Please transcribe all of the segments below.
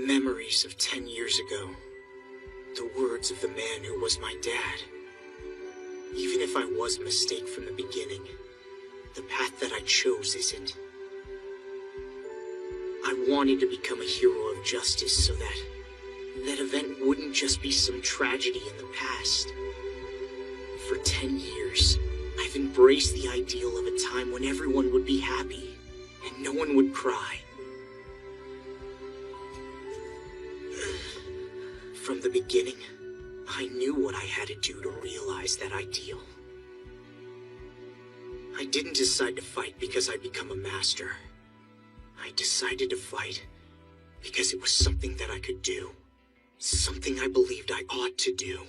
Memories of 10 years ago. The words of the man who was my dad. Even if I was a mistake from the beginning, the path that I chose isn't. I wanted to become a hero of justice so that event wouldn't just be some tragedy in the past. For 10 years, I've embraced the ideal of a time when everyone would be happy and no one would cry. From the beginning, I knew what I had to do to realize that ideal. I didn't decide to fight because I'd become a master. I decided to fight because it was something that I could do. Something I believed I ought to do.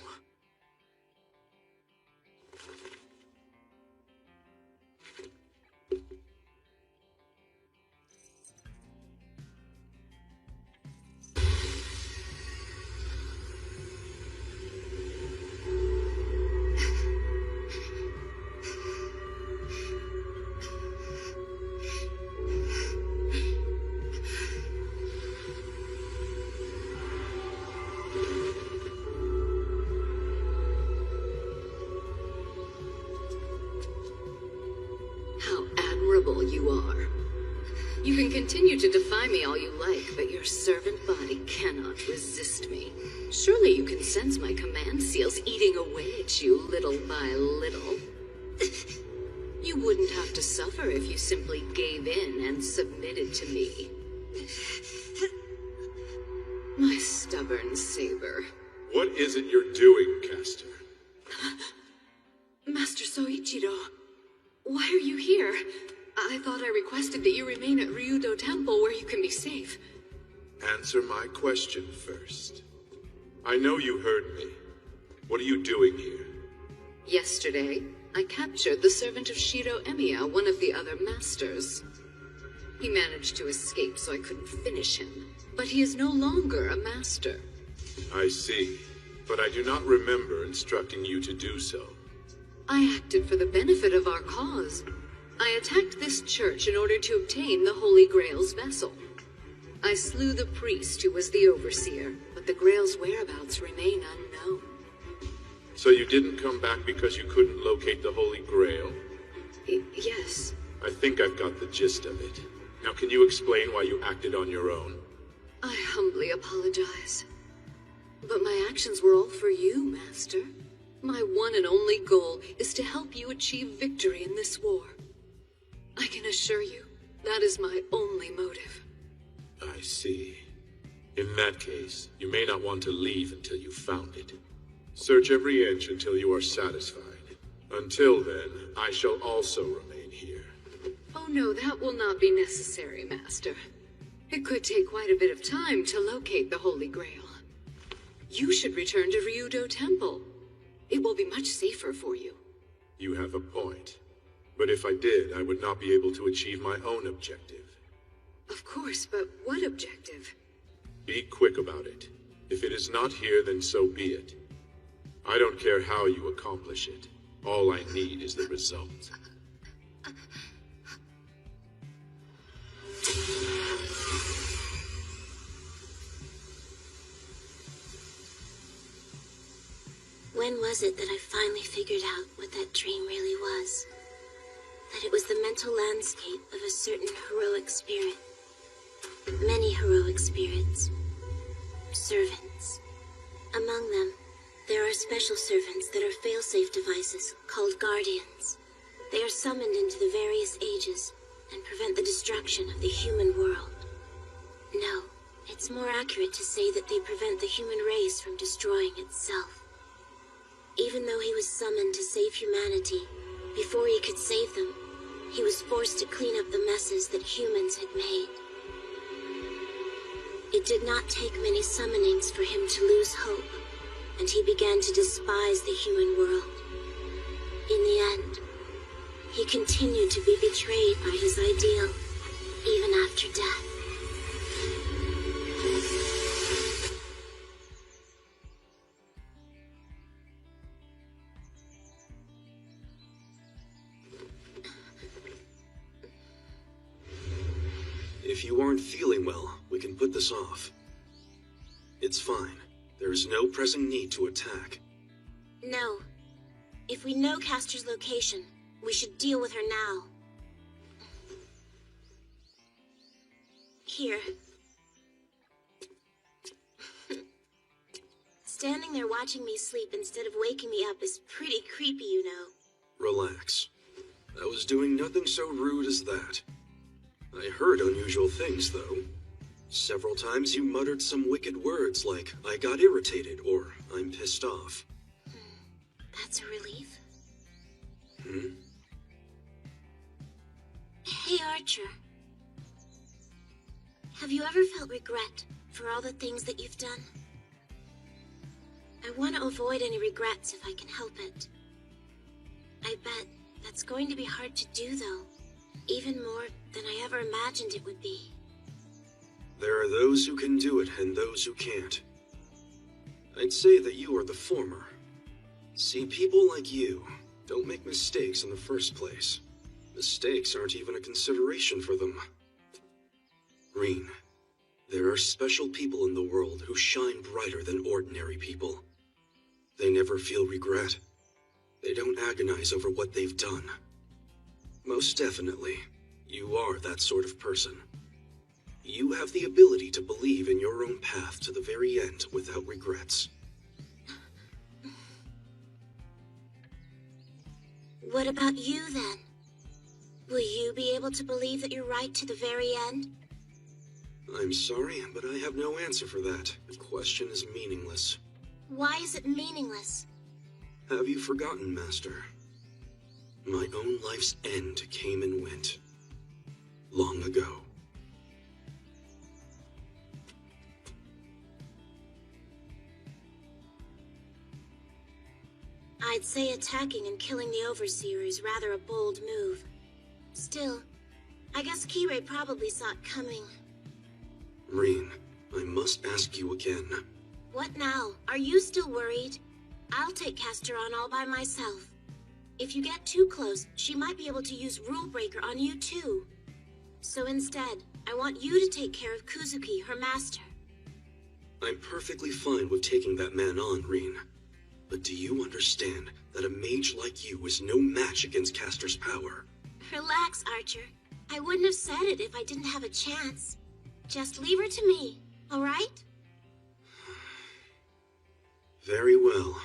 You are. You can continue to defy me all you like, but your servant body cannot resist me. Surely you can sense my command seals eating away at you little by little. You wouldn't have to suffer if you simply gave in and submitted to me. My stubborn saber. What is it you're doing, Caster? Master Soichiro, why are you here? I thought I requested that you remain at Ryudo Temple where you can be safe. Answer my question first. I know you heard me. What are you doing here? Yesterday, I captured the servant of Shiro Emiya, one of the other masters. He managed to escape, so I couldn't finish him. But he is no longer a master. I see, but I do not remember instructing you to do so. I acted for the benefit of our cause. I attacked this church in order to obtain the Holy Grail's vessel. I slew the priest who was the overseer, but the Grail's whereabouts remain unknown. So you didn't come back because you couldn't locate the Holy Grail? Yes. I think I've got the gist of it. Now can you explain why you acted on your own? I humbly apologize. But my actions were all for you, Master. My one and only goal is to help you achieve victory in this war. I can assure you, that is my only motive. I see. In that case, you may not want to leave until you've found it. Search every inch until you are satisfied. Until then, I shall also remain here. Oh no, that will not be necessary, Master. It could take quite a bit of time to locate the Holy Grail. You should return to Ryudo Temple. It will be much safer for you. You have a point. But if I did, I would not be able to achieve my own objective. Of course, but what objective? Be quick about it. If it is not here, then so be it. I don't care how you accomplish it. All I need is the result. When was it that I finally figured out what that dream really was? That it was the mental landscape of a certain heroic spirit. Many heroic spirits. Servants. Among them, there are special servants that are failsafe devices called guardians. They are summoned into the various ages and prevent the destruction of the human world. No, it's more accurate to say that they prevent the human race from destroying itself. Even though he was summoned to save humanity, before he could save them, he was forced to clean up the messes that humans had made. It did not take many summonings for him to lose hope, and he began to despise the human world. In the end, he continued to be betrayed by his ideal, even after death. If you aren't feeling well, we can put this off. It's fine. There is no pressing need to attack. No. If we know Castor's location, we should deal with her now. Here. Standing there watching me sleep instead of waking me up is pretty creepy, you know. Relax. I was doing nothing so rude as that. I heard unusual things, though. Several times you muttered some wicked words like, I got irritated, or I'm pissed off. That's a relief. Hmm? Hey, Archer. Have you ever felt regret for all the things that you've done? I want to avoid any regrets if I can help it. I bet that's going to be hard to do, though. Even more than I ever imagined it would be. There are those who can do it and those who can't. I'd say that you are the former. See, people like you don't make mistakes in the first place. Mistakes aren't even a consideration for them. Reen, there are special people in the world who shine brighter than ordinary people. They never feel regret. They don't agonize over what they've done. Most definitely, you are that sort of person. You have the ability to believe in your own path to the very end without regrets. What about you, then? Will you be able to believe that you're right to the very end? I'm sorry, but I have no answer for that. The question is meaningless. Why is it meaningless? Have you forgotten, Master? My own life's end came and went. Long ago. I'd say attacking and killing the Overseer is rather a bold move. Still, I guess Kirei probably saw it coming. Reen, I must ask you again. What now? Are you still worried? I'll take Castor on all by myself. If you get too close, she might be able to use Rule Breaker on you too. So instead, I want you to take care of Kuzuki, her master. I'm perfectly fine with taking that man on, Reen. But do you understand that a mage like you is no match against Castor's power? Relax, Archer. I wouldn't have said it if I didn't have a chance. Just leave her to me, alright? Very well.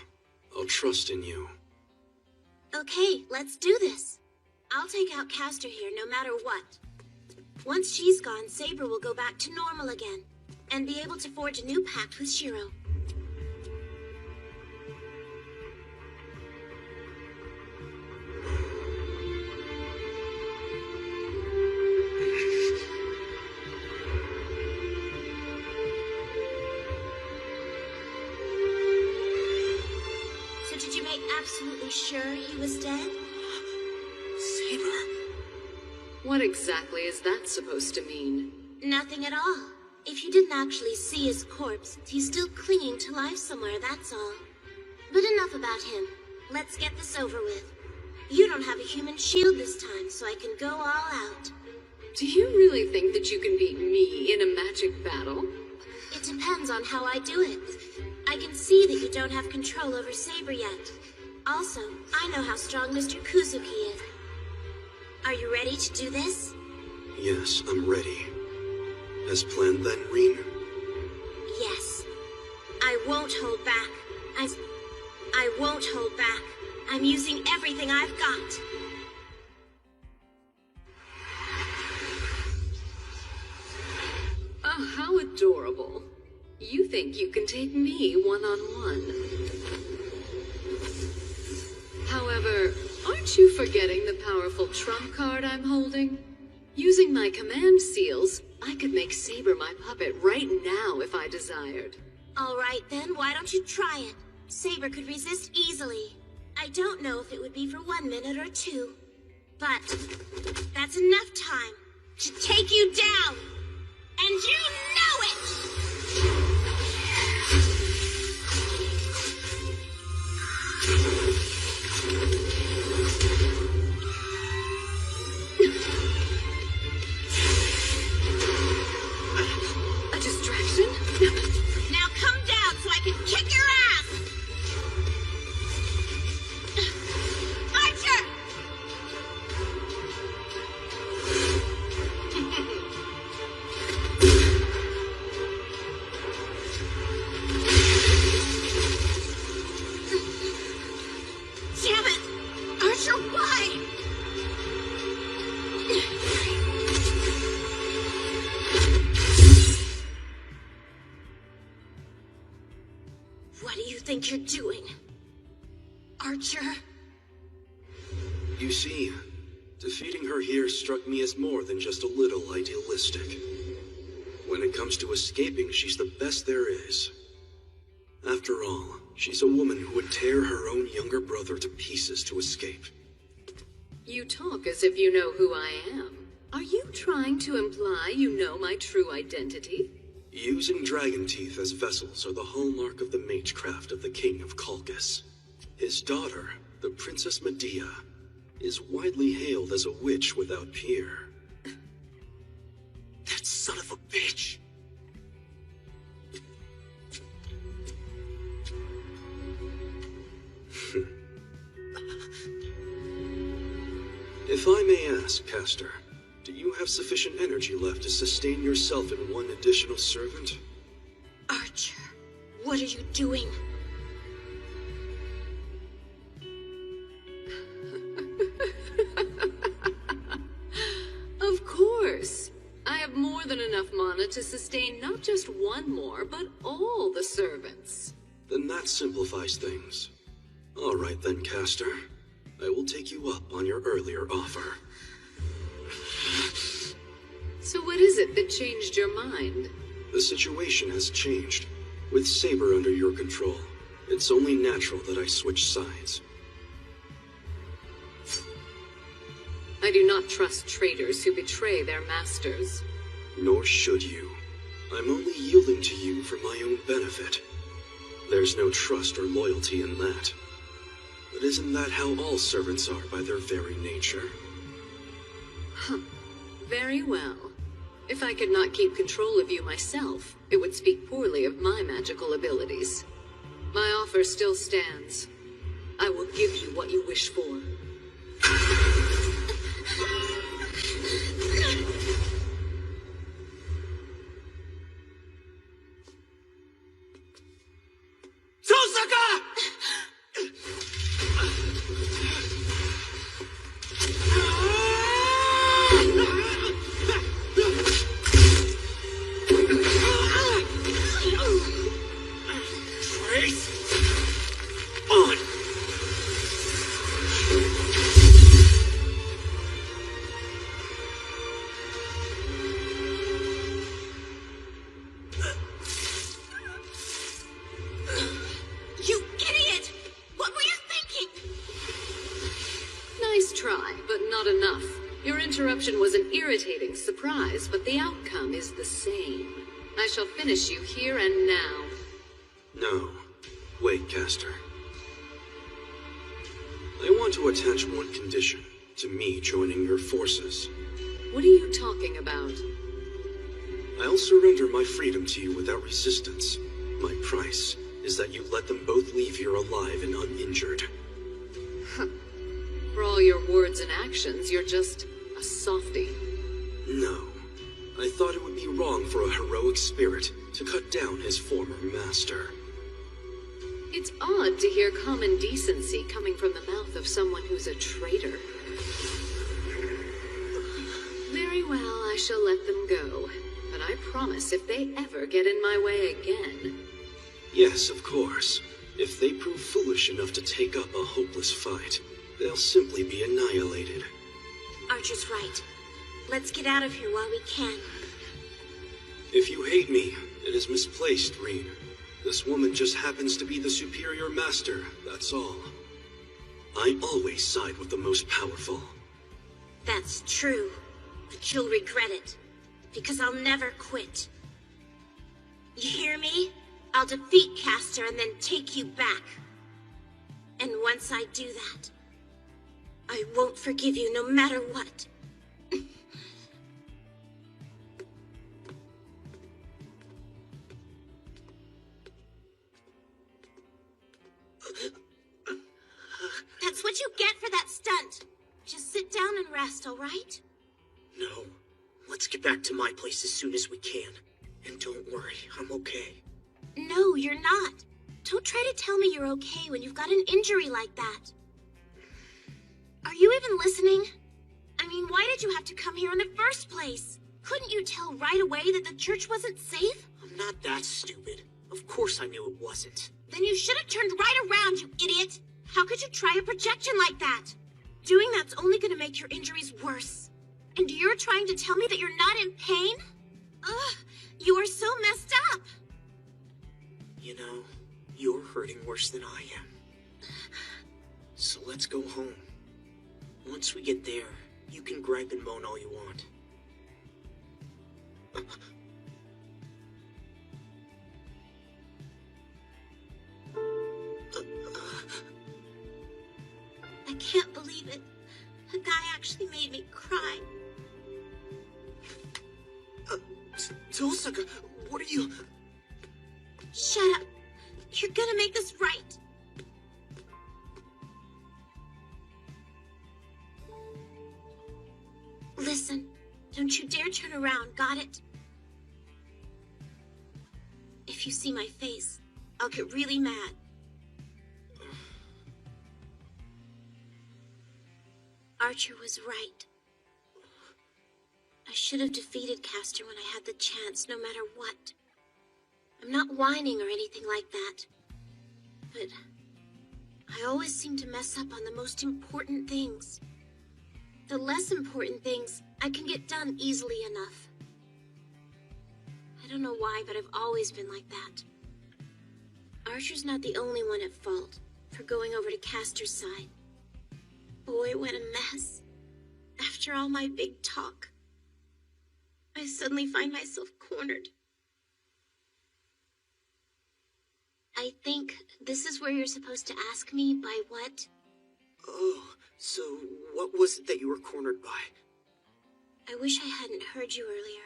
I'll trust in you. Okay, let's do this. I'll take out Castor here no matter what. Once she's gone, Saber will go back to normal again, and be able to forge a new pact with Shiro. So did you make absolutely sure he was dead? Saber. What exactly is that supposed to mean? Nothing at all. If you didn't actually see his corpse, he's still clinging to life somewhere, that's all. But enough about him. Let's get this over with. You don't have a human shield this time, so I can go all out. Do you really think that you can beat me in a magic battle? It depends on how I do it. I can see that you don't have control over Saber yet. Also, I know how strong Mr. Kuzuki is. Are you ready to do this? Yes, I'm ready. As planned then, Reen? Yes. I won't hold back. I won't hold back. I'm using everything I've got. Oh, how adorable. You think you can take me one-on-one. However, aren't you forgetting the powerful trump card I'm holding? Using my command seals, I could make Saber my puppet right now if I desired. All right then, why don't you try it? Saber could resist easily. I don't know if it would be for 1 minute or 2, but that's enough time to take you down. And you know it! A distraction? Now come think you're doing? Archer? You see, defeating her here struck me as more than just a little idealistic. When it comes to escaping, she's the best there is. After all, she's a woman who would tear her own younger brother to pieces to escape. You talk as if you know who I am. Are you trying to imply you know my true identity? Using dragon teeth as vessels are the hallmark of the magecraft of the King of Colchis. His daughter, the Princess Medea, is widely hailed as a witch without peer. That son of a bitch! If I may ask, Castor, do you have sufficient energy left to sustain yourself and one additional servant? Archer, what are you doing? Of course. I have more than enough mana to sustain not just one more, but all the servants. Then that simplifies things. All right then, Castor. I will take you up on your earlier offer. So what is it that changed your mind? The situation has changed. With Saber under your control, it's only natural that I switch sides. I do not trust traitors who betray their masters. Nor should you. I'm only yielding to you for my own benefit. There's no trust or loyalty in that. But isn't that how all servants are by their very nature? Huh. Very well. If I could not keep control of you myself, it would speak poorly of my magical abilities. My offer still stands. I will give you what you wish for. Was an irritating surprise, but the outcome is the same. I shall finish you here and now. No. Wait, Castor. I want to attach one condition to me joining your forces. What are you talking about? I'll surrender my freedom to you without resistance. My price is that you let them both leave here alive and uninjured. For all your words and actions, you're just a softie. No. I thought it would be wrong for a heroic spirit to cut down his former master. It's odd to hear common decency coming from the mouth of someone who's a traitor. Very well, I shall let them go. But I promise if they ever get in my way again... Yes, of course. If they prove foolish enough to take up a hopeless fight, they'll simply be annihilated. Archer's right. Let's get out of here while we can. If you hate me, it is misplaced, Reen. This woman just happens to be the superior master, that's all. I always side with the most powerful. That's true, but you'll regret it, because I'll never quit. You hear me? I'll defeat Castor and then take you back. And once I do that, I won't forgive you no matter what. That's what you get for that stunt. Just sit down and rest, all right? No. Let's get back to my place as soon as we can. And don't worry, I'm okay. No, you're not. Don't try to tell me you're okay when you've got an injury like that. Are you even listening? I mean, why did you have to come here in the first place? Couldn't you tell right away that the church wasn't safe? I'm not that stupid. Of course I knew it wasn't. Then you should have turned right around, you idiot! How could you try a projection like that? Doing that's only gonna make your injuries worse. And you're trying to tell me that you're not in pain? Ugh, you are so messed up! You know, you're hurting worse than I am. So let's go home. Once we get there, you can gripe and moan all you want. I can't believe it. A guy actually made me cry. Tosaka, what are you... Shut up. You're gonna make this right. Listen, don't you dare turn around, got it? If you see my face, I'll get really mad. Archer was right. I should have defeated Castor when I had the chance, no matter what. I'm not whining or anything like that. But I always seem to mess up on the most important things. The less important things, I can get done easily enough. I don't know why, but I've always been like that. Archer's not the only one at fault for going over to Castor's side. Boy, what a mess. After all my big talk, I suddenly find myself cornered. I think this is where you're supposed to ask me by what? Oh, so what was it that you were cornered by? I wish I hadn't heard you earlier.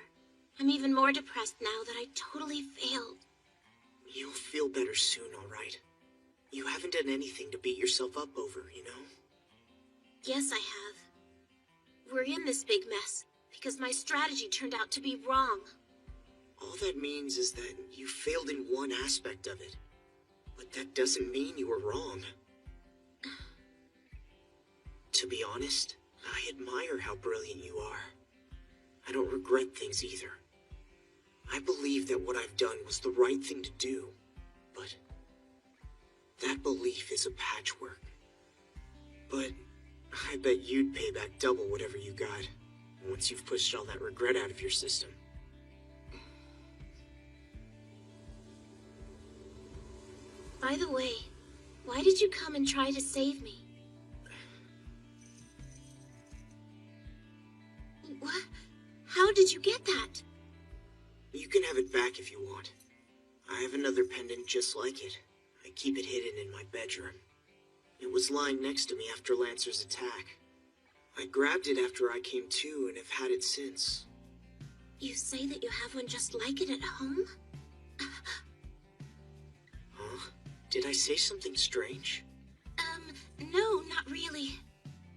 I'm even more depressed now that I totally failed. You'll feel better soon, all right? You haven't done anything to beat yourself up over, you know? Yes, I have. We're in this big mess because my strategy turned out to be wrong. All that means is that you failed in one aspect of it. But that doesn't mean you were wrong. To be honest, I admire how brilliant you are. I don't regret things either. I believe that what I've done was the right thing to do, but that belief is a patchwork. But I bet you'd pay back double whatever you got once you've pushed all that regret out of your system. By the way, why did you come and try to save me? What? How did you get that? You can have it back if you want. I have another pendant just like it. I keep it hidden in my bedroom. It was lying next to me after Lancer's attack. I grabbed it after I came to and have had it since. You say that you have one just like it at home? Huh? Did I say something strange? No, not really.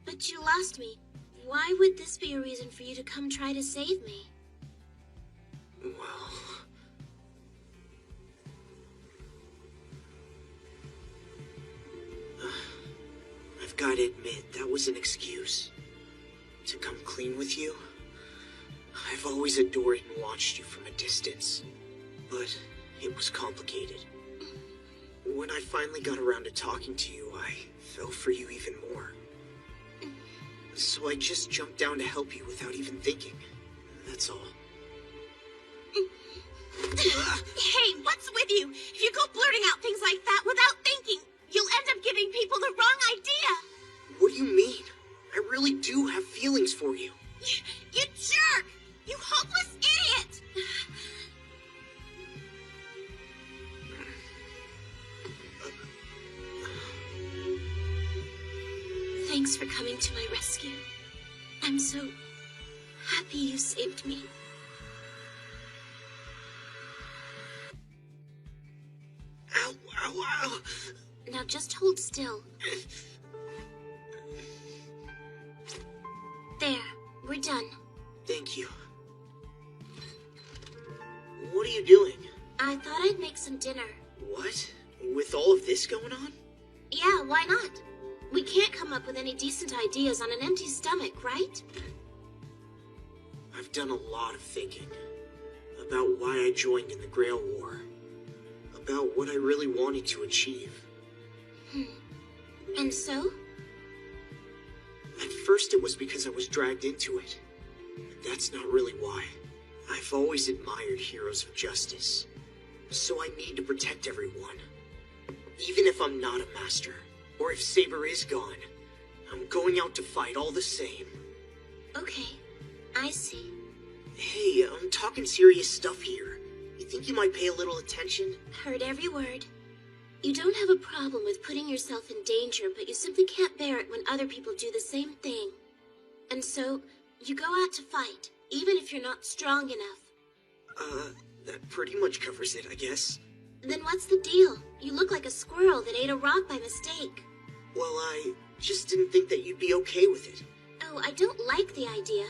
But you lost me. Why would this be a reason for you to come try to save me? Well... I've got to admit, that was an excuse. To come clean with you? I've always adored and watched you from a distance. But it was complicated. When I finally got around to talking to you, I fell for you even more. So I just jumped down to help you without even thinking. That's all. Hey, what's with you? If you go blurting out things like that without thinking, you'll end up giving people the wrong idea. What do you mean? I really do have feelings for you. You jerk! You hopeless idiot! Thanks for coming to my rescue. I'm so happy you saved me. Ow, ow, ow. Now just hold still. There, we're done. Thank you. What are you doing? I thought I'd make some dinner. What? With all of this going on? Yeah, why not? We can't come up with any decent ideas on an empty stomach, right? I've done a lot of thinking about why I joined in the Grail War, about what I really wanted to achieve. And so? At first it was because I was dragged into it. But that's not really why. I've always admired heroes of justice. So I need to protect everyone. Even if I'm not a master, or if Saber is gone, I'm going out to fight all the same. Okay, I see. Hey, I'm talking serious stuff here. You think you might pay a little attention? Heard every word. You don't have a problem with putting yourself in danger, but you simply can't bear it when other people do the same thing. And so, you go out to fight, even if you're not strong enough. That pretty much covers it, I guess. Then what's the deal? You look like a squirrel that ate a rock by mistake. Well, I just didn't think that you'd be okay with it. Oh, I don't like the idea.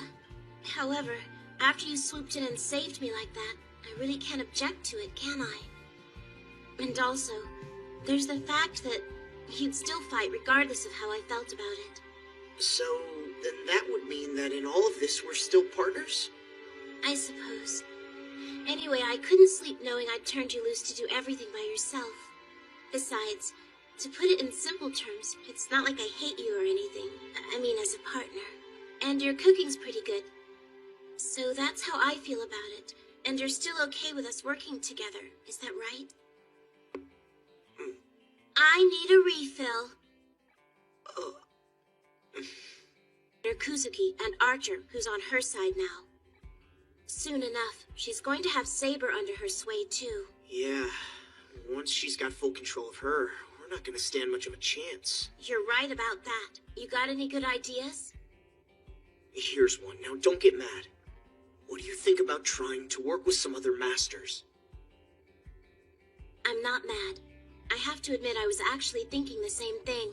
However, after you swooped in and saved me like that, I really can't object to it, can I? And also, there's the fact that you'd still fight regardless of how I felt about it. So, then that would mean that in all of this we're still partners? I suppose. Anyway, I couldn't sleep knowing I'd turned you loose to do everything by yourself. Besides, to put it in simple terms, it's not like I hate you or anything. I mean, as a partner. And your cooking's pretty good. So that's how I feel about it. And you're still okay with us working together, is that right? I need a refill. Kuzuki and Archer, who's on her side now. Soon enough, she's going to have Saber under her sway too. Yeah, once she's got full control of her, we're not gonna stand much of a chance. You're right about that. You got any good ideas? Here's one. Now, don't get mad. What do you think about trying to work with some other masters? I'm not mad. I have to admit I was actually thinking the same thing.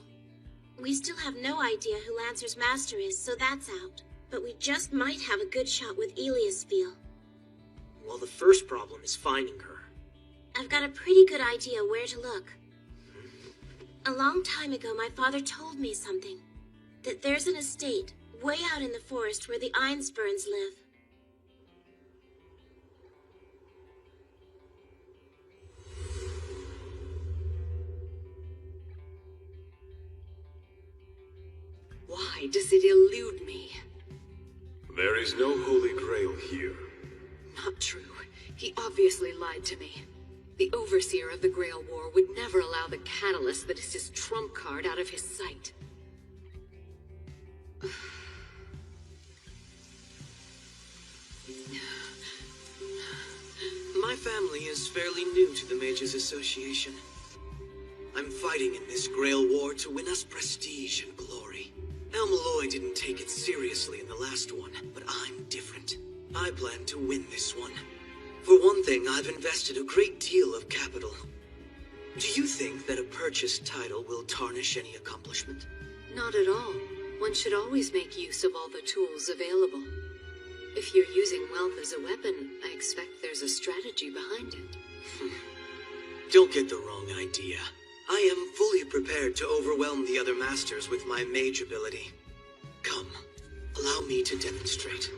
We still have no idea who Lancer's master is, so that's out. But we just might have a good shot with Eliasfiel. Well, the first problem is finding her. I've got a pretty good idea where to look. A long time ago, my father told me something. That there's an estate way out in the forest where the Einsburns live. Why does it elude me? There is no Holy Grail here. Not true. He obviously lied to me. The Overseer of the Grail War would never allow the catalyst that is his trump card out of his sight. My family is fairly new to the Mages Association. I'm fighting in this Grail War to win us prestige and glory. Malloy didn't take it seriously in the last one, but I'm different. I plan to win this one. For one thing, I've invested a great deal of capital. Do you think that a purchased title will tarnish any accomplishment? Not at all. One should always make use of all the tools available. If you're using wealth as a weapon, I expect there's a strategy behind it. Don't get the wrong idea. I am fully prepared to overwhelm the other masters with my mage ability. Come, allow me to demonstrate.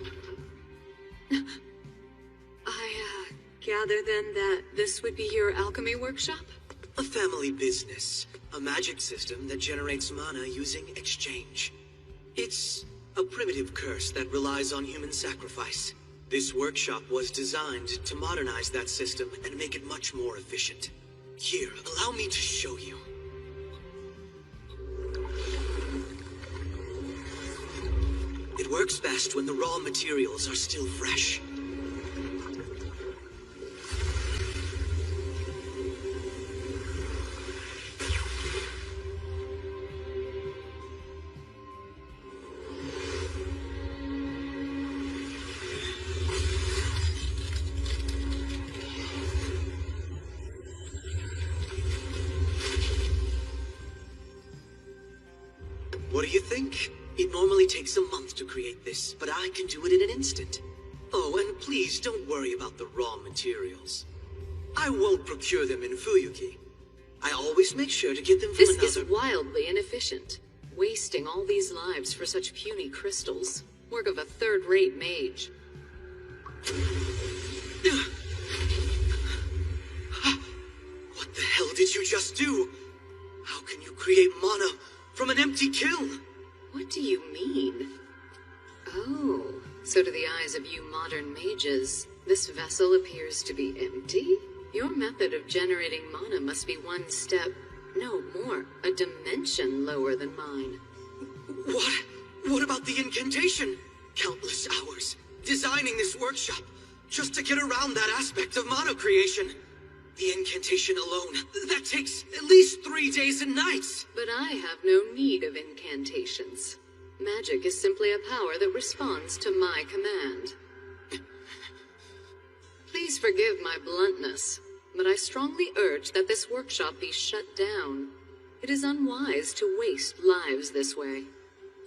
I gather then that this would be your alchemy workshop? A family business. A magic system that generates mana using exchange. It's a primitive curse that relies on human sacrifice. This workshop was designed to modernize that system and make it much more efficient. Here, allow me to show you. It works best when the raw materials are still fresh. What do you think? It normally takes a month to create this, but I can do it in an instant. Oh, and please don't worry about the raw materials. I won't procure them in Fuyuki. I always make sure to get them from This another... is wildly inefficient. Wasting all these lives for such puny crystals. Work of a third-rate mage. What just do? How can you create mana from an empty kiln? What do you mean? Oh, so to the eyes of you modern mages, this vessel appears to be empty? Your method of generating mana must be one step, no more, a dimension lower than mine. What? What about the incantation? Countless hours designing this workshop just to get around that aspect of mana creation. The incantation alone, that takes at least 3 days and nights. But I have no need of incantations. Magic is simply a power that responds to my command. Please forgive my bluntness, but I strongly urge that this workshop be shut down. It is unwise to waste lives this way.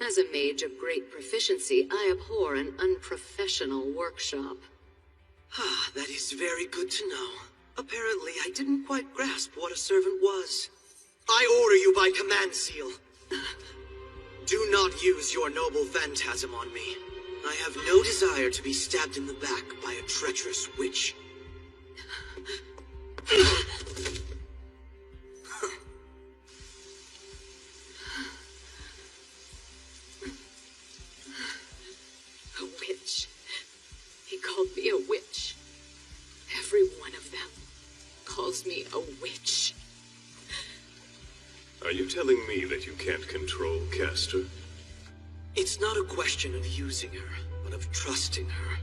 As a mage of great proficiency, I abhor an unprofessional workshop. Ah, that is very good to know. Apparently, I didn't quite grasp what a servant was. I order you by command seal. Do not use your noble phantasm on me. I have no desire to be stabbed in the back by a treacherous witch. A witch. He called me a witch. Every one of them calls me a witch. Are you telling me that you can't control Castor? It's not a question of using her, but of trusting her.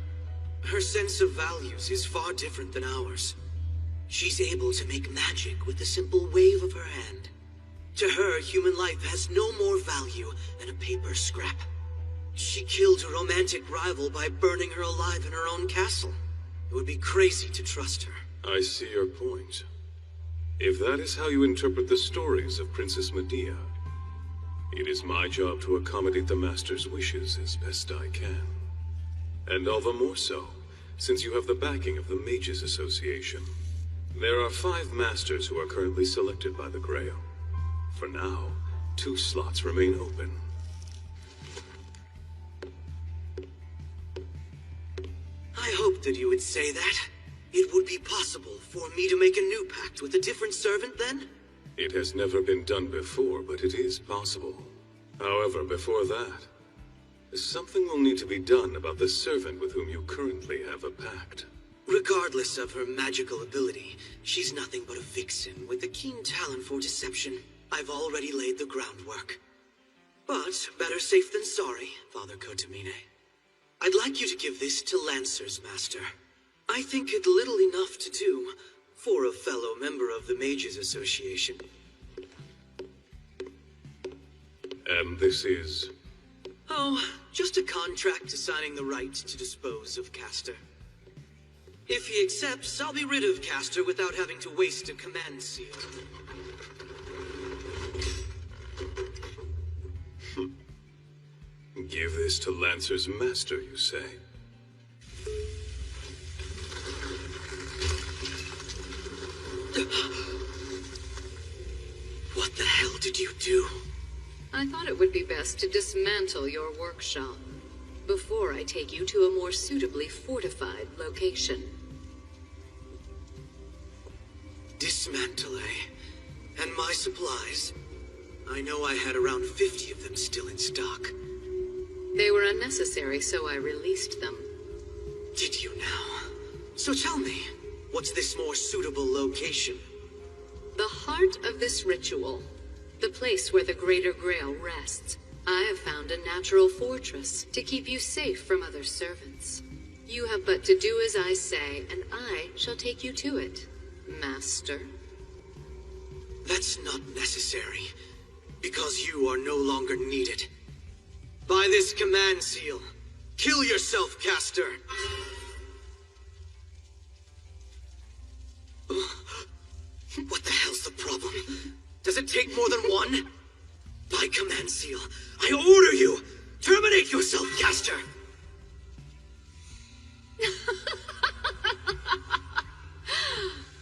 Her sense of values is far different than ours. She's able to make magic with a simple wave of her hand. To her, human life has no more value than a paper scrap. She killed her romantic rival by burning her alive in her own castle. It would be crazy to trust her. I see your point. If that is how you interpret the stories of Princess Medea, it is my job to accommodate the Master's wishes as best I can. And all the more so, since you have the backing of the Mages Association. There are 5 Masters who are currently selected by the Grail. For now, 2 slots remain open. I hoped that you would say that. It would be possible for me to make a new pact with a different servant then? It has never been done before, but it is possible. However, before that, something will need to be done about the servant with whom you currently have a pact. Regardless of her magical ability, she's nothing but a vixen with a keen talent for deception. I've already laid the groundwork. But better safe than sorry, Father Kotamine. I'd like you to give this to Lancer's master. I think it little enough to do for a fellow member of the Mages Association. And this is? Oh, just a contract assigning the right to dispose of Castor. If he accepts, I'll be rid of Castor without having to waste a command seal. Give this to Lancer's master, you say? What the hell did you do? I thought it would be best to dismantle your workshop before I take you to a more suitably fortified location. Dismantle, eh? And my supplies? I know I had around 50 of them still in stock. They were unnecessary, so I released them. Did you now? So tell me, what's this more suitable location? The heart of this ritual. The place where the Greater Grail rests. I have found a natural fortress to keep you safe from other servants. You have but to do as I say, and I shall take you to it, Master. That's not necessary, because you are no longer needed. By this command seal, kill yourself, Castor! What the hell's the problem? Does it take more than one? By command seal, I order you! Terminate yourself, Castor!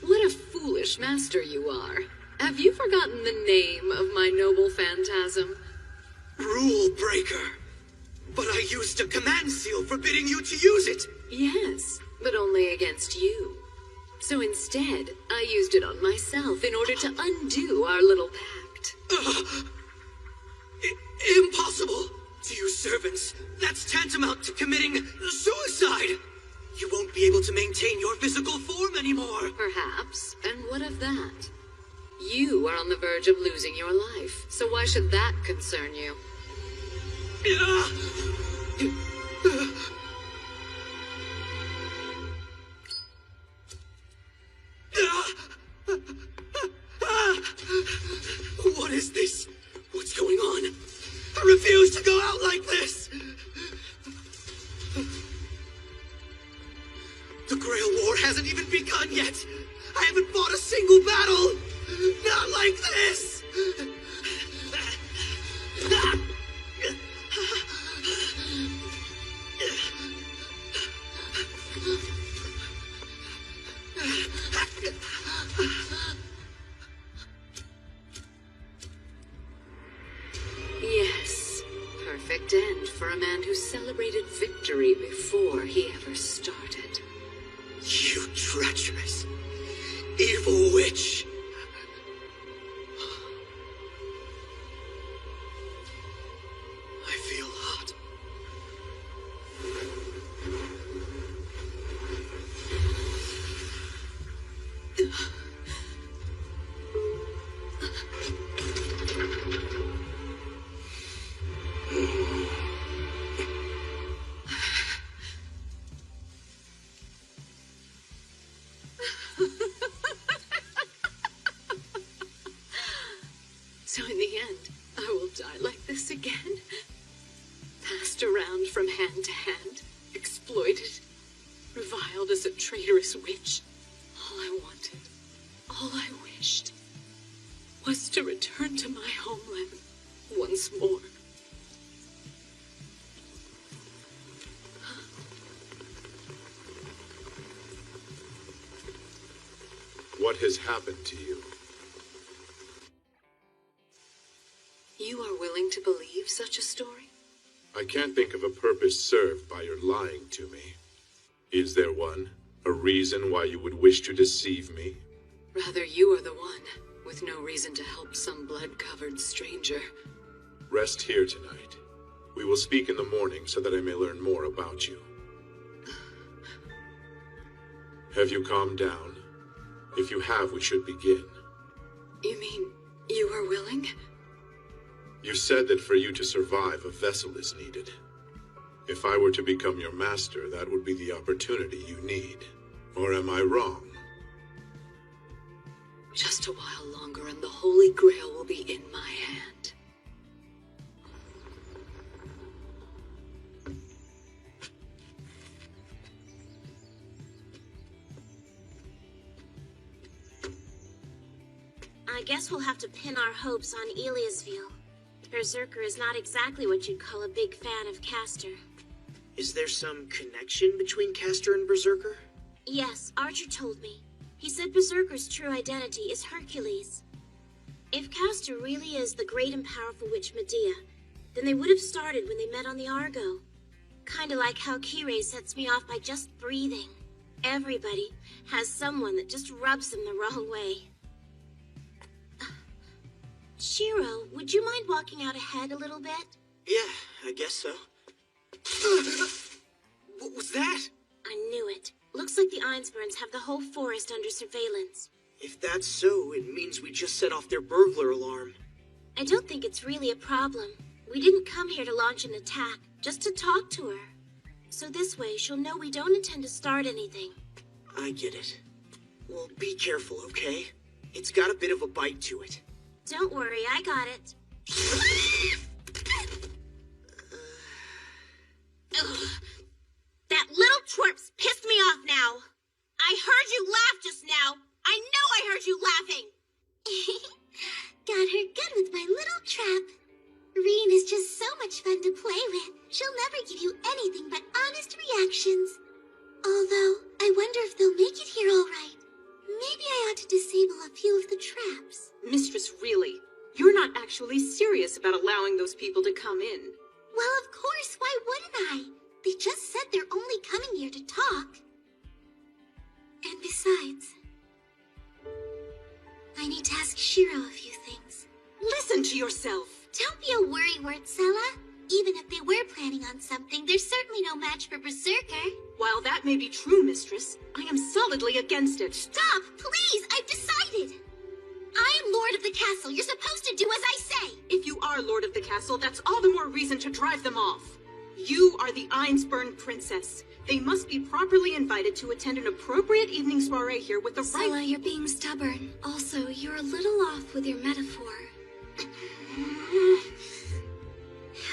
What a foolish master you are. Have you forgotten the name of my noble phantasm? Rule breaker. But I used a command seal forbidding you to use it. Yes, but only against you. So instead, I used it on myself in order to undo our little pact. Impossible! To you servants, that's tantamount to committing suicide! You won't be able to maintain your physical form anymore! Perhaps. And what of that? You are on the verge of losing your life, so why should that concern you? What is this? What's going on? I refuse to go out like this! The Grail War hasn't even begun yet! I haven't fought a single battle! Not like this! Yes. Perfect end for a man who celebrated victory before he ever started. You treacherous, evil witch! I feel hot. So in the end, I will die like this again? Passed around from hand to hand, exploited, reviled as a traitorous witch. All I wanted, all I wished, was to return to my homeland once more. What has happened to you? You are willing to believe such a story? I can't think of a purpose served by your lying to me. Is there one? A reason why you would wish to deceive me? Rather, you are the one, with no reason to help some blood-covered stranger. Rest here tonight. We will speak in the morning so that I may learn more about you. Have you calmed down? If you have, we should begin. You mean you are willing? You said that for you to survive, a vessel is needed. If I were to become your master, that would be the opportunity you need. Or am I wrong? Just a while longer and the Holy Grail will be in my hand. I guess we'll have to pin our hopes on Eliasville. Berserker is not exactly what you'd call a big fan of Castor. Is there some connection between Castor and Berserker? Yes, Archer told me. He said Berserker's true identity is Hercules. If Castor really is the great and powerful witch Medea, then they would have started when they met on the Argo. Kinda like how Kirei sets me off by just breathing. Everybody has someone that just rubs them the wrong way. Shiro, would you mind walking out ahead a little bit? Yeah, I guess so. What was that? I knew it. Looks like the Einsburns have the whole forest under surveillance. If that's so, it means we just set off their burglar alarm. I don't think it's really a problem. We didn't come here to launch an attack, just to talk to her. So this way, she'll know we don't intend to start anything. I get it. Well, be careful, okay? It's got a bit of a bite to it. Don't worry, I got it. That little twerp's pissed me off now. I heard you laugh just now. I know I heard you laughing. Got her good with my little trap. Reen is just so much fun to play with. She'll never give you anything but honest reactions. Although, I wonder if they'll make it here all right. Maybe I ought to disable a few of the traps. Mistress, really? You're not actually serious about allowing those people to come in. Well, of course, why wouldn't I? They just said they're only coming here to talk. And besides, I need to ask Shiro a few things. Listen to yourself. Don't be a worrywart, Sella. Even if they were planning on something, there's certainly no match for Berserker. While that may be true, mistress, I am solidly against it. Stop, please! I've decided! I am Lord of the Castle. You're supposed to do as I say! If you are Lord of the Castle, that's all the more reason to drive them off. You are the Einsburn Princess. They must be properly invited to attend an appropriate evening soiree here with the Sella, right... you're being stubborn. Also, you're a little off with your metaphor.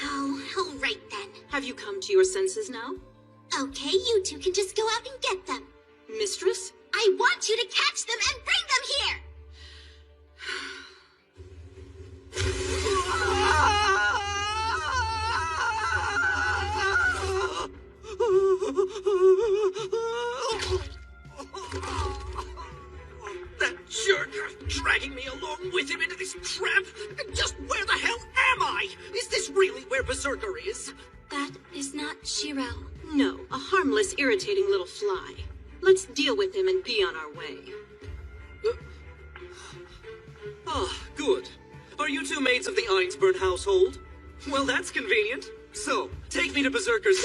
Oh, all right then. Have you come to your senses now? Okay, you two can just go out and get them. Mistress? I want you to catch them and bring them here! That jerk dragging me along with him into this trap! Just where the hell am I? Is this really where Berserker is? That is not Shiro. No, a harmless, irritating little fly. Let's deal with him and be on our way. Good. Are you two maids of the Einsburn household? Well, that's convenient. So, take me to Berserker's...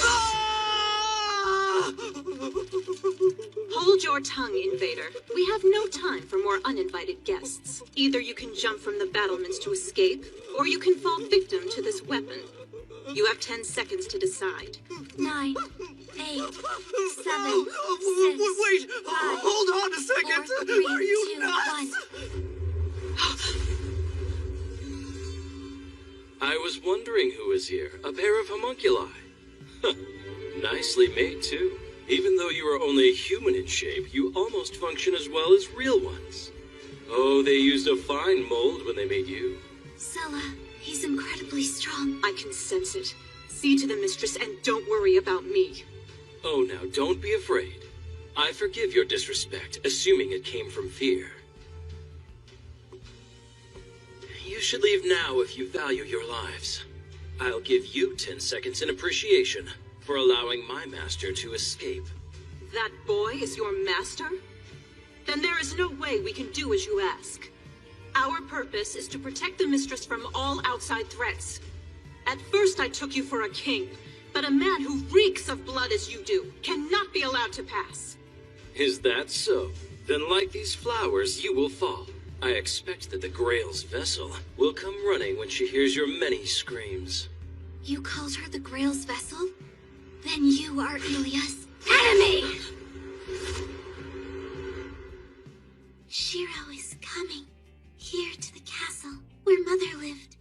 Hold your tongue, Invader. We have no time for more uninvited guests. Either you can jump from the battlements to escape, or you can fall victim to this weapon. You have 10 seconds to decide. 9, 8, 7, 6, Wait! 5, Hold on a second! 4, 3, Are you 2, nuts? 1. I was wondering who was here. A pair of homunculi. Nicely made, too. Even though you are only human in shape, you almost function as well as real ones. Oh, they used a fine mold when they made you. Sella, he's incredibly strong. I can sense it. See to the mistress and don't worry about me. Oh, now don't be afraid. I forgive your disrespect, assuming it came from fear. You should leave now if you value your lives. I'll give you 10 seconds in appreciation for allowing my master to escape. That boy is your master? Then there is no way we can do as you ask. Our purpose is to protect the mistress from all outside threats. At first I took you for a king, but a man who reeks of blood as you do cannot be allowed to pass. Is that so? Then like these flowers, you will fall. I expect that the Grail's vessel will come running when she hears your many screams. You called her the Grail's vessel? Then you are Ilia's enemy! Shiro is coming here to the castle where Mother lived.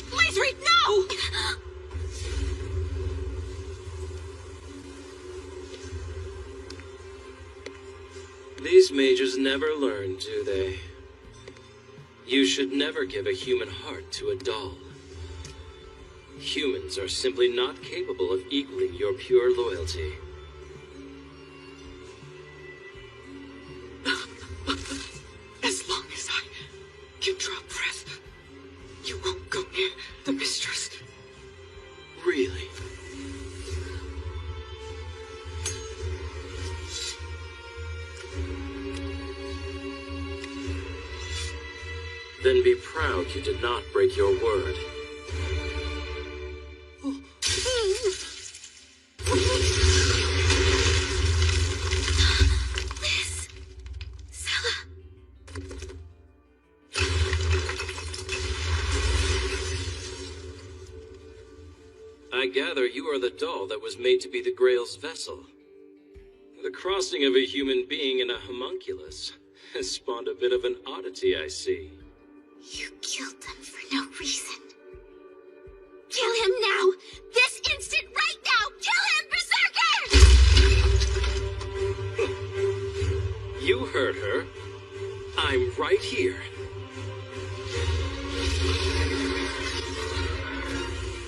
Please read now! These mages never learn, do they? You should never give a human heart to a doll. Humans are simply not capable of equaling your pure loyalty. As long as I can draw breath, you won't go near the mistress. Really? Then be proud you did not break your word. Liz! Sella! I gather you are the doll that was made to be the Grail's vessel. The crossing of a human being and a homunculus has spawned a bit of an oddity, I see. You killed them for no reason. Kill him now! This instant, right now! Kill him, Berserker! You heard her. I'm right here.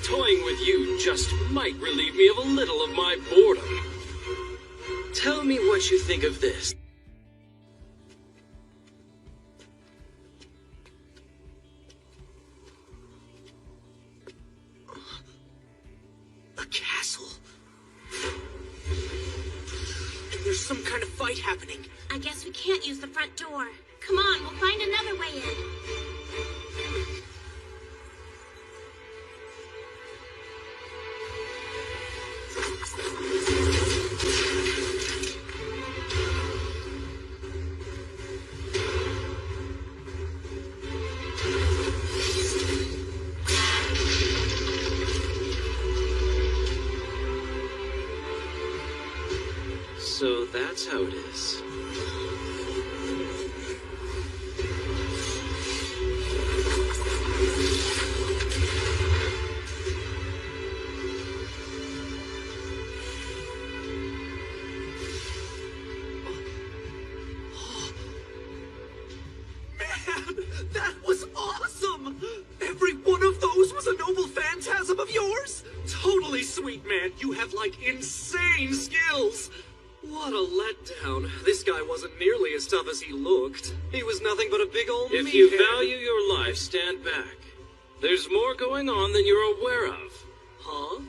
Toying with you just might relieve me of a little of my boredom. Tell me what you think of this. There's some kind of fight happening. I guess we can't use the front door. Come on, we'll find another way in. So that's how it is. That was awesome! Every one of those was a noble phantasm of yours? Totally sweet, man. You have, like, insane skills. What a letdown. This guy wasn't nearly as tough as he looked. He was nothing but a big old If meathead. you value your life, stand back. There's more going on than you're aware of. Huh?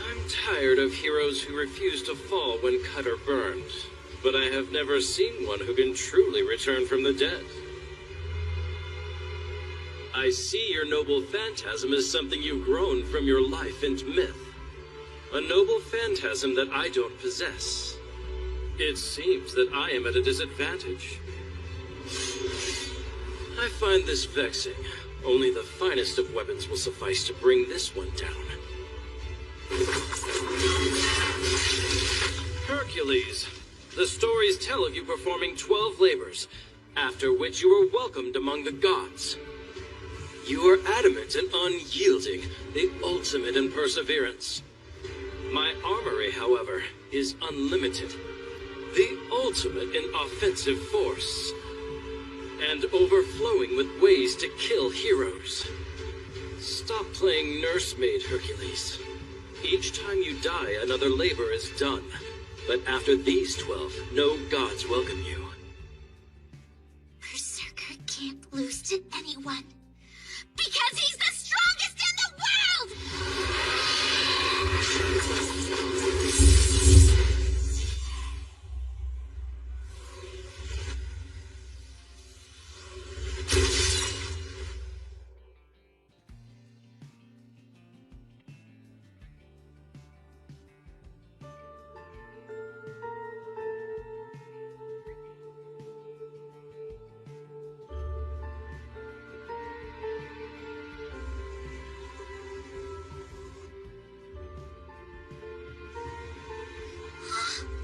I'm tired of heroes who refuse to fall when cut or burned, but I have never seen one who can truly return from the dead. I see your noble phantasm as something you've grown from your life and myth. A noble phantasm that I don't possess. It seems that I am at a disadvantage. I find this vexing. Only the finest of weapons will suffice to bring this one down. Hercules, the stories tell of you performing 12 labors, after which you were welcomed among the gods. You are adamant and unyielding, the ultimate in perseverance. My armory, however, is unlimited, the ultimate in offensive force, and overflowing with ways to kill heroes. Stop playing nursemaid, Hercules. Each time you die, another labor is done. But after these 12, no gods welcome you. Berserker can't lose to anyone. Because he's the strongest in the world!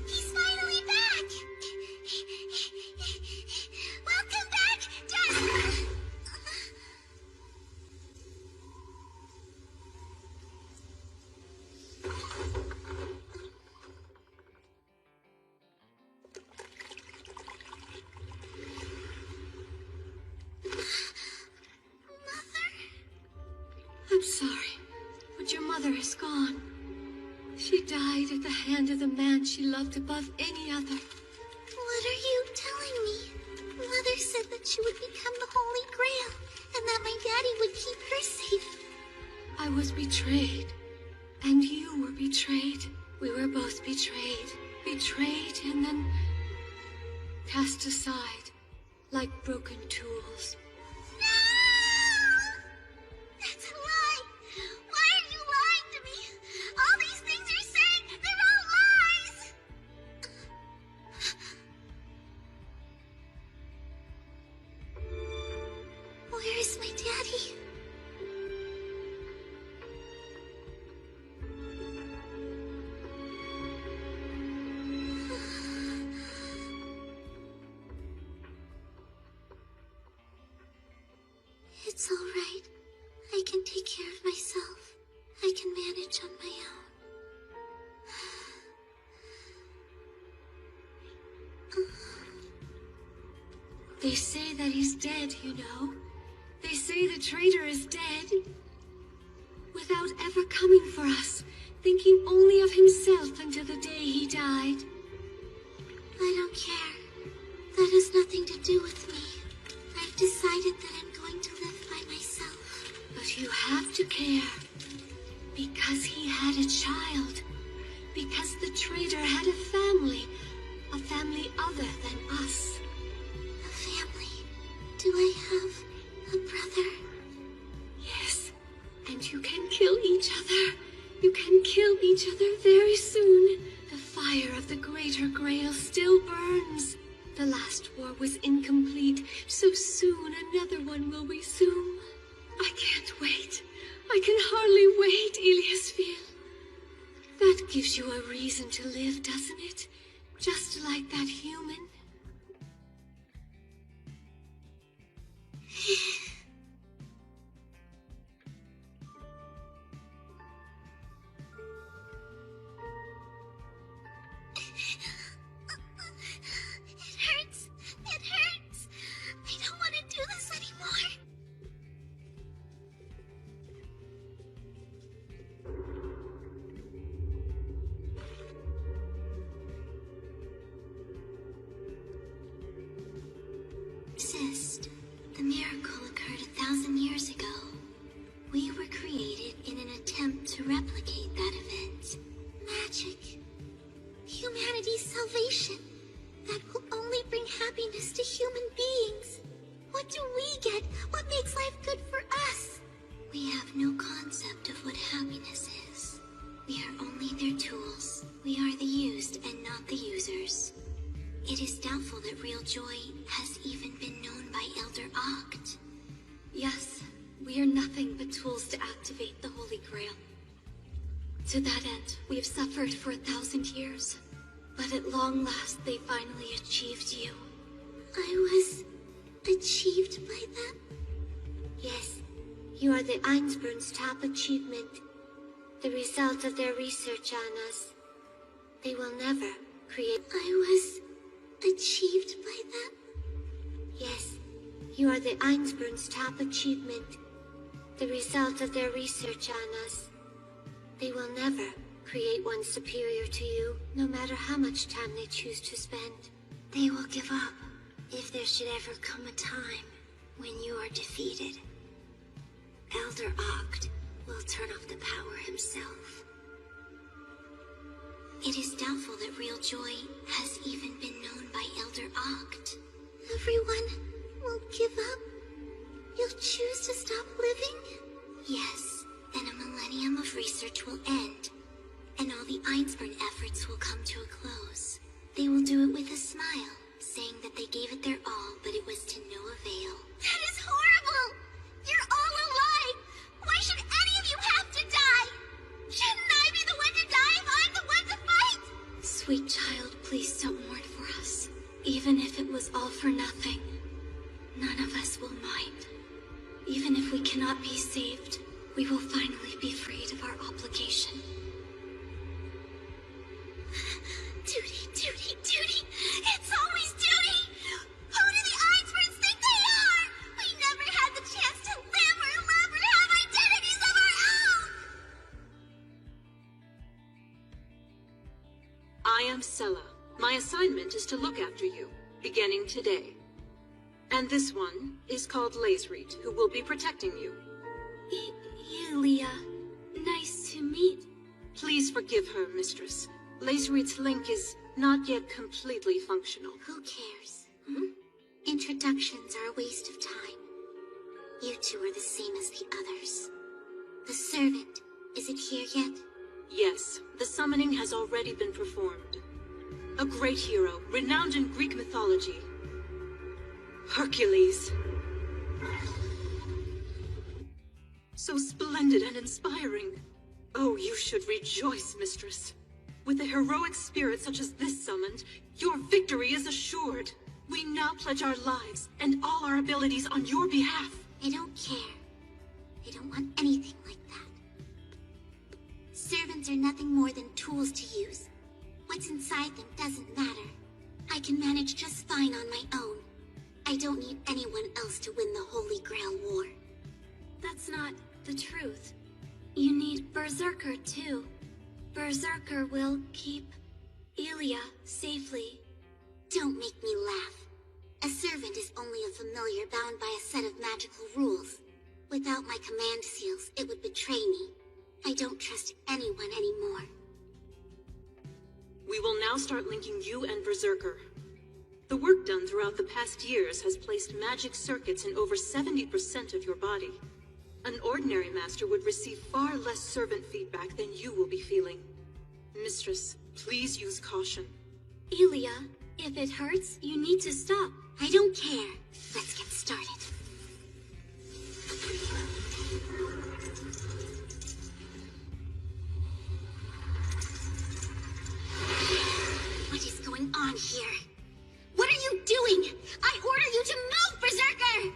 He's finally back! Welcome back, Dad! I'm sorry, but your mother is gone. She died at the hand of the man she loved above any other. What are you telling me? Mother said that she would become the Holy Grail, and that my daddy would keep her safe. I was betrayed, and you were betrayed. We were both betrayed. Betrayed and then cast aside like broken tools. No! That's a lie! Why are you lying to me? All these things you're saying, they're all lies! Where is my daddy? It's all right. I can take care of myself. I can manage on my own. They say that he's dead, you know. They say the traitor is dead. Without ever coming for us, thinking only of himself until the day he died. I don't care. That has nothing to do with me. I've decided that I'm going to live by myself. But you have to care. Because he had a child. Because the traitor had a family other than us. A family? Do I have a brother? Yes, and you can kill each other. You can kill each other very soon. The fire of the Greater Grail still burns. The last war was incomplete, so soon another one will resume. I can't wait. I can hardly wait, Iliasfil. That gives you a reason to live, doesn't it? Just like that human. It hurts. It hurts. I don't want to do this anymore. Ss2, the miracle occurred 1,000 years ago. We were created in an attempt to replicate that event. Magic. Humanity's salvation. That will only bring happiness to human beings. What do we get? What makes life good for us? We have no concept of what happiness is. We are only their tools. We are the used and not the users. It is doubtful that real joy has even been known by Elder Oct. Yes, we are nothing but tools to activate the Holy Grail. To that end, we have suffered for 1,000 years. But at long last, they finally achieved you. I was achieved by them? Yes, you are the Einsburn's top achievement. The result of their research on us. They will never create... I was achieved by them? Yes, you are the Einsburn's top achievement. The result of their research on us. They will never create one superior to you, no matter how much time they choose to spend. They will give up if there should ever come a time when you are defeated. Elder Oct will turn off the power himself. It is doubtful that real joy has even been known by Elder Oct. Everyone will give up? You'll choose to stop living? Yes, then a millennium of research will end, and all the Einsburn efforts will come to a close. They will do it with a smile, saying that they gave it their all, but it was to no avail. That is horrible! You're all alive! Why should any of you have to die? Shouldn't I be the one to die if I'm the one to fight? Sweet child, please don't mourn for us. Even if it was all for nothing, none of us will mind. Even if we cannot be saved, we will finally be freed of our obligation. Duty, duty, duty! It's always duty! Who do the Einsburns think they are? We never had the chance to live or love or have identities of our own! I am Sella. My assignment is to look after you, beginning today. And this one is called Lacereet, who will be protecting you. Yulia, nice to meet. Please forgive her, Mistress. Lacereet's link is not yet completely functional. Who cares? Introductions are a waste of time. You two are the same as the others. The servant, is it here yet? Yes, the summoning has already been performed. A great hero, renowned in Greek mythology. Hercules. So splendid and inspiring. Oh, you should rejoice, Mistress. With a heroic spirit such as this summoned, your victory is assured. We now pledge our lives and all our abilities on your behalf. I don't care. I don't want anything like that. Servants are nothing more than tools to use. What's inside them doesn't matter. I can manage just fine on my own. I don't need anyone else to win the Holy Grail War. That's not the truth. You need Berserker, too. Berserker will keep Ilia safely. Don't make me laugh. A servant is only a familiar bound by a set of magical rules. Without my command seals, it would betray me. I don't trust anyone anymore. We will now start linking you and Berserker. The work done throughout the past years has placed magic circuits in over 70% of your body. An ordinary master would receive far less servant feedback than you will be feeling. Mistress, please use caution. Ilya, if it hurts, you need to stop. I don't care. Let's get started. What is going on here? What are you doing? I order you to move, Berserker!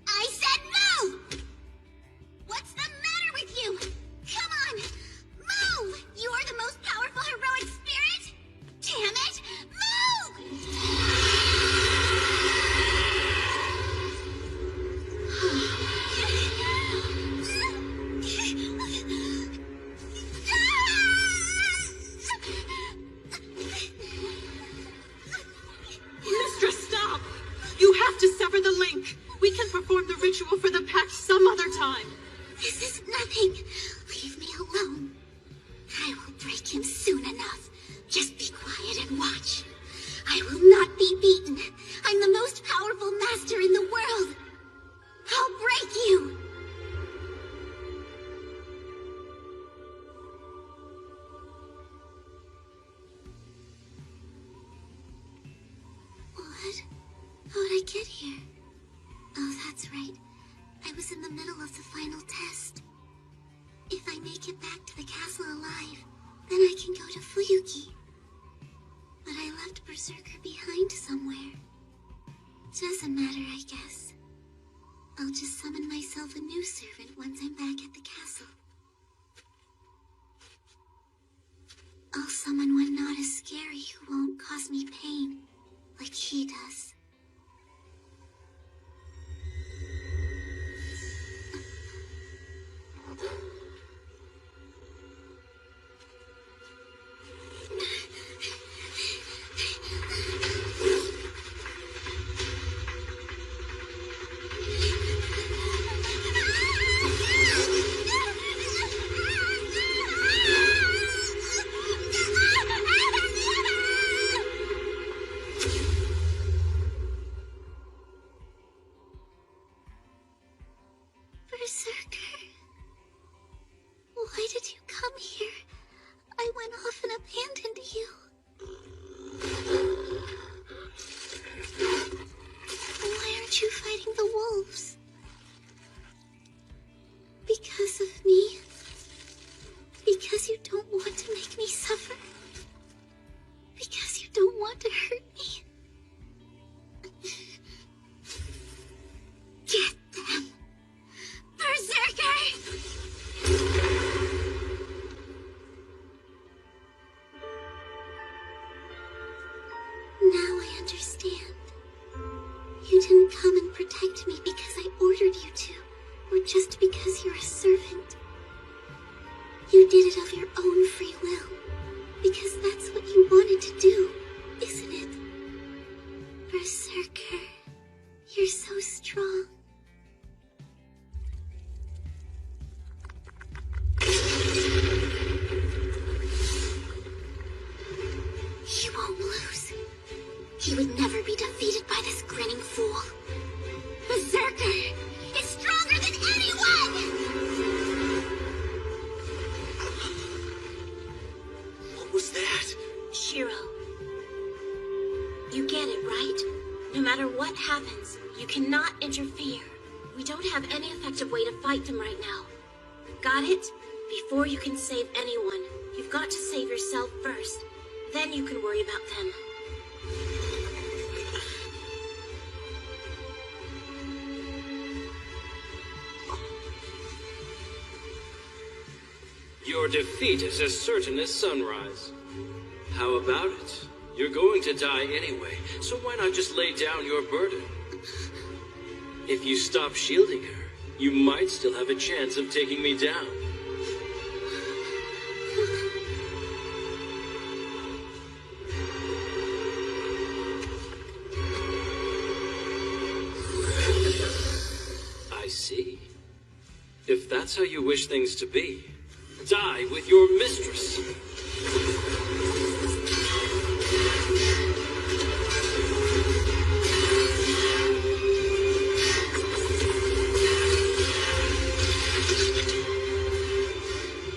I said move! What's the matter with you? Come on, move! You are the most powerful heroic spirit? Damn it, Mistress, stop! You have to sever the link. We can perform the ritual for the pact some other time. This is nothing. Leave me alone. I will break him soon enough. Just be quiet and watch. I will not be beaten. I'm the most powerful master in the world. I'll break you. What? How'd I get here? Oh, that's right. I was in the middle of the final test. If I make it back to the castle alive, then I can go to Fuyuki. But I left Berserker behind somewhere. Doesn't matter, I guess. I'll just summon myself a new servant once I'm back at the castle. I'll summon one not as scary who won't cause me pain, like he does. Berserker, why did you come here? I went off and abandoned you. Why aren't you fighting the wolves? Because of me? Because you don't want to make me suffer? Because you don't want to hurt me? Get them! Berserker! Now I understand. You didn't come and protect me because I ordered you to, or just because you're a servant. You did it of your own free will, because that's what you wanted to do, isn't it? Berserker, you're so strong. He won't lose. He would never be defeated by this grinning fool. Berserker is stronger than anyone! What was that? Shiro, you get it, right? No matter what happens, you cannot interfere. We don't have any effective way to fight them right now. Got it? Before you can save anyone, you've got to save yourself first. Then you can worry about them. Your defeat is as certain as sunrise. How about it? You're going to die anyway, so why not just lay down your burden? If you stop shielding her, you might still have a chance of taking me down. I If that's how you wish things to be, die with your mistress.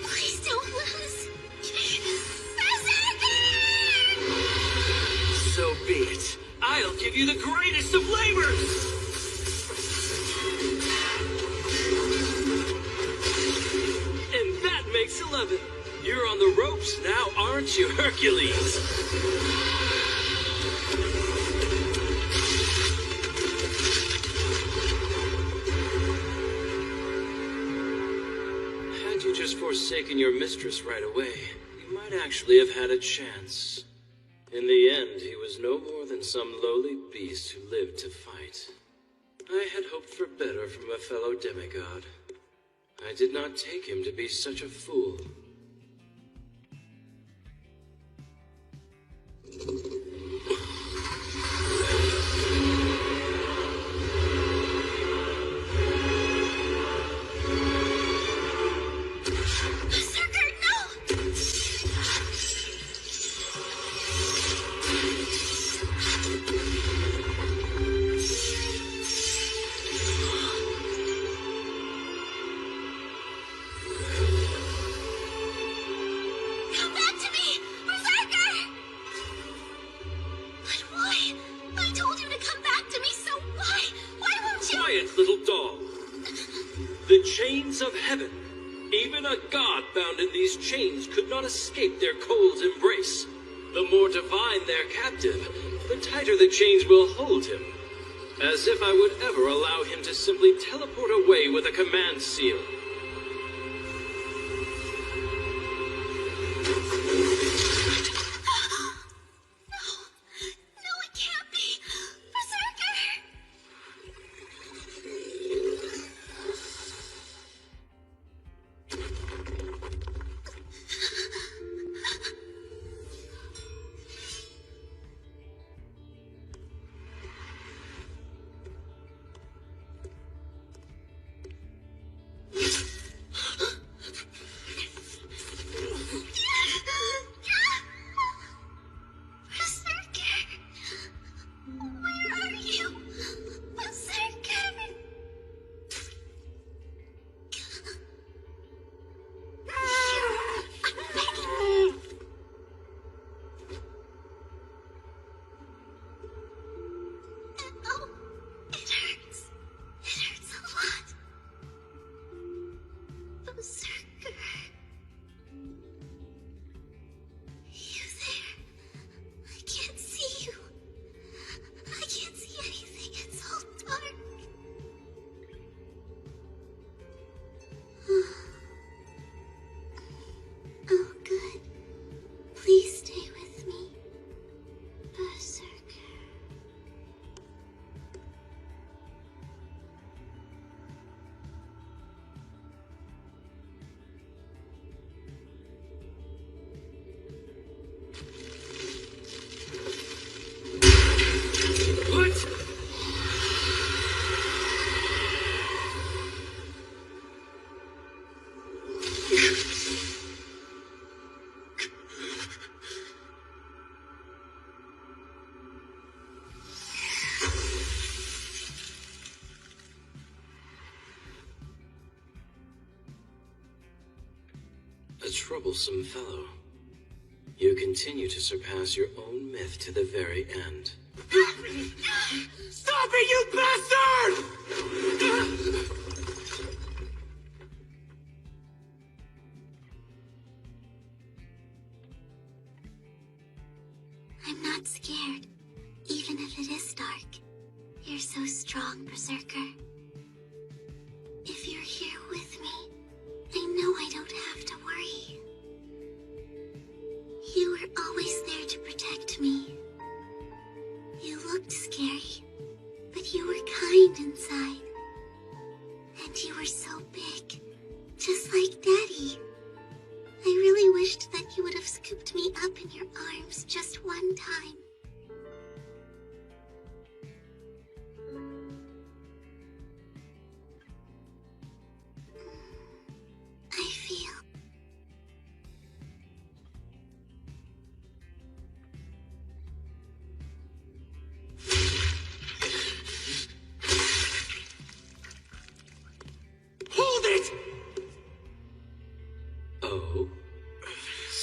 Please don't lose. So be it. I'll give you the greatest of labors! And that makes 11. You're on the ropes now, aren't you, Hercules? Had you just forsaken your mistress right away, you might actually have had a chance. In the end, he was no more than some lowly beast who lived to fight. I had hoped for better from a fellow demigod. I did not take him to be such a fool. Berserker, no! Come back to me, Berserker! But why? I told you to come back to me, so why? Why won't you? Quiet, little doll. The chains of heaven. Even a god bound in these chains could not escape their cold embrace. The more divine their captive, the tighter the chains will hold him. As if I would ever allow him to simply teleport away with a command seal. No, it can't be! Berserker! Berserker! Where are you? Berserker! Oh, it hurts. It hurts a lot. Berserker. You there? I can't see you. I can't see anything. It's all dark. Oh, good. Please stay with me, Berserker. What? A troublesome fellow. You continue to surpass your own myth to the very end. Stop it, you bastard! I'm not scared, even if it is dark. You're so strong, Berserker. If you're here with me, I know I don't have to worry. You were always there to protect me. You looked scary, but you were kind inside. And you were so big, just like Daddy. I really wished that you would have scooped me up in your arms just one time.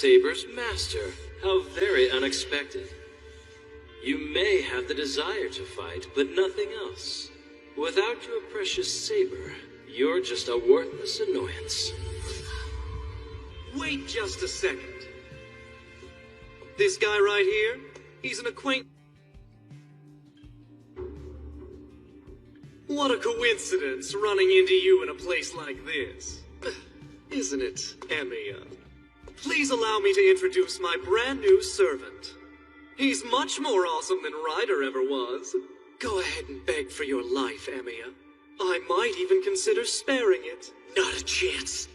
Saber's master. How very unexpected. You may have the desire to fight, but nothing else. Without your precious saber, you're just a worthless annoyance. Wait just a second. This guy right here, he's an acquaintance. What a coincidence running into you in a place like this. Isn't it, Emiya? Please allow me to introduce my brand new servant. He's much more awesome than Ryder ever was. Go ahead and beg for your life, Emiya. I might even consider sparing it. Not a chance.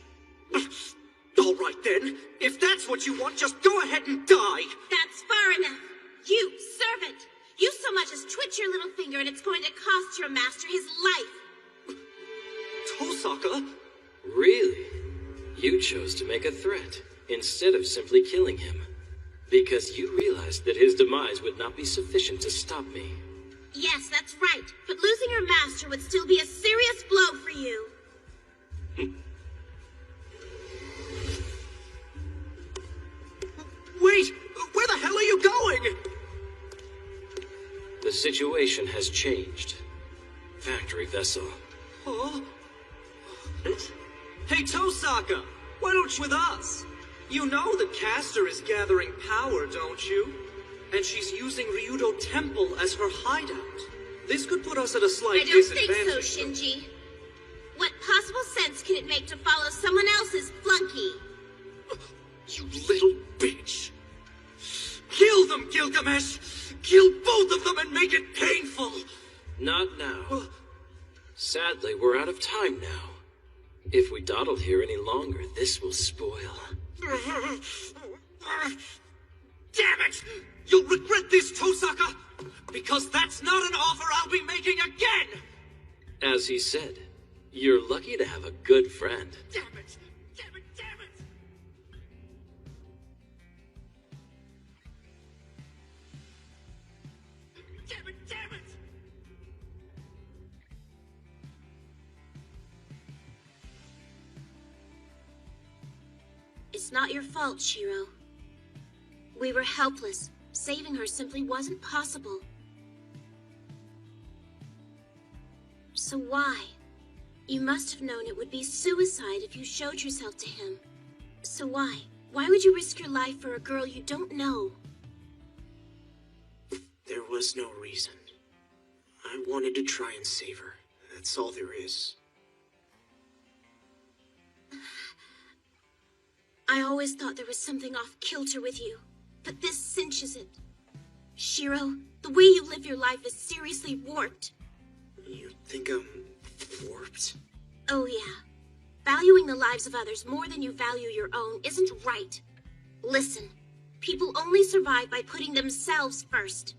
All right then. If that's what you want, just go ahead and die. That's far enough. You, servant. You so much as twitch your little finger and it's going to cost your master his life. Tosaka? Really? You chose to make a threat, instead of simply killing him. Because you realized that his demise would not be sufficient to stop me. Yes, that's right. But losing your master would still be a serious blow for you. Wait! Where the hell are you going? The situation has changed. Factory vessel. Oh? Hey, Tosaka! Why don't you with us? You know the caster is gathering power, don't you? And she's using Ryudo Temple as her hideout. This could put us at a slight I don't disadvantage. think so, Shinji. What possible sense can it make to follow someone else's flunky? You little bitch! Kill them, Gilgamesh! Kill both of them and make it painful! Not now. Sadly, we're out of time now. If we dawdle here any longer, this will spoil. Damn it! You'll regret this, Tosaka! Because that's not an offer I'll be making again! As he said, you're lucky to have a good friend. Damn it! Damn it! Damn it! Damn it! Damn it! It's not your fault, Shiro. We were helpless. Saving her simply wasn't possible. So why? You must have known it would be suicide if you showed yourself to him. So why? Why would you risk your life for a girl you don't know? There was no reason. I wanted to try and save her. That's all there is. I always thought there was something off kilter with you, but this cinches it. Shiro, the way you live your life is seriously warped. You think I'm warped? Oh yeah. Valuing the lives of others more than you value your own isn't right. Listen, people only survive by putting themselves first.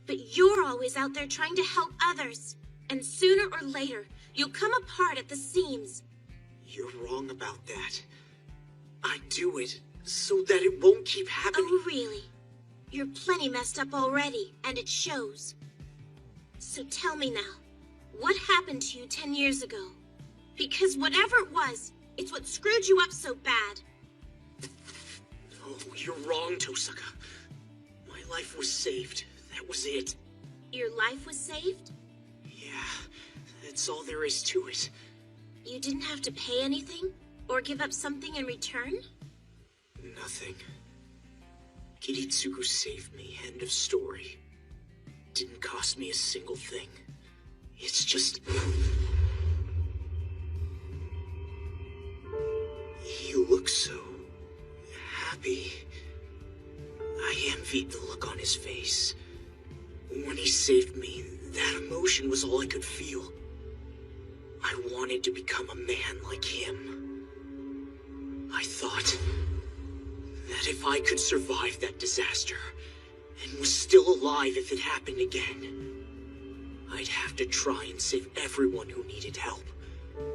But you're always out there trying to help others. And sooner or later, you'll come apart at the seams. You're wrong about that. I do it so that it won't keep happening. Oh, really? You're plenty messed up already, and it shows. So tell me now, what happened to you 10 years ago? Because whatever it was, it's what screwed you up so bad. Oh, you're wrong, Tosaka. My life was saved. That was it. Your life was saved? Yeah, that's all there is to it. You didn't have to pay anything? Or give up something in return? Nothing. Kiritsugu saved me, end of story. Didn't cost me a single thing. It's just... He looks so... happy. I envied the look on his face. When he saved me, that emotion was all I could feel. I wanted to become a man like him. I thought that if I could survive that disaster, and was still alive if it happened again, I'd have to try and save everyone who needed help,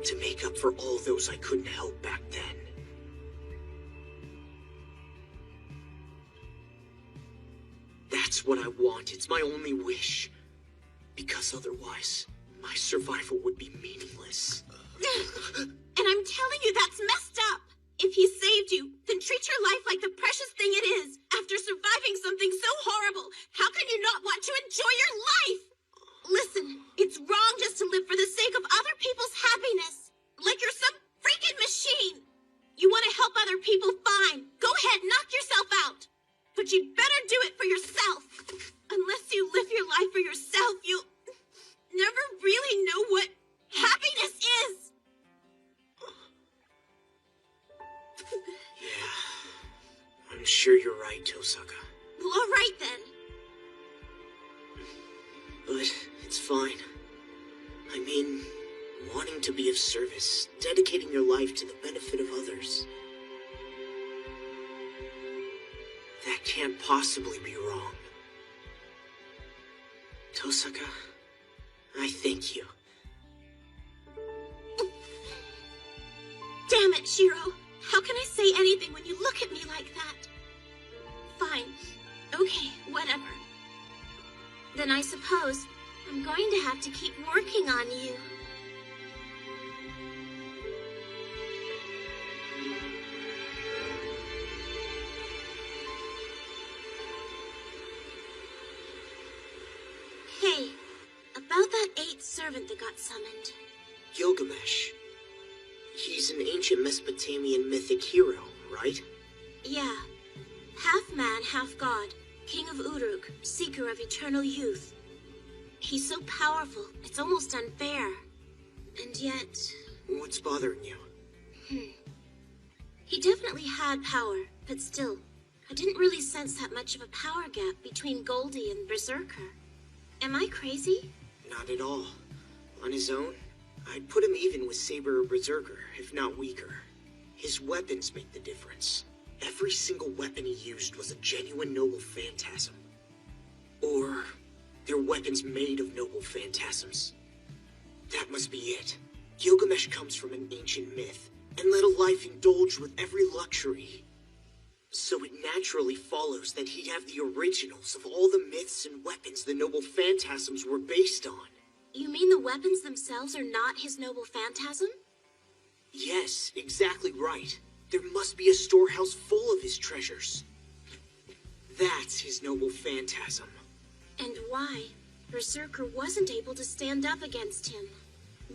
to make up for all those I couldn't help back then. That's what I want, it's my only wish. Because otherwise, my survival would be meaningless. And I'm telling you that's messed up! If he saved you, then treat your life like the precious people fine. Go ahead, knock yourself out. But you better do it for yourself. Unless you live your life for yourself, you'll never really know what happiness is. Yeah, I'm sure you're right, Tosaka. Well, all right then. But it's fine. I mean, wanting to be of service, dedicating your life to the benefit of others. That can't possibly be wrong. Tosaka, I thank you. Damn it, Shiro. How can I say anything when you look at me like that? Fine. Okay, whatever. Then I suppose I'm going to have to keep working on you. Hey, about that 8th servant that got summoned. Gilgamesh. He's an ancient Mesopotamian mythic hero, right? Yeah. Half man, half god. King of Uruk, seeker of eternal youth. He's so powerful, it's almost unfair. And yet... What's bothering you? He definitely had power, but still, I didn't really sense that much of a power gap between Goldie and Berserker. Am I crazy? Not at all. On his own, I'd put him even with Saber or Berserker, if not weaker. His weapons make the difference. Every single weapon he used was a genuine noble phantasm. Or, they're weapons made of noble phantasms. That must be it. Gilgamesh comes from an ancient myth, and led a life indulged with every luxury. So it naturally follows that he'd have the originals of all the myths and weapons the noble phantasms were based on. You mean the weapons themselves are not his noble phantasm? Yes, exactly right. There must be a storehouse full of his treasures. That's his noble phantasm. And why Berserker wasn't able to stand up against him.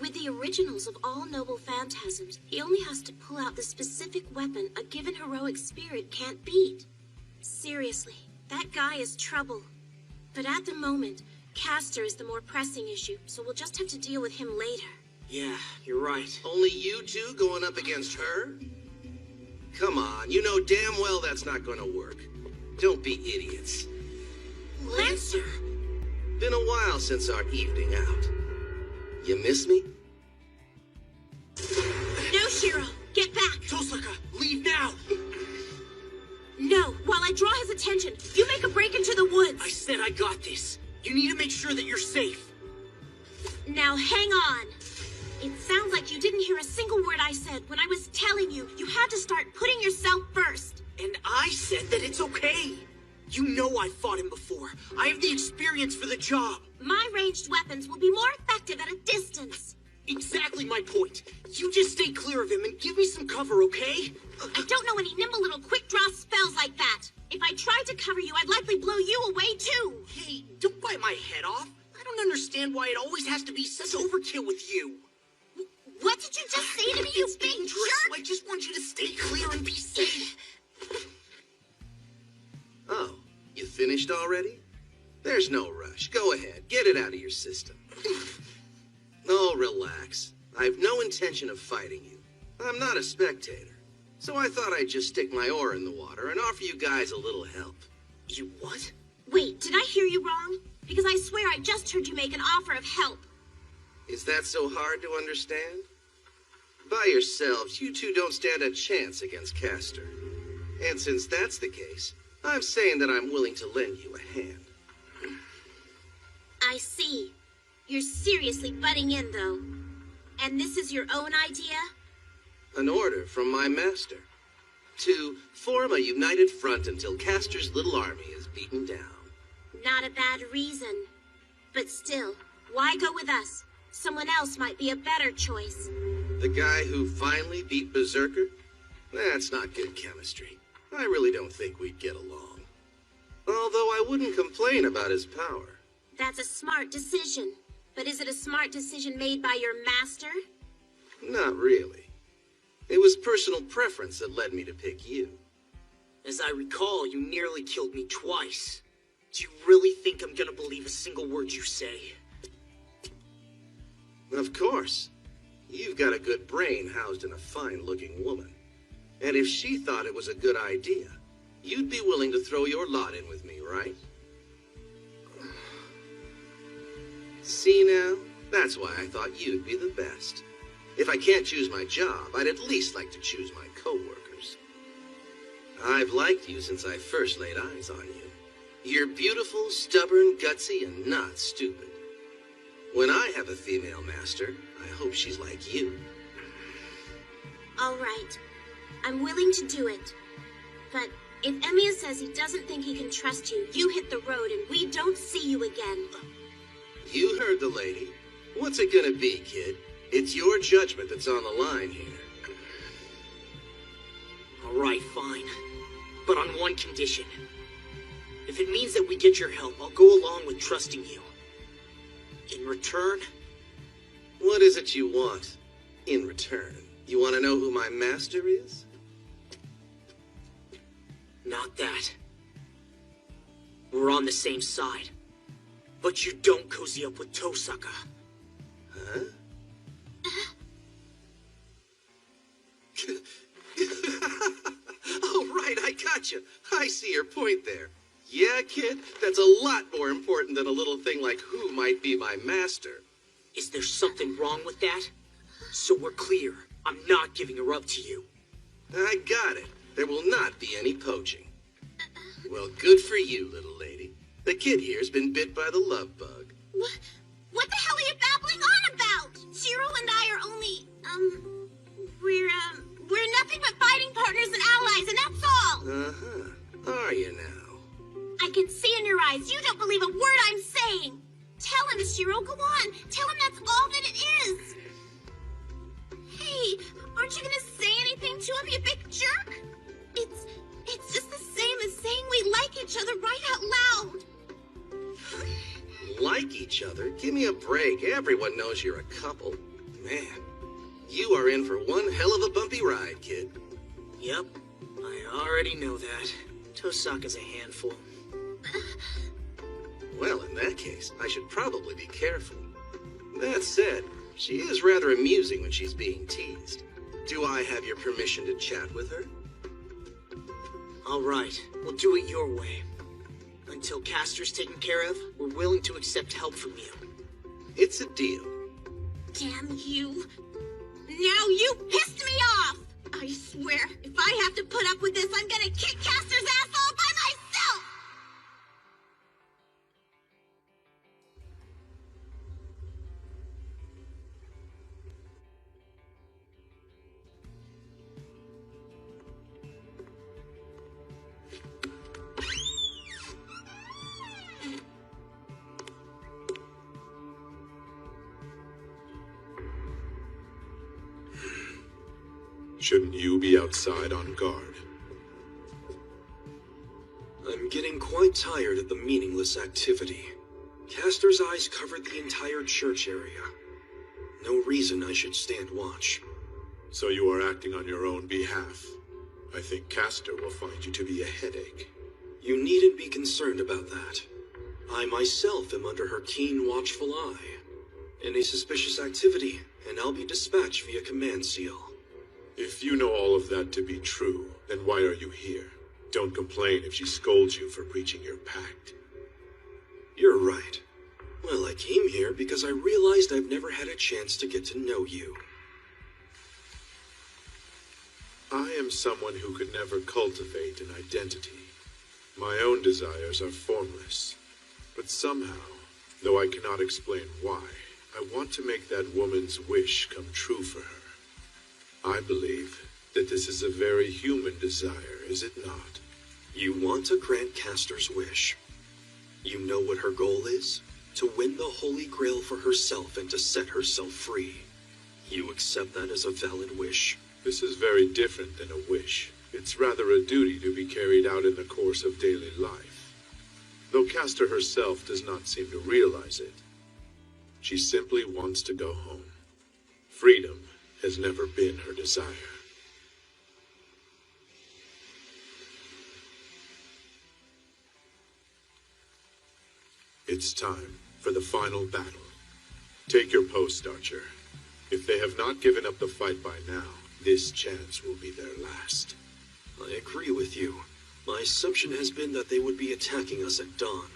With the originals of all noble phantasms, he only has to pull out the specific weapon a given heroic spirit can't beat. Seriously, that guy is trouble. But at the moment, Castor is the more pressing issue, so we'll just have to deal with him later. Yeah, you're right. Only you two going up against her? Come on, you know damn well that's not gonna work. Don't be idiots. Lancer! Been a while since our evening out. You miss me? No, Shiro! Get back! Tosaka, leave now! No, while I draw his attention, you make a break into the woods! I said I got this. You need to make sure that you're safe. Now hang on. It sounds like you didn't hear a single word I said when I was telling you you had to start putting yourself first. And I said that it's okay. You know I've fought him before. I have the experience for the job. My ranged weapons will be more effective at a distance. Exactly my point. You just stay clear of him and give me some cover, okay? I don't know any nimble little quick-draw spells like that. If I tried to cover you, I'd likely blow you away, too. Hey, don't bite my head off. I don't understand why it always has to be such overkill with you. What did you just say to me, you big Dangerous, jerk? so I just want you to stay clear and be safe. Oh, you finished already? There's no rush. Go ahead, get it out of your system. Oh, relax. I've no intention of fighting you. I'm not a spectator. So I thought I'd just stick my oar in the water and offer you guys a little help. You what? Wait, did I hear you wrong? Because I swear I just heard you make an offer of help. Is that so hard to understand? By yourselves, you two don't stand a chance against Castor. And since that's the case, I'm saying that I'm willing to lend you a hand. I see. You're seriously butting in, though. And this is your own idea? An order from my master. To form a united front until Castor's little army is beaten down. Not a bad reason. But still, why go with us? Someone else might be a better choice. The guy who finally beat Berserker? That's not good chemistry. I really don't think we'd get along. Although I wouldn't complain about his power. That's a smart decision. But is it a smart decision made by your master? Not really. It was personal preference that led me to pick you. As I recall, you nearly killed me twice. Do you really think I'm gonna believe a single word you say? Of course. You've got a good brain housed in a fine-looking woman. And if she thought it was a good idea, you'd be willing to throw your lot in with me, right? See now? That's why I thought you'd be the best. If I can't choose my job, I'd at least like to choose my co-workers. I've liked you since I first laid eyes on you. You're beautiful, stubborn, gutsy, and not stupid. When I have a female master, I hope she's like you. All right. I'm willing to do it. But if Emiya says he doesn't think he can trust you, you hit the road and we don't see you again. You heard the lady. What's it gonna be, kid? It's your judgment that's on the line here. All right, fine. But on one condition. If it means that we get your help, I'll go along with trusting you. In return... What is it you want? In return? You want to know who my master is? Not that. We're on the same side. But you don't cozy up with Tosaka. Huh? Oh, right, I gotcha. I see your point there. Yeah, kid, that's a lot more important than a little thing like who might be my master. Is there something wrong with that? So we're clear. I'm not giving her up to you. I got it. There will not be any poaching. Well, good for you, little lady. The kid here's been bit by the love bug. What the hell are you babbling on about? Shiro and I are only, we're nothing but fighting partners and allies, and that's all. Uh-huh. Are you now? I can see in your eyes you don't believe a word I'm saying. Tell him, Shiro, go on. Tell him that's all that it is. Hey, aren't you gonna say anything to him, you big jerk? It's just the same as saying we like each other right out loud. Like each other? Give me a break. Everyone knows you're a couple. Man, you are in for one hell of a bumpy ride, kid. Yep, I already know that. Tosaka's a handful. Well, in that case, I should probably be careful. That said, she is rather amusing when she's being teased. Do I have your permission to chat with her? All right, we'll do it your way. Until Castor's taken care of, we're willing to accept help from you. It's a deal. Damn you. Now you pissed me off! I swear, if I have to put up with this, I'm gonna kick Castor's ass all by myself! Shouldn't you be outside on guard? I'm getting quite tired of the meaningless activity. Castor's eyes covered the entire church area. No reason I should stand watch. So you are acting on your own behalf. I think Castor will find you to be a headache. You needn't be concerned about that. I myself am under her keen, watchful eye. Any suspicious activity, and I'll be dispatched via command seal. If you know all of that to be true, then why are you here? Don't complain if she scolds you for breaching your pact. You're right. Well, I came here because I realized I've never had a chance to get to know you. I am someone who could never cultivate an identity. My own desires are formless. But somehow, though I cannot explain why, I want to make that woman's wish come true for her. I believe that this is a very human desire, is it not? You want to grant Castor's wish. You know what her goal is? To win the Holy Grail for herself and to set herself free. You accept that as a valid wish? This is very different than a wish. It's rather a duty to be carried out in the course of daily life. Though Castor herself does not seem to realize it. She simply wants to go home. Freedom has never been her desire. It's time for the final battle. Take your post, Archer. If they have not given up the fight by now, this chance will be their last. I agree with you. My assumption has been that they would be attacking us at dawn.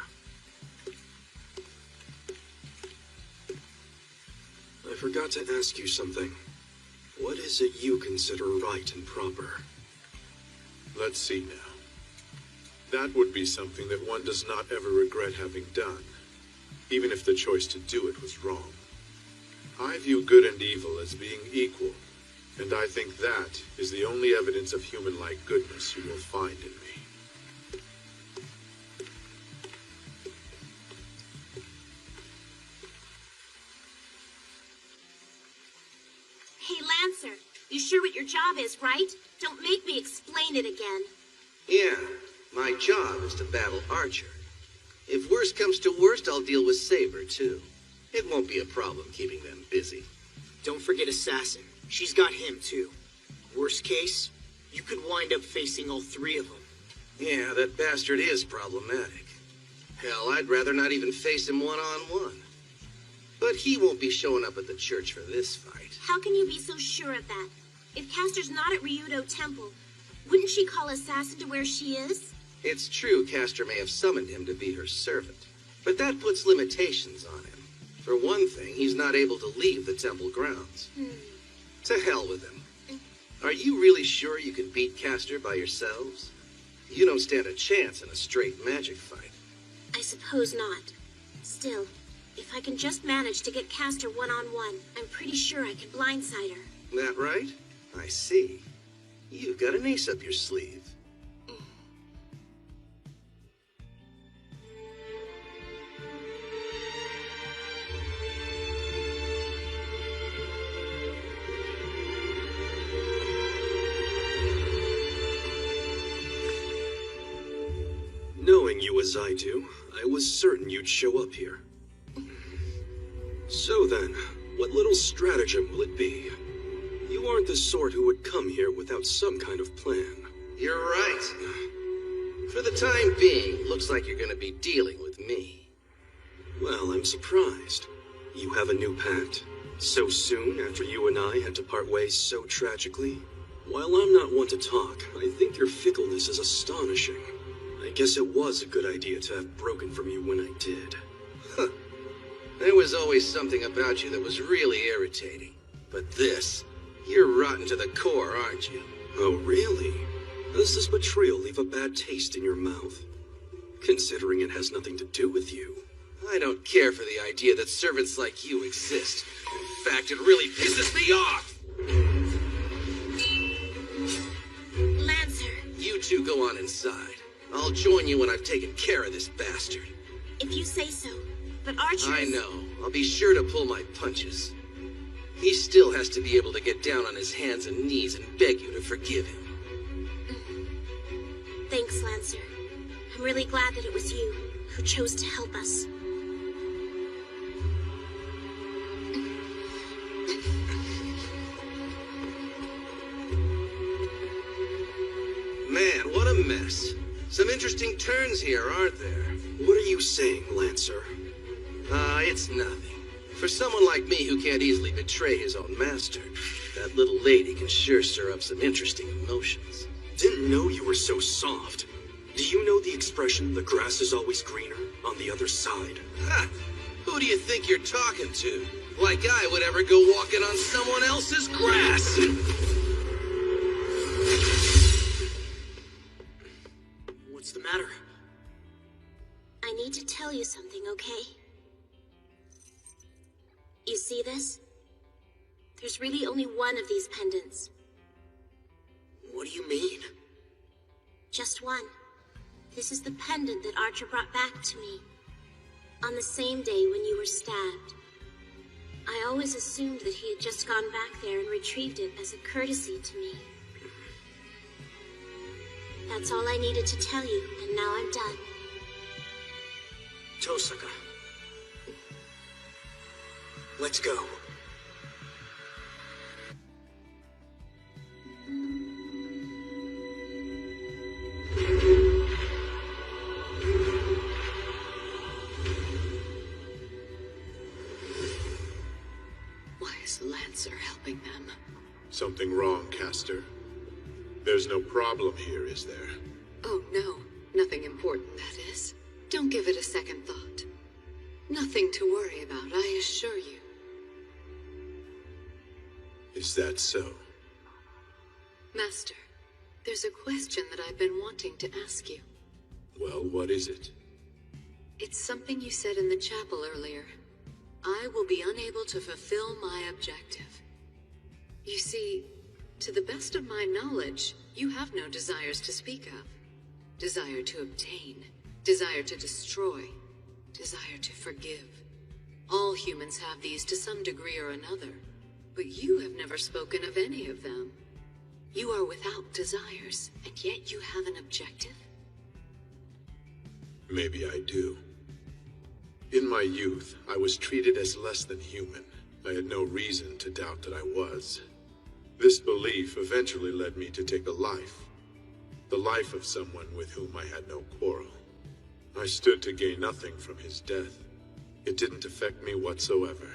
I forgot to ask you something. What is it you consider right and proper? Let's see now. That would be something that one does not ever regret having done, even if the choice to do it was wrong. I view good and evil as being equal, and I think that is the only evidence of human-like goodness you will find in me. Hey, Lancer, you sure what your job is, right? Don't make me explain it again. Yeah, my job is to battle Archer. If worst comes to worst, I'll deal with Saber, too. It won't be a problem keeping them busy. Don't forget Assassin. She's got him, too. Worst case, you could wind up facing all three of them. Yeah, that bastard is problematic. Hell, I'd rather not even face him one-on-one. But he won't be showing up at the church for this fight. How can you be so sure of that? If Castor's not at Ryudo Temple, wouldn't she call Assassin to where she is? It's true Castor may have summoned him to be her servant, but that puts limitations on him. For one thing, he's not able to leave the temple grounds. To hell with him. Are you really sure you can beat Castor by yourselves? You don't stand a chance in a straight magic fight. I suppose not. Still, if I can just manage to get Castor one-on-one, I'm pretty sure I can blindside her. That right? I see. You've got an ace up your sleeve. Knowing you as I do, I was certain you'd show up here. So then, what little stratagem will it be? You aren't the sort who would come here without some kind of plan. You're right. For the time being, looks like you're gonna be dealing with me. Well, I'm surprised. You have a new pact? So soon after you and I had to part ways so tragically? While I'm not one to talk, I think your fickleness is astonishing. I guess it was a good idea to have broken from you when I did. Huh. There was always something about you that was really irritating. But this, you're rotten to the core, aren't you? Oh, really? Does this betrayal leave a bad taste in your mouth? Considering it has nothing to do with you. I don't care for the idea that servants like you exist. In fact, it really pisses me off! Lancer, You two go on inside. I'll join you when I've taken care of this bastard. if you say so. But Archer I is- know. I'll be sure to pull my punches. He still has to be able to get down on his hands and knees and beg you to forgive him. Thanks, Lancer. I'm really glad that it was you who chose to help us. Man, what a mess. Some interesting turns here, aren't there? What are you saying, Lancer? It's nothing. For someone like me who can't easily betray his own master, that little lady can sure stir up some interesting emotions. Didn't know you were so soft. Do you know the expression, the grass is always greener on the other side? Ha! Who do you think you're talking to? Like I would ever go walking on someone else's grass! What's the matter? I need to tell you something, okay? You see this? There's really only one of these pendants. What do you mean? Just one. This is the pendant that Archer brought back to me. On the same day when you were stabbed. I always assumed that he had just gone back there and retrieved it as a courtesy to me. That's all I needed to tell you, and now I'm done. Tosaka. Let's go. Something wrong, Castor? There's no problem here, is there? Oh, no. Nothing important, that is. Don't give it a second thought. Nothing to worry about, I assure you. Is that so? Master, there's a question that I've been wanting to ask you. Well, what is it? It's something you said in the chapel earlier. I will be unable to fulfill my objective. You see, to the best of my knowledge, you have no desires to speak of. Desire to obtain, desire to destroy, desire to forgive. All humans have these to some degree or another, but you have never spoken of any of them. You are without desires, and yet you have an objective? Maybe I do. In my youth, I was treated as less than human. I had no reason to doubt that I was. This belief eventually led me to take a life. The life of someone with whom I had no quarrel. I stood to gain nothing from his death. It didn't affect me whatsoever.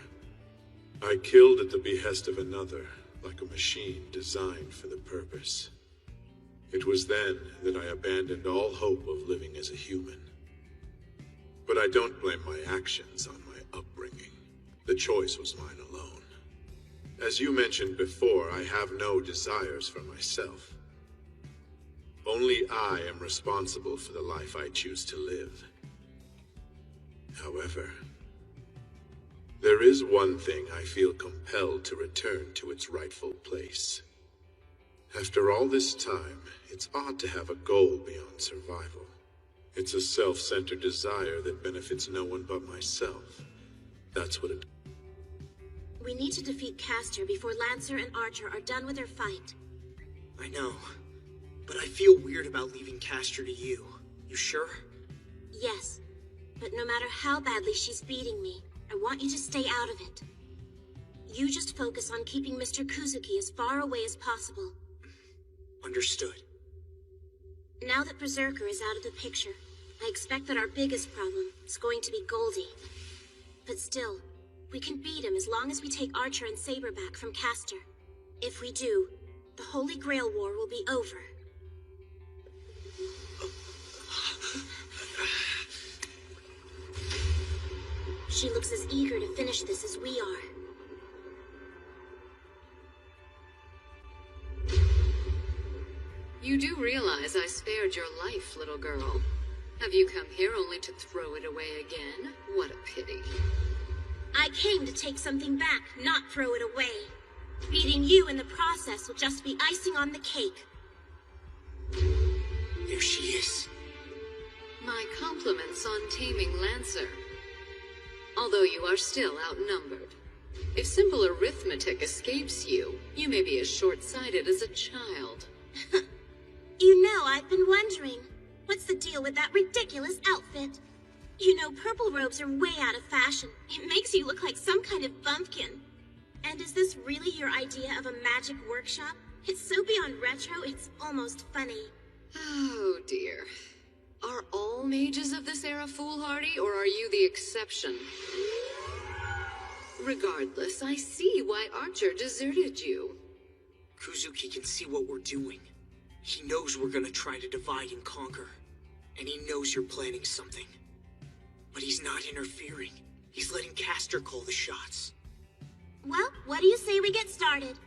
I killed at the behest of another, like a machine designed for the purpose. It was then that I abandoned all hope of living as a human. But I don't blame my actions on my upbringing. The choice was mine alone. As you mentioned before, I have no desires for myself. Only I am responsible for the life I choose to live. However, there is one thing I feel compelled to return to its rightful place. After all this time, it's odd to have a goal beyond survival. It's a self-centered desire that benefits no one but myself. That's what it... We need to defeat Castor before Lancer and Archer are done with their fight. I know, but I feel weird about leaving Castor to you. You sure? Yes, but no matter how badly she's beating me, I want you to stay out of it. You just focus on keeping Mr. Kuzuki as far away as possible. Understood. Now that Berserker is out of the picture, I expect that our biggest problem is going to be Goldie. But still, we can beat him as long as we take Archer and Saber back from Castor. If we do, the Holy Grail War will be over. She looks as eager to finish this as we are. You do realize I spared your life, little girl. Have you come here only to throw it away again? What a pity. I came to take something back, not throw it away. Beating you in the process will just be icing on the cake. There she is. My compliments on taming Lancer. Although you are still outnumbered. If simple arithmetic escapes you, you may be as short-sighted as a child. You know, I've been wondering, what's the deal with that ridiculous outfit? You know, purple robes are way out of fashion. It makes you look like some kind of bumpkin. And is this really your idea of a magic workshop? It's so beyond retro, it's almost funny. Oh, dear. Are all mages of this era foolhardy, or are you the exception? Regardless, I see why Archer deserted you. Kuzuki can see what we're doing. He knows we're gonna try to divide and conquer. And he knows you're planning something. But he's not interfering. He's letting Castor call the shots. Well, what do you say we get started?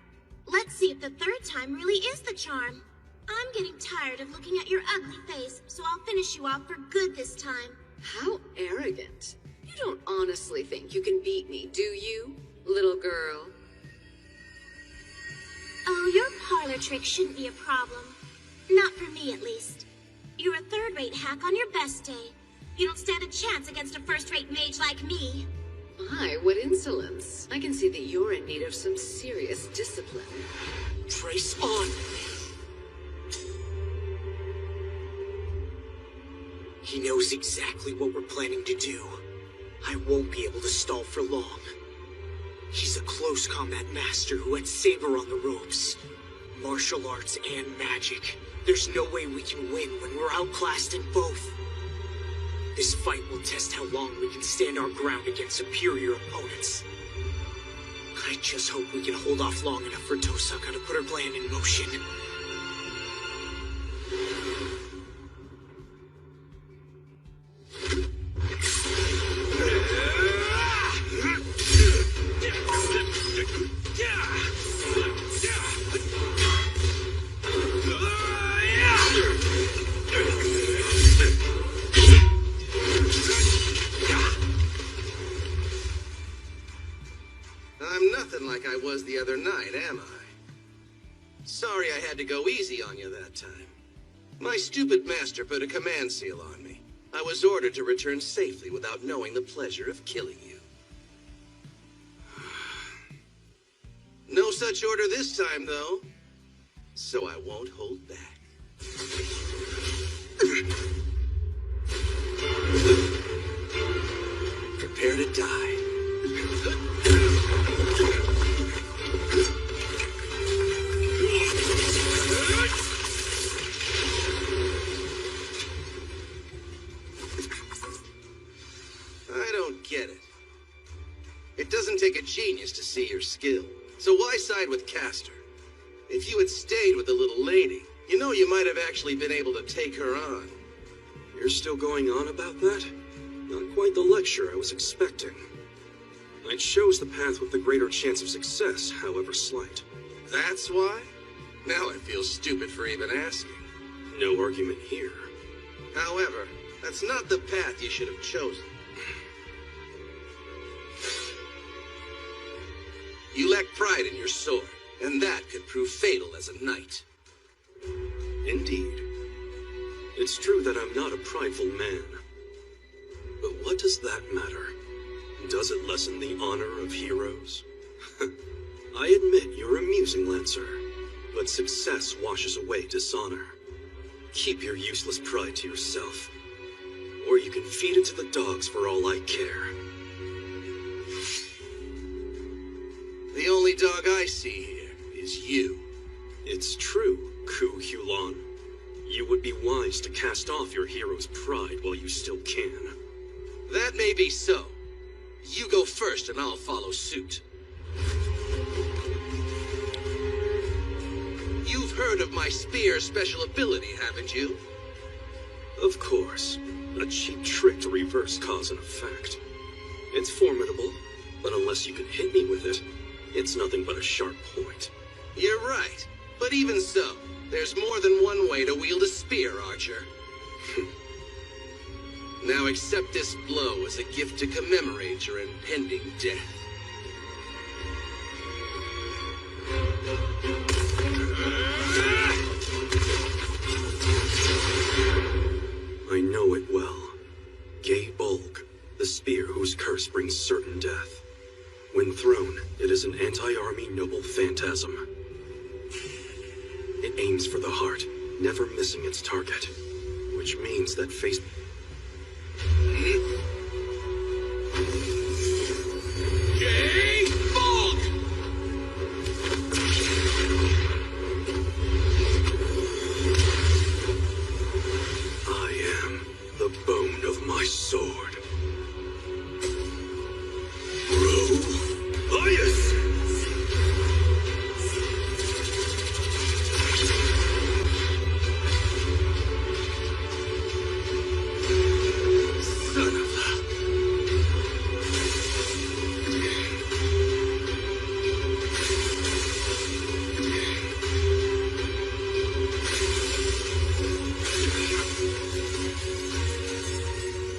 Let's see if the third time really is the charm. I'm getting tired of looking at your ugly face, so I'll finish you off for good this time. How arrogant. You don't honestly think you can beat me, do you, little girl? Oh, your parlor trick shouldn't be a problem. Not for me, at least. You're a third-rate hack on your best day. You don't stand a chance against a first-rate mage like me. My, what insolence. I can see that you're in need of some serious discipline. Trace on! He knows exactly what we're planning to do. I won't be able to stall for long. He's a close combat master who had Saber on the ropes. Martial arts and magic. There's no way we can win when we're outclassed in both. This fight will test how long we can stand our ground against superior opponents. I just hope we can hold off long enough for Tosaka to put her plan in motion. I'm nothing like I was the other night, am I? Sorry I had to go easy on you that time. My stupid master put a command seal on me. I was ordered to return safely without knowing the pleasure of killing you. No such order this time, though. So I won't hold back. Prepare to die. I don't get it. It doesn't take a genius to see your skill. So why side with Castor? If you had stayed with the little lady, you know you might have actually been able to take her on. You're still going on about that? Not quite the lecture I was expecting. I chose the path with the greater chance of success, however slight. That's why? Now I feel stupid for even asking. No argument here. However, that's not the path you should have chosen. You lack pride in your sword, and that could prove fatal as a knight. Indeed. It's true that I'm not a prideful man. But what does that matter? Does it lessen the honor of heroes? I admit you're amusing, Lancer, but success washes away dishonor. Keep your useless pride to yourself, or you can feed it to the dogs for all I care. The only dog I see here is you. It's true, Ku Hulon. You would be wise to cast off your hero's pride while you still can. That may be so. You go first and I'll follow suit. You've heard of my spear's special ability, haven't you? Of course. A cheap trick to reverse cause and effect. It's formidable, but unless you can hit me with it, it's nothing but a sharp point. You're right. But even so, there's more than one way to wield a spear, Archer. Now accept this blow as a gift to commemorate your impending death. I know it well. Gay Bulg, the spear whose curse brings certain death. When thrown, it is an anti-army noble phantasm. It aims for the heart, never missing its target, which means that face... Gay Bulg! I am the bone of my sword. Elias! Son of a...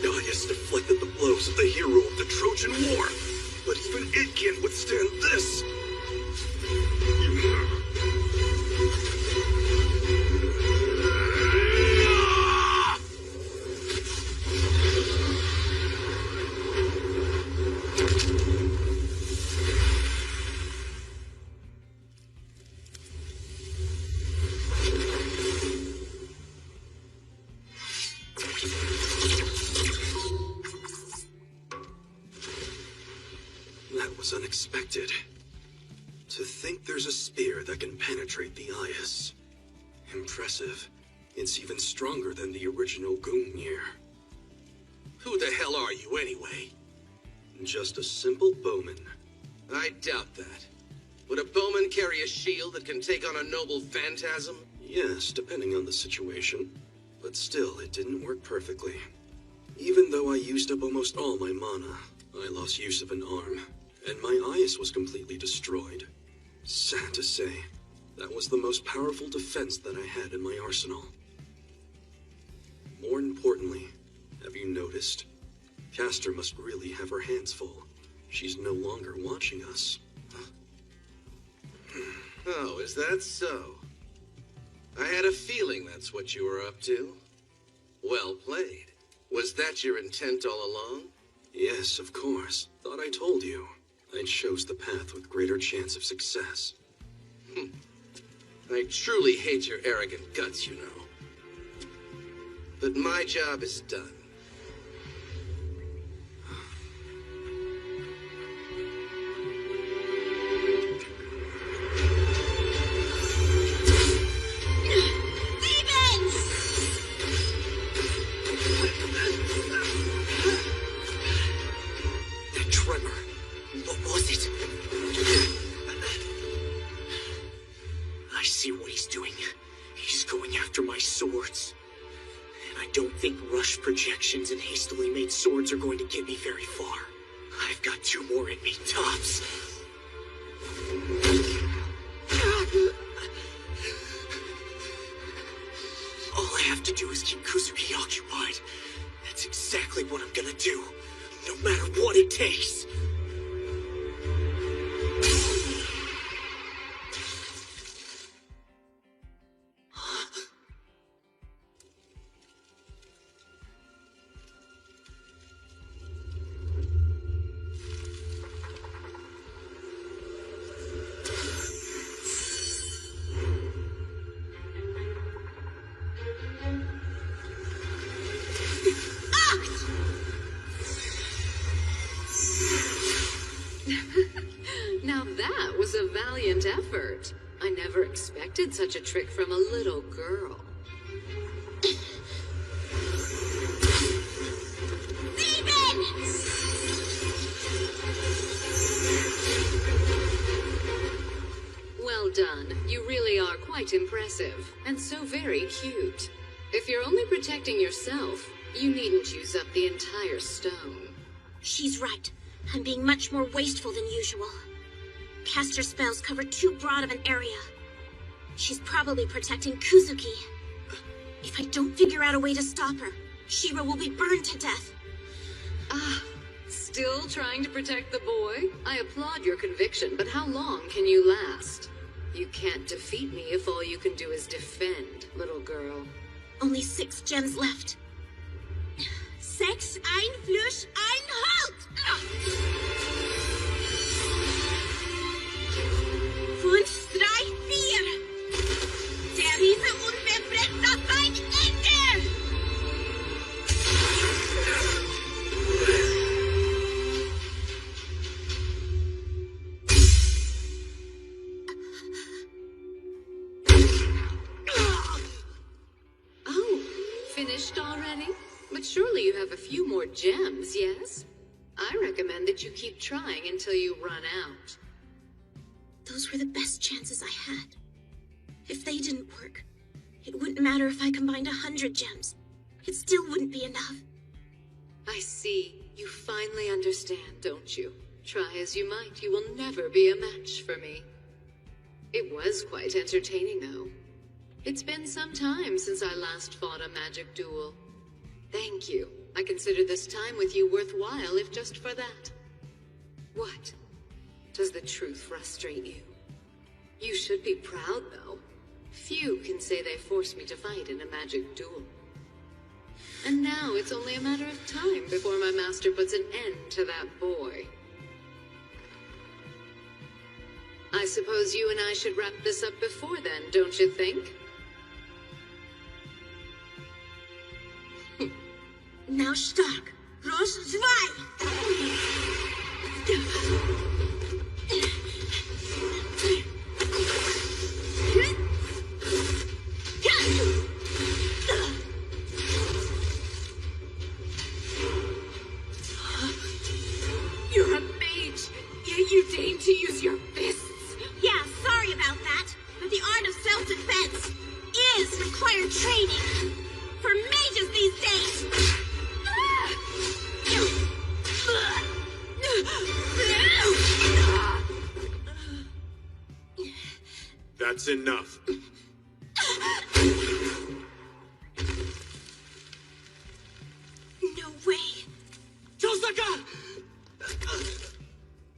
Elias deflected the blows of the hero of the Trojan War, but even it can't withstand this! That was unexpected. To think there's a spear that can penetrate the Ias. Impressive. It's even stronger than the original Gungnir. Who the hell are you, anyway? Just a simple bowman. I doubt that. Would a bowman carry a shield that can take on a noble phantasm? Yes, depending on the situation. But still, it didn't work perfectly. Even though I used up almost all my mana, I lost use of an arm, and my eyes was completely destroyed. Sad to say, that was the most powerful defense that I had in my arsenal. More importantly, have you noticed? Castor must really have her hands full. She's no longer watching us. Oh, is that so? I had a feeling that's what you were up to. Well played. Was that your intent all along? Yes, of course. Thought I told you. I chose the path with greater chance of success. I truly hate your arrogant guts, you know. But my job is done. I see what he's doing. He's going after my swords. And I don't think rushed projections and hastily made swords are going to get me very far. I've got 2 more in me, tops. All I have to do is keep Kuzuki occupied. That's exactly what I'm gonna do, no matter what it takes. Now that was a valiant effort. I never expected such a trick from a little girl. Well done. You really are quite impressive, and so very cute. If you're only protecting yourself, you needn't use up the entire stone. She's right. I'm being much more wasteful than usual. Caster spells cover too broad of an area. She's probably protecting Kuzuki. If I don't figure out a way to stop her, Shira will be burned to death. Still trying to protect the boy? I applaud your conviction, but how long can you last? You can't defeat me if all you can do is defend, little girl. Only 6 gems left. 6, ein Fluss, ein Halt! 5, 3, 4. Der Riese unbefriedet sein Ende! Oh, finished already? But surely you have a few more gems, yes? I recommend that you keep trying until you run out. Those were the best chances I had. If they didn't work, it wouldn't matter if I combined 100 gems. It still wouldn't be enough. I see. You finally understand, don't you? Try as you might, you will never be a match for me. It was quite entertaining, though. It's been some time since I last fought a magic duel. Thank you. I consider this time with you worthwhile, if just for that. What? Does the truth frustrate you? You should be proud, though. Few can say they forced me to fight in a magic duel. And now it's only a matter of time before my master puts an end to that boy. I suppose you and I should wrap this up before then, don't you think? Now stark. Ross 2! You're a mage, yet you deign to use your fists. Yeah, require training for mages these days. That's enough. No way. Tosaka!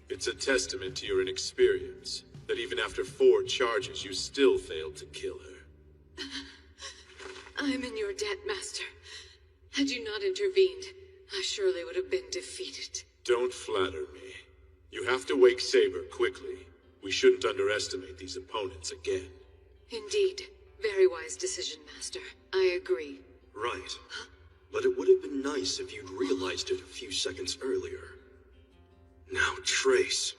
It's a testament to your inexperience that even after 4 charges, you still failed to kill her. I'm in your debt, Master. Had you not intervened, I surely would have been defeated. Don't flatter me. You have to wake Saber quickly. We shouldn't underestimate these opponents again. Indeed. Very wise decision, Master. I agree. Right. But it would have been nice if you'd realized it a few seconds earlier. Now, Trace.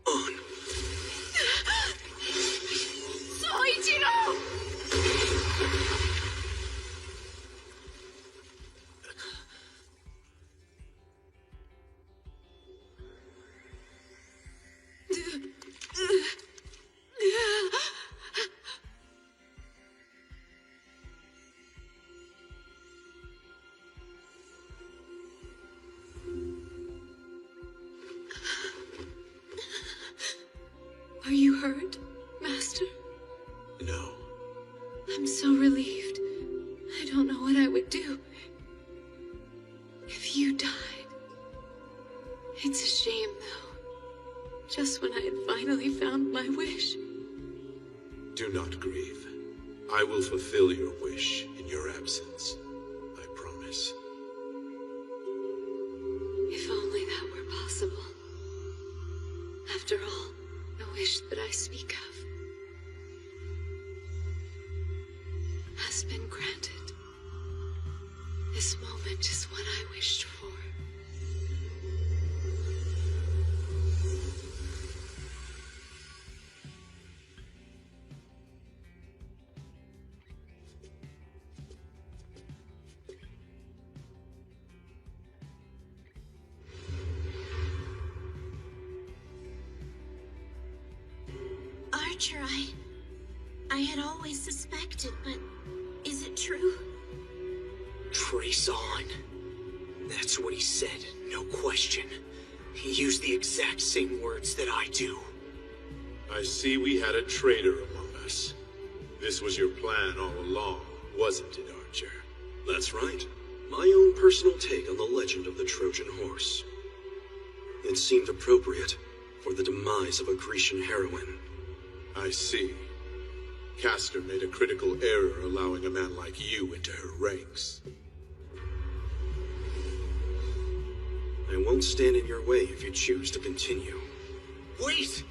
On. Soichiro! Are you hurt, Master? No. I'm so relieved. I don't know what I would do if you died. It's a shame, though. Just when I had finally found my wish. Do not grieve. I will fulfill your wish in your absence. I promise. If only that were possible. After all, the wish that I speak of has been granted. This moment is what I wished for. Archer, I had always suspected, but is it true? Trace on. That's what he said, no question. He used the exact same words that I do. I see we had a traitor among us. This was your plan all along, wasn't it, Archer? That's right. My own personal take on the legend of the Trojan horse. It seemed appropriate for the demise of a Grecian heroine. I see. Castor made a critical error allowing a man like you into her ranks. I won't stand in your way if you choose to continue. Wait!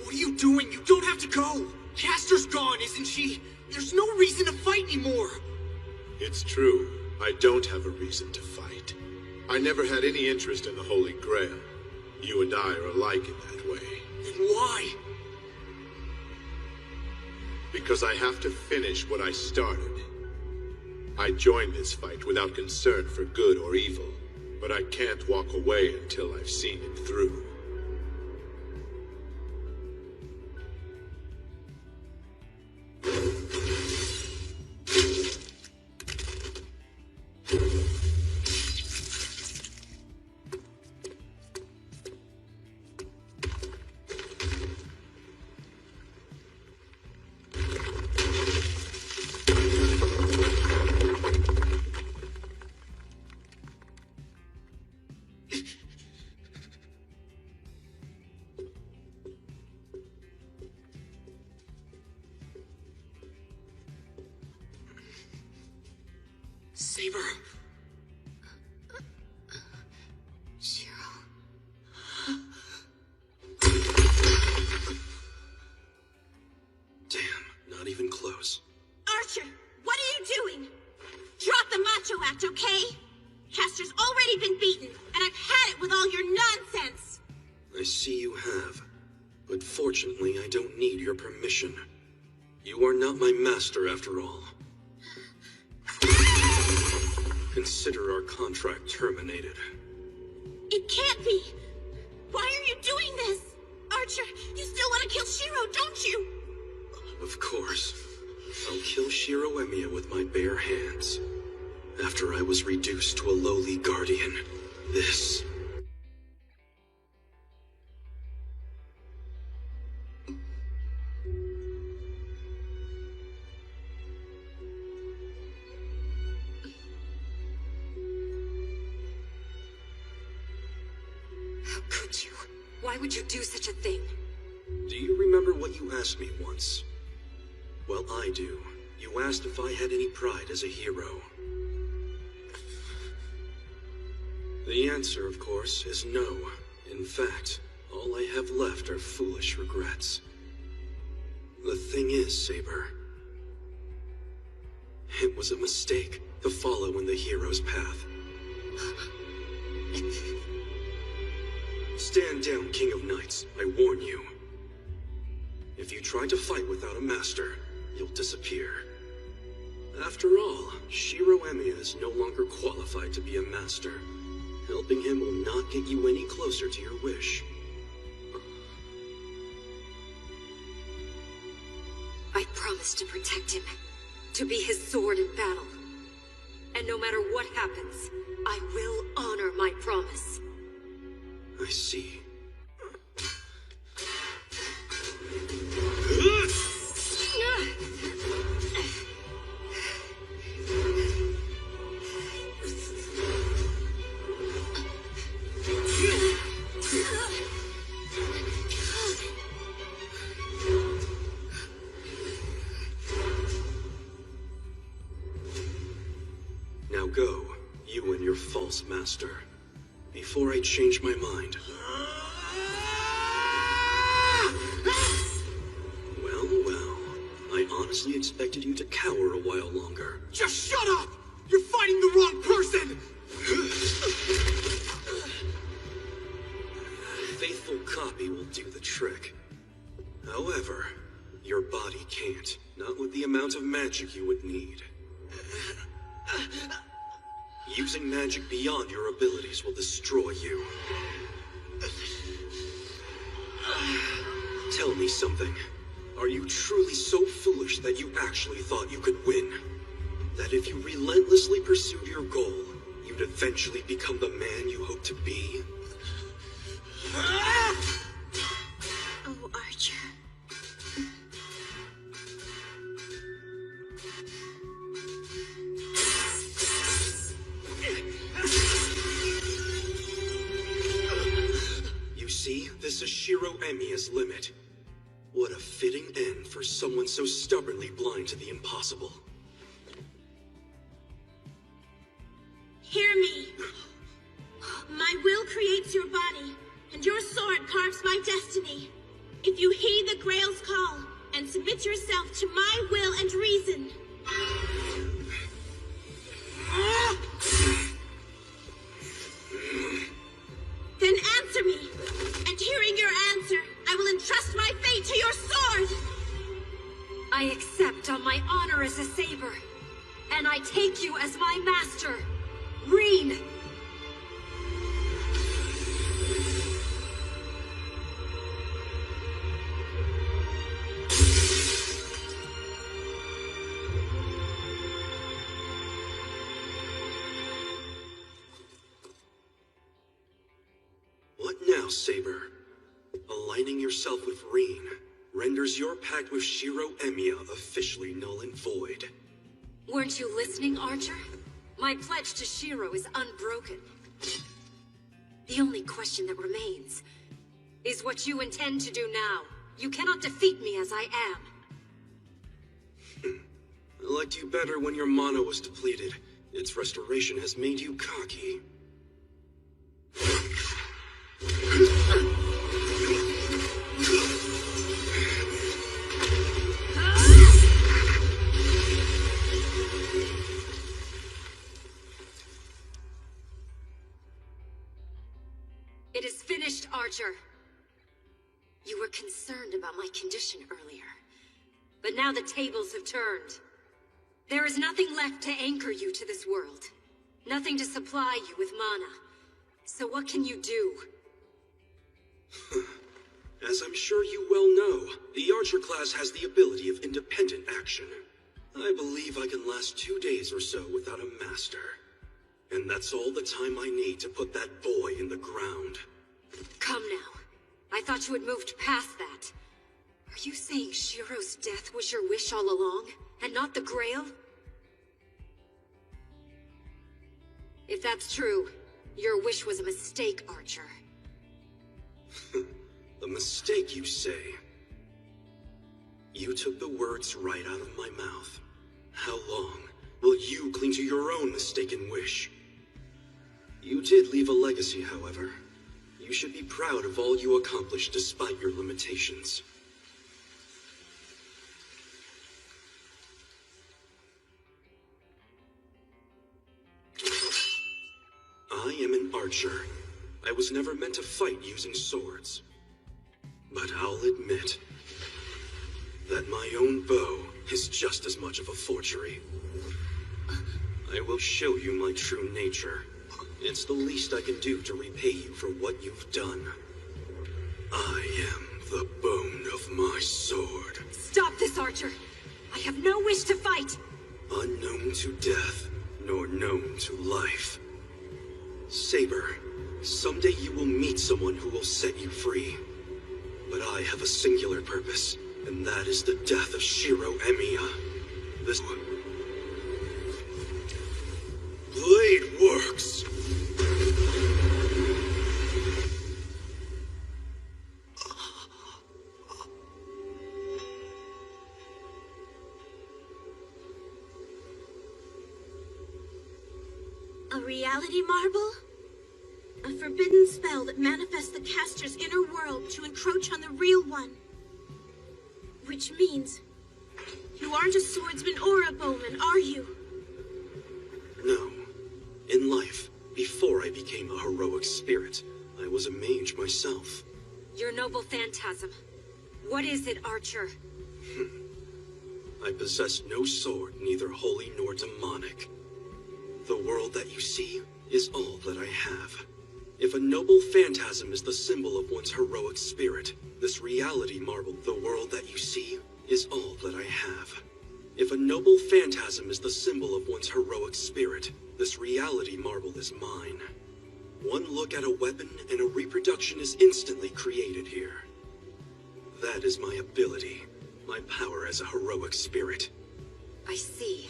What are you doing? You don't have to go! Castor's gone, isn't she? There's no reason to fight anymore! It's true. I don't have a reason to fight. I never had any interest in the Holy Grail. You and I are alike in that way. Then why? Because I have to finish what I started. I joined this fight without concern for good or evil, but I can't walk away until I've seen it through. Saber. Shiro. Damn, not even close. Archer, what are you doing? Drop the macho act, okay? Castor's already been beaten, and I've had it with all your nonsense. I see you have. But fortunately, I don't need your permission. You are not my master, after all. Consider our contract terminated. It can't be. Why are you doing this? Archer, you still want to kill Shiro, don't you? Of course. I'll kill Shiro Emiya with my bare hands. After I was reduced to a lowly guardian, this... How could you? Why would you do such a thing? Do you remember what you asked me once? Well, I do. You asked if I had any pride as a hero. The answer, of course, is no. In fact, all I have left are foolish regrets. The thing is, Saber, it was a mistake to follow in the hero's path. Stand down, King of Knights, I warn you. If you try to fight without a master, you'll disappear. After all, Shiro Emiya is no longer qualified to be a master. Helping him will not get you any closer to your wish. I promised to protect him, to be his sword in battle. And no matter what happens, I will honor my promise. I see. Now go, you and your false master, before I change my mind. Well, I honestly expected you to cower a while longer. Just shut up! You're fighting the wrong person! Faithful copy will do the trick. However, your body can't, not with the amount of magic you would need. Using magic beyond your abilities will destroy you. Tell me something. Are you truly so foolish that you actually thought you could win? That if you relentlessly pursued your goal, you'd eventually become the man you hope to be? Oh, Archer. You see, this is Shiro Emiya's limit. What a fitting end for someone so stubbornly blind to the impossible. Hear me. My will creates your body, and your sword carves my destiny. If you heed the Grail's call, and submit yourself to my will and reason. Then answer me, and hearing your answer, I will entrust my fate to your sword! I accept on my honor as a saber, and I take you as my master, Reen! What now, Saber? Aligning yourself with Reen renders your pact with Shiro Emiya officially null and void. Weren't you listening, Archer? My pledge to Shiro is unbroken. The only question that remains is what you intend to do now. You cannot defeat me as I am. I liked you better when your mana was depleted. Its restoration has made you cocky. It is finished, Archer. You were concerned about my condition earlier, but now the tables have turned. There is nothing left to anchor you to this world. Nothing to supply you with mana. So what can you do? As I'm sure you well know, the Archer class has the ability of independent action. I believe I can last 2 days or so without a master. And that's all the time I need to put that boy in the ground. Come now. I thought you had moved past that. Are you saying Shiro's death was your wish all along, and not the Grail? If that's true, your wish was a mistake, Archer. A mistake, you say? You took the words right out of my mouth. How long will you cling to your own mistaken wish? You did leave a legacy, however. You should be proud of all you accomplished despite your limitations. I am an archer. I was never meant to fight using swords. But I'll admit that my own bow is just as much of a forgery. I will show you my true nature. It's the least I can do to repay you for what you've done. I am the bone of my sword. Stop this, Archer! I have no wish to fight! Unknown to death, nor known to life. Saber, someday you will meet someone who will set you free. But I have a singular purpose, and that is the death of Shiro Emiya. This blade works! A reality marble? A forbidden spell that manifests the caster's inner world to encroach on the real one. Which means, you aren't a swordsman or a bowman, are you? No. In life, before I became a heroic spirit, I was a mage myself. Your noble phantasm. What is it, Archer? I possess no sword, neither holy nor demonic. The world that you see is all that I have. If a noble phantasm is the symbol of one's heroic spirit, this reality marble, the world that you see, is all that I have. If a noble phantasm is the symbol of one's heroic spirit, this reality marble is mine. One look at a weapon and a reproduction is instantly created here. That is my ability, my power as a heroic spirit. I see.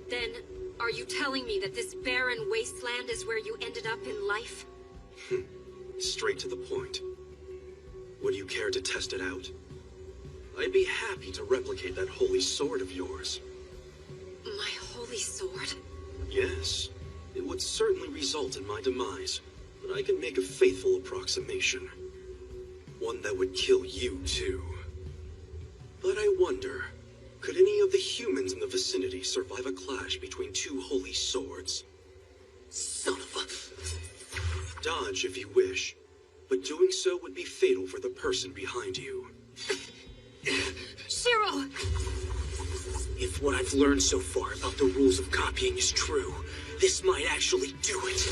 Then, are you telling me that this barren wasteland is where you ended up in life? Straight to the point. Would you care to test it out? I'd be happy to replicate that holy sword of yours. My holy sword? Yes. It would certainly result in my demise, but I can make a faithful approximation. One that would kill you, too. But I wonder, could any of the humans in the vicinity survive a clash between two holy swords? Son of a... Dodge if you wish, but doing so would be fatal for the person behind you. Shiro! If what I've learned so far about the rules of copying is true, this might actually do it.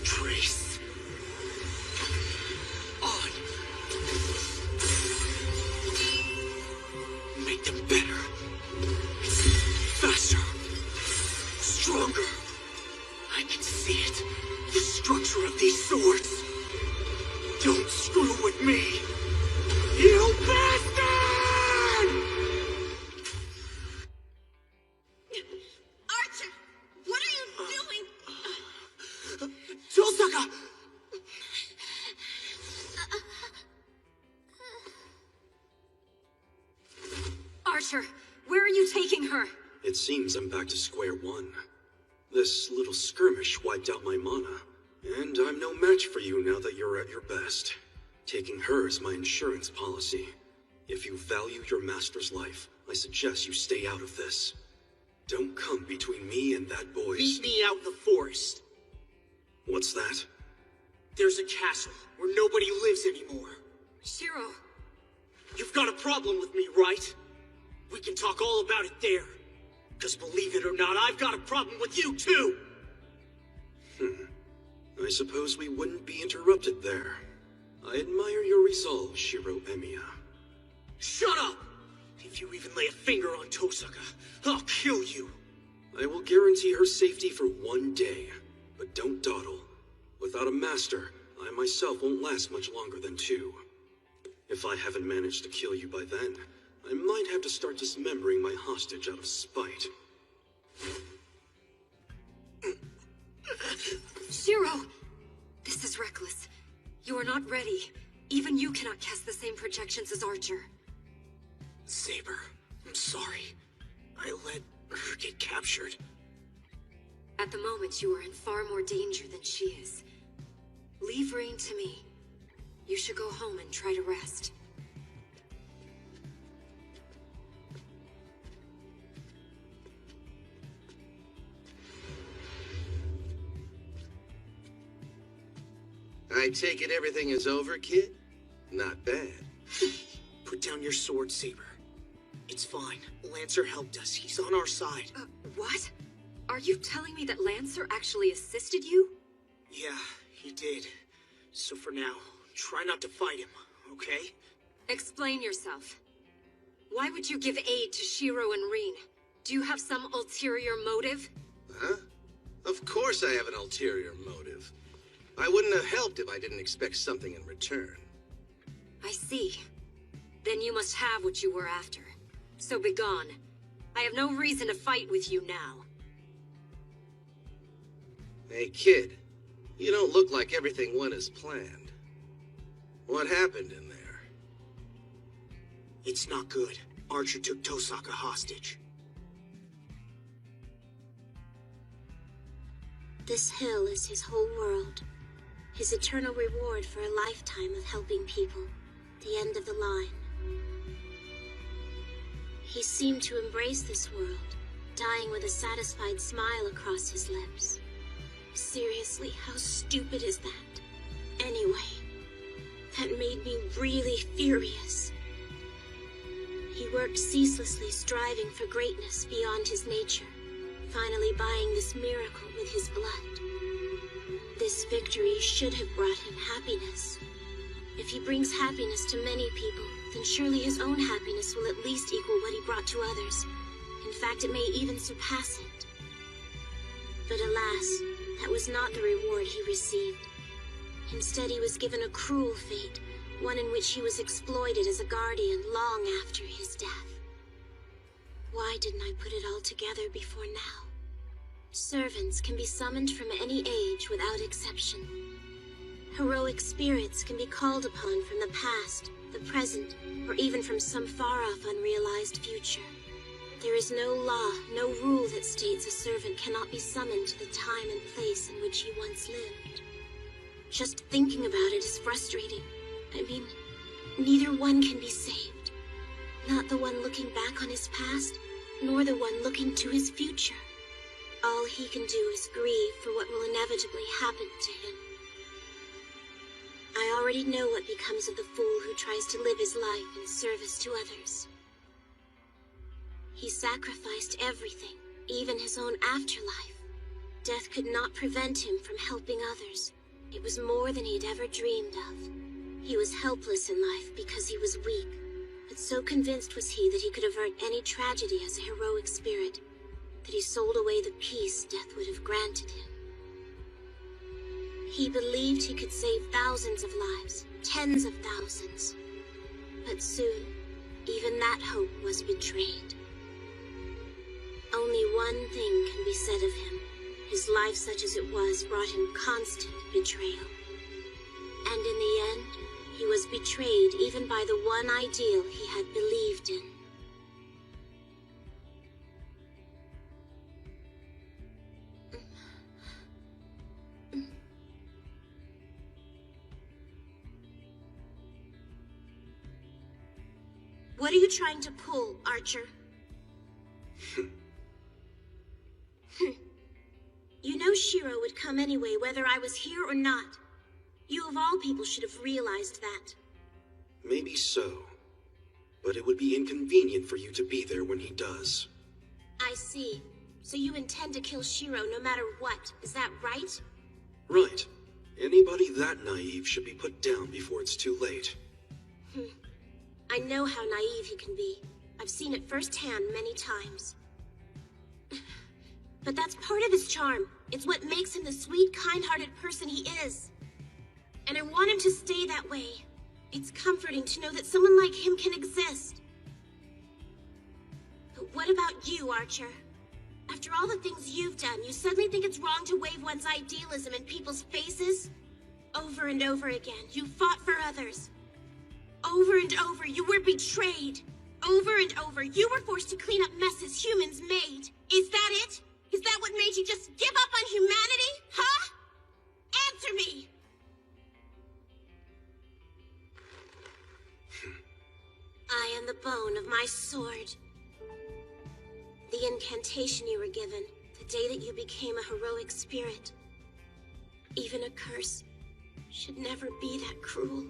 Trace. On. Make them better. Faster. Stronger. I can see it. The structure of these swords. Don't screw with me. You bastard! Archer! What are you doing? Tosaka! Archer, where are you taking her? It seems I'm back to square one. This little skirmish wiped out my mana, and I'm no match for you now that you're at your best. Taking her is my insurance policy. If you value your master's life, I suggest you stay out of this. Don't come between me and that boy's... Meet me out in the forest. What's that? There's a castle where nobody lives anymore. Shiro! You've got a problem with me, right? We can talk all about it there. Because believe it or not, I've got a problem with you too! I suppose we wouldn't be interrupted there. I admire your resolve, Shiro Emiya. Shut up! If you even lay a finger on Tosaka, I'll kill you! I will guarantee her safety for 1 day. But don't dawdle. Without a master, I myself won't last much longer than 2. If I haven't managed to kill you by then, I might have to start dismembering my hostage out of spite. Shiro! This is reckless. You are not ready. Even you cannot cast the same projections as Archer. Saber, I'm sorry. I let her get captured. At the moment, you are in far more danger than she is. Leave Rain to me. You should go home and try to rest. I take it everything is over, kid? Not bad. Put down your sword, Saber. It's fine. Lancer helped us. He's on our side. What? Are you telling me that Lancer actually assisted you? Yeah, he did. So for now, try not to fight him, okay? Explain yourself. Why would you give aid to Shiro and Rin? Do you have some ulterior motive? Huh? Of course I have an ulterior motive. I wouldn't have helped if I didn't expect something in return. I see. Then you must have what you were after. So begone. I have no reason to fight with you now. Hey kid, you don't look like everything went as planned. What happened in there? It's not good. Archer took Tosaka hostage. This hill is his whole world. His eternal reward for a lifetime of helping people. The end of the line. He seemed to embrace this world, dying with a satisfied smile across his lips. Seriously, how stupid is that? Anyway, that made me really furious. He worked ceaselessly, striving for greatness beyond his nature, finally buying this miracle with his blood. This victory should have brought him happiness. If he brings happiness to many people, then surely his own happiness will at least equal what he brought to others. In fact, it may even surpass it. But alas, that was not the reward he received. Instead, he was given a cruel fate, one in which he was exploited as a guardian long after his death. Why didn't I put it all together before now? Servants can be summoned from any age without exception. Heroic spirits can be called upon from the past, the present, or even from some far-off unrealized future. There is no law, no rule that states a servant cannot be summoned to the time and place in which he once lived. Just thinking about it is frustrating. I mean, neither one can be saved. Not the one looking back on his past, nor the one looking to his future. All he can do is grieve for what will inevitably happen to him. I already know what becomes of the fool who tries to live his life in service to others. He sacrificed everything, even his own afterlife. Death could not prevent him from helping others. It was more than he'd ever dreamed of. He was helpless in life because he was weak, but so convinced was he that he could avert any tragedy as a heroic spirit, that he sold away the peace death would have granted him. He believed he could save thousands of lives, tens of thousands. But soon, even that hope was betrayed. Only one thing can be said of him. His life, such as it was, brought him constant betrayal. And in the end, he was betrayed even by the one ideal he had believed in. What are you trying to pull, Archer? You know Shiro would come anyway, whether I was here or not. You of all people should have realized that. Maybe so. But it would be inconvenient for you to be there when he does. I see. So you intend to kill Shiro no matter what, is that right? Right. Anybody that naive should be put down before it's too late. I know how naive he can be. I've seen it firsthand many times. But that's part of his charm. It's what makes him the sweet, kind-hearted person he is. And I want him to stay that way. It's comforting to know that someone like him can exist. But what about you, Archer? After all the things you've done, you suddenly think it's wrong to wave one's idealism in people's faces? Over and over again, you fought for others. Over and over, you were betrayed. Over and over, you were forced to clean up messes humans made. Is that it? Is that what made you just give up on humanity? Huh? Answer me! I am the bone of my sword. The incantation you were given, the day that you became a heroic spirit. Even a curse should never be that cruel.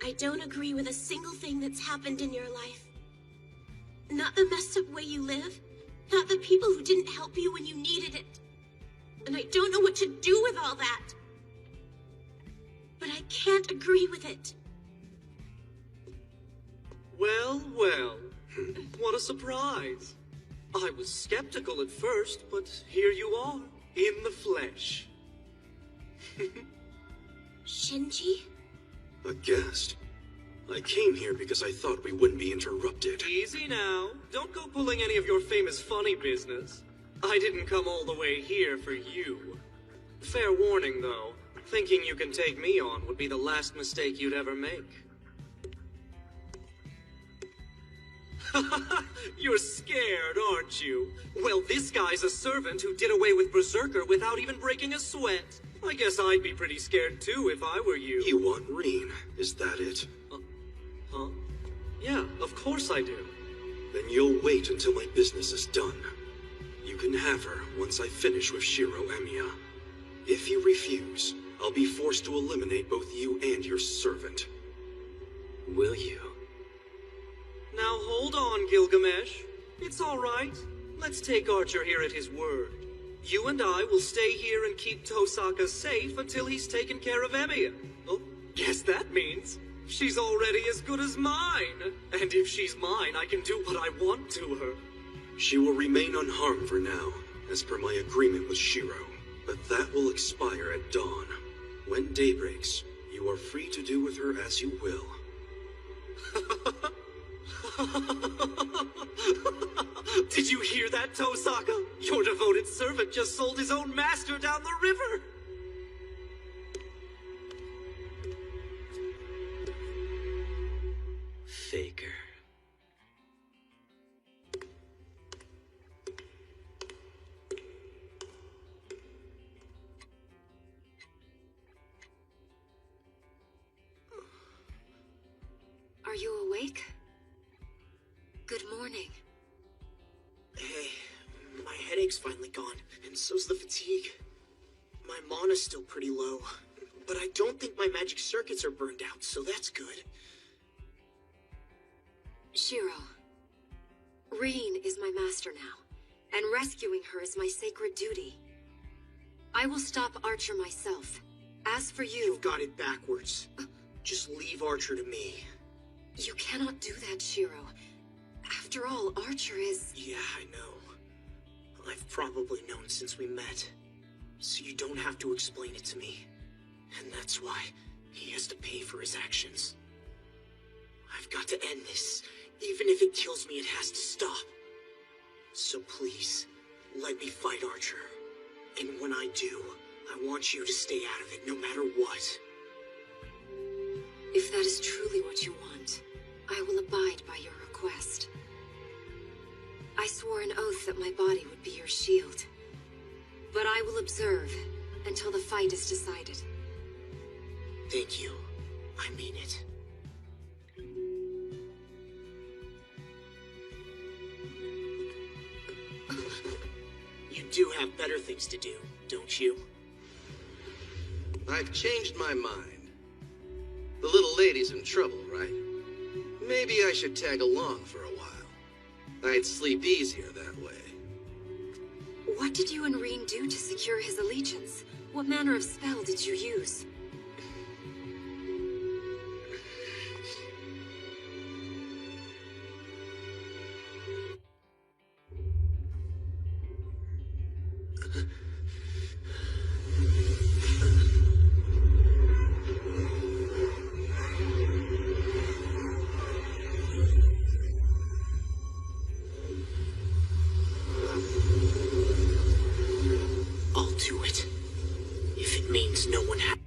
I don't agree with a single thing that's happened in your life. Not the messed up way you live, not the people who didn't help you when you needed it. And I don't know what to do with all that. But I can't agree with it. Well, well. What a surprise. I was skeptical at first, but here you are, in the flesh. Shinji? A guest? I came here because I thought we wouldn't be interrupted. Easy now. Don't go pulling any of your famous funny business. I didn't come all the way here for you. Fair warning, though. Thinking you can take me on would be the last mistake you'd ever make. You're scared, aren't you? Well, this guy's a servant who did away with Berserker without even breaking a sweat. I guess I'd be pretty scared too if I were you. You want Reen, is that it? Huh? Yeah, of course I do. Then you'll wait until my business is done. You can have her once I finish with Shiro Emiya. If you refuse, I'll be forced to eliminate both you and your servant. Will you? Now hold on, Gilgamesh. It's all right. Let's take Archer here at his word. You and I will stay here and keep Tosaka safe until he's taken care of Emiya. Oh, guess that means she's already as good as mine. And if she's mine, I can do what I want to her. She will remain unharmed for now, as per my agreement with Shiro. But that will expire at dawn. When day breaks, you are free to do with her as you will. Did you hear that, Tosaka? Your devoted servant just sold his own master down the river! Faker. Are you awake? Good morning. Hey, my headache's finally gone, and so's the fatigue. My mana's still pretty low, but I don't think my magic circuits are burned out, so that's good. Shiro, Reen is my master now, and rescuing her is my sacred duty. I will stop Archer myself. As for you... You've got it backwards. Just leave Archer to me. You cannot do that, Shiro. After all, Archer is... Yeah, I know. I've probably known since we met. So you don't have to explain it to me. And that's why he has to pay for his actions. I've got to end this. Even if it kills me, it has to stop. So please, let me fight Archer. And when I do, I want you to stay out of it no matter what. If that is truly what you want, I will abide by your request. I swore an oath that my body would be your shield. But I will observe until the fight is decided. Thank you. I mean it. You do have better things to do, don't you? I've changed my mind. The little lady's in trouble, right? Maybe I should tag along for a while. I'd sleep easier that way. What did you and Reen do to secure his allegiance? What manner of spell did you use? I'll do it. If it means no one has.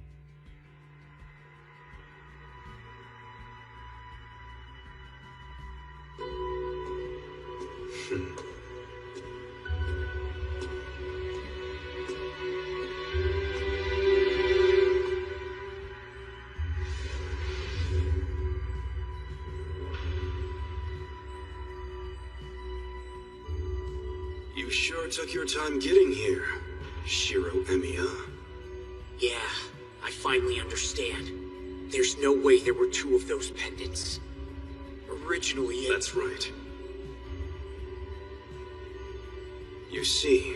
You sure took your time getting here, Shiro Emiya. Yeah, I finally understand. There's no way there were two of those pendants. Originally, That's right. You see,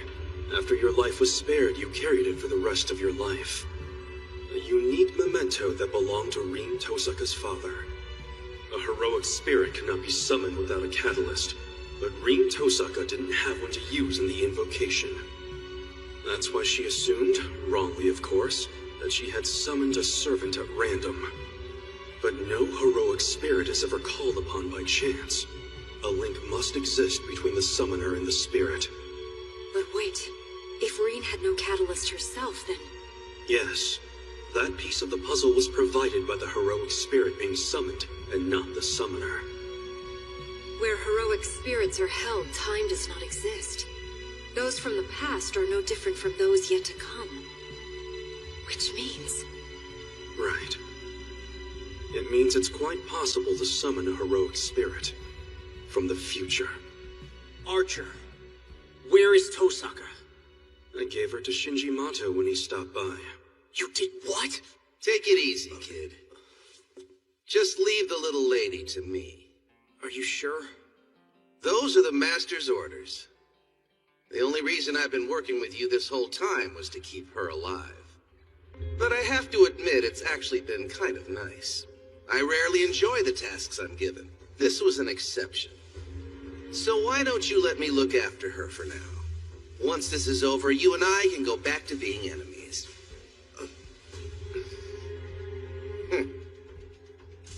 after your life was spared, you carried it for the rest of your life. A unique memento that belonged to Rin Tosaka's father. A heroic spirit cannot be summoned without a catalyst, but Rin Tosaka didn't have one to use in the invocation. That's why she assumed, wrongly of course, that she had summoned a servant at random. But no heroic spirit is ever called upon by chance. A link must exist between the summoner and the spirit. But wait, if Rin had no catalyst herself, then... Yes, that piece of the puzzle was provided by the heroic spirit being summoned, and not the summoner. Where heroic spirits are held, time does not exist. Those from the past are no different from those yet to come. Which means... Right. It means it's quite possible to summon a heroic spirit. From the future. Archer, where is Tosaka? I gave her to Shinji Mato when he stopped by. You did what? Take it easy, kid. Just leave the little lady to me. Are you sure? Those are the Master's orders. The only reason I've been working with you this whole time was to keep her alive. But I have to admit, it's actually been kind of nice. I rarely enjoy the tasks I'm given. This was an exception. So why don't you let me look after her for now? Once this is over, you and I can go back to being enemies.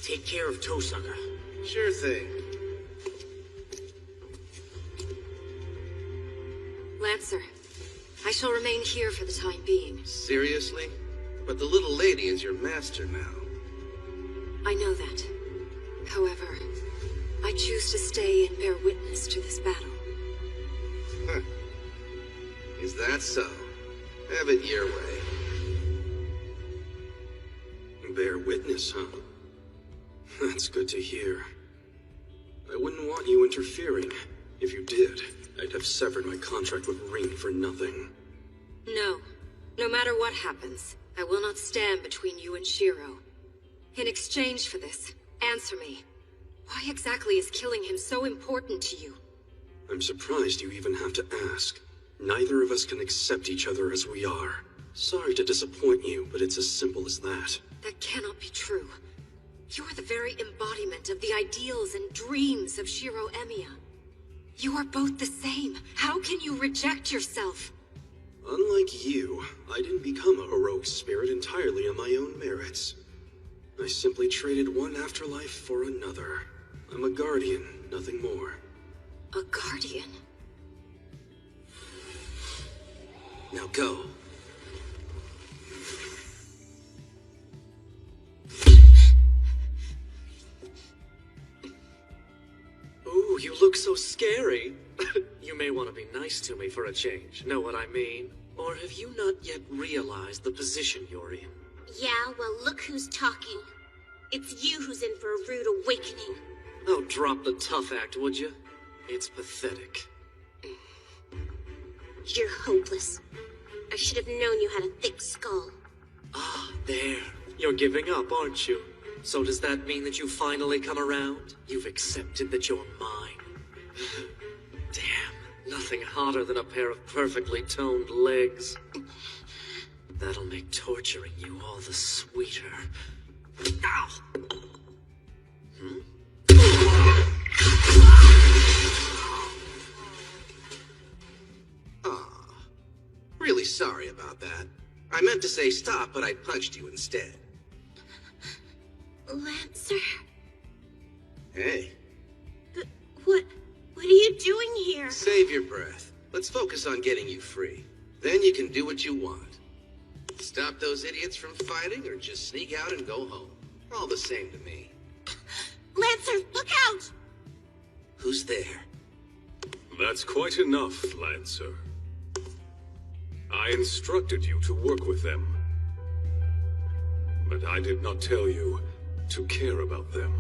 Take care of Tosaka. Sure thing. Lancer, I shall remain here for the time being. Seriously? But the little lady is your master now. I know that. However, I choose to stay and bear witness to this battle. Huh. Is that so? Have it your way. Bear witness, huh? That's good to hear. I wouldn't want you interfering. If you did, I'd have severed my contract with Rin for nothing. No. No matter what happens, I will not stand between you and Shiro. In exchange for this, answer me. Why exactly is killing him so important to you? I'm surprised you even have to ask. Neither of us can accept each other as we are. Sorry to disappoint you, but it's as simple as that. That cannot be true. You are the very embodiment of the ideals and dreams of Shiro Emiya. You are both the same. How can you reject yourself? Unlike you, I didn't become a heroic spirit entirely on my own merits. I simply traded one afterlife for another. I'm a guardian, nothing more. A guardian? Now go. Ooh, you look so scary. You may want to be nice to me for a change. Know what I mean? Or have you not yet realized the position you're in? Yeah, well, look who's talking. It's you who's in for a rude awakening. Oh, drop the tough act, would you? It's pathetic. You're hopeless. I should have known you had a thick skull. Ah, there. You're giving up, aren't you? So does that mean that you finally come around? You've accepted that you're mine? Damn, nothing hotter than a pair of perfectly toned legs. That'll make torturing you all the sweeter. Ow! Aw. Really sorry about that. I meant to say stop, but I punched you instead. Lancer? Hey, What are you doing here? save your breath. Let's focus on getting you free. Then you can do what you want. Stop those idiots from fighting or just sneak out and go home. All the same to me. Lancer, look out! Who's there? That's quite enough, Lancer. I instructed you to work with them. But I did not tell you to care about them.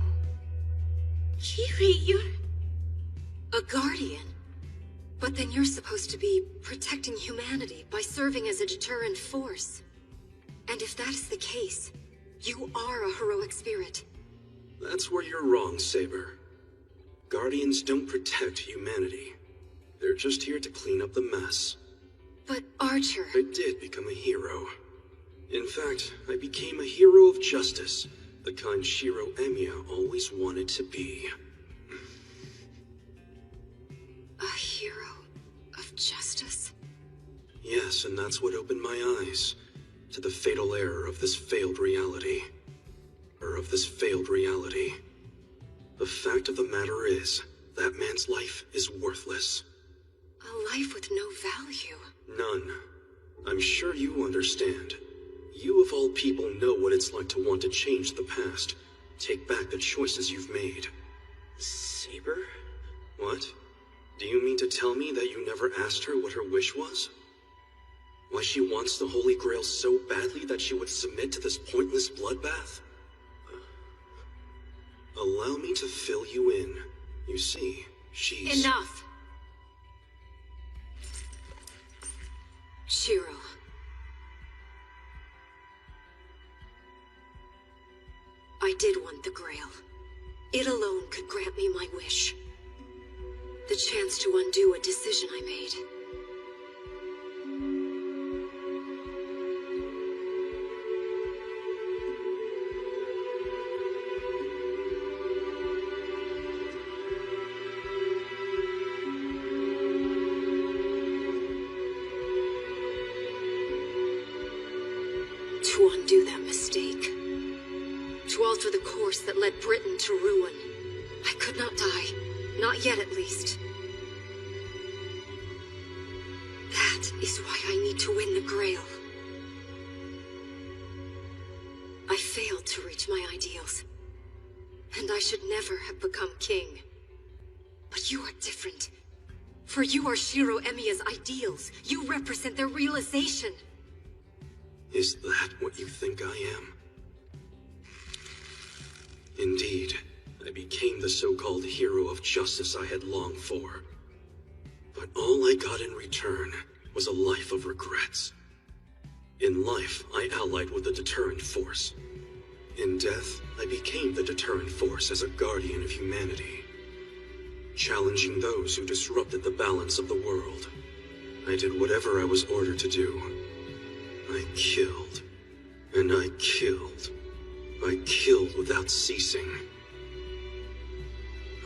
Kiri, you're... A guardian? But then you're supposed to be protecting humanity by serving as a deterrent force. And if that is the case, you are a heroic spirit. That's where you're wrong, Saber. Guardians don't protect humanity. They're just here to clean up the mess. But Archer... I did become a hero. In fact, I became a hero of justice, the kind Shiro Emiya always wanted to be. A hero of justice? Yes, and that's what opened my eyes to the fatal error of this failed reality. The fact of the matter is, that man's life is worthless. A life with no value. None. I'm sure you understand. You of all people know what it's like to want to change the past. Take back the choices you've made. Saber? What? Do you mean to tell me that you never asked her what her wish was? Why she wants the Holy Grail so badly that she would submit to this pointless bloodbath? Allow me to fill you in. You see, she's... Enough! Shiro. I did want the Grail. It alone could grant me my wish. The chance to undo a decision I made. To undo that mistake. To alter the course that led Britain to ruin. I could not die. Not yet, at least. That is why I need to win the Grail. I failed to reach my ideals. And I should never have become king. But you are different. For you are Shiro Emiya's ideals. You represent their realization. Is that what you think I am? Indeed, I became the so-called hero of justice I had longed for. But all I got in return was a life of regrets. In life, I allied with the deterrent force. In death, I became the deterrent force as a guardian of humanity, challenging those who disrupted the balance of the world. I did whatever I was ordered to do. I killed, and I killed. I killed without ceasing.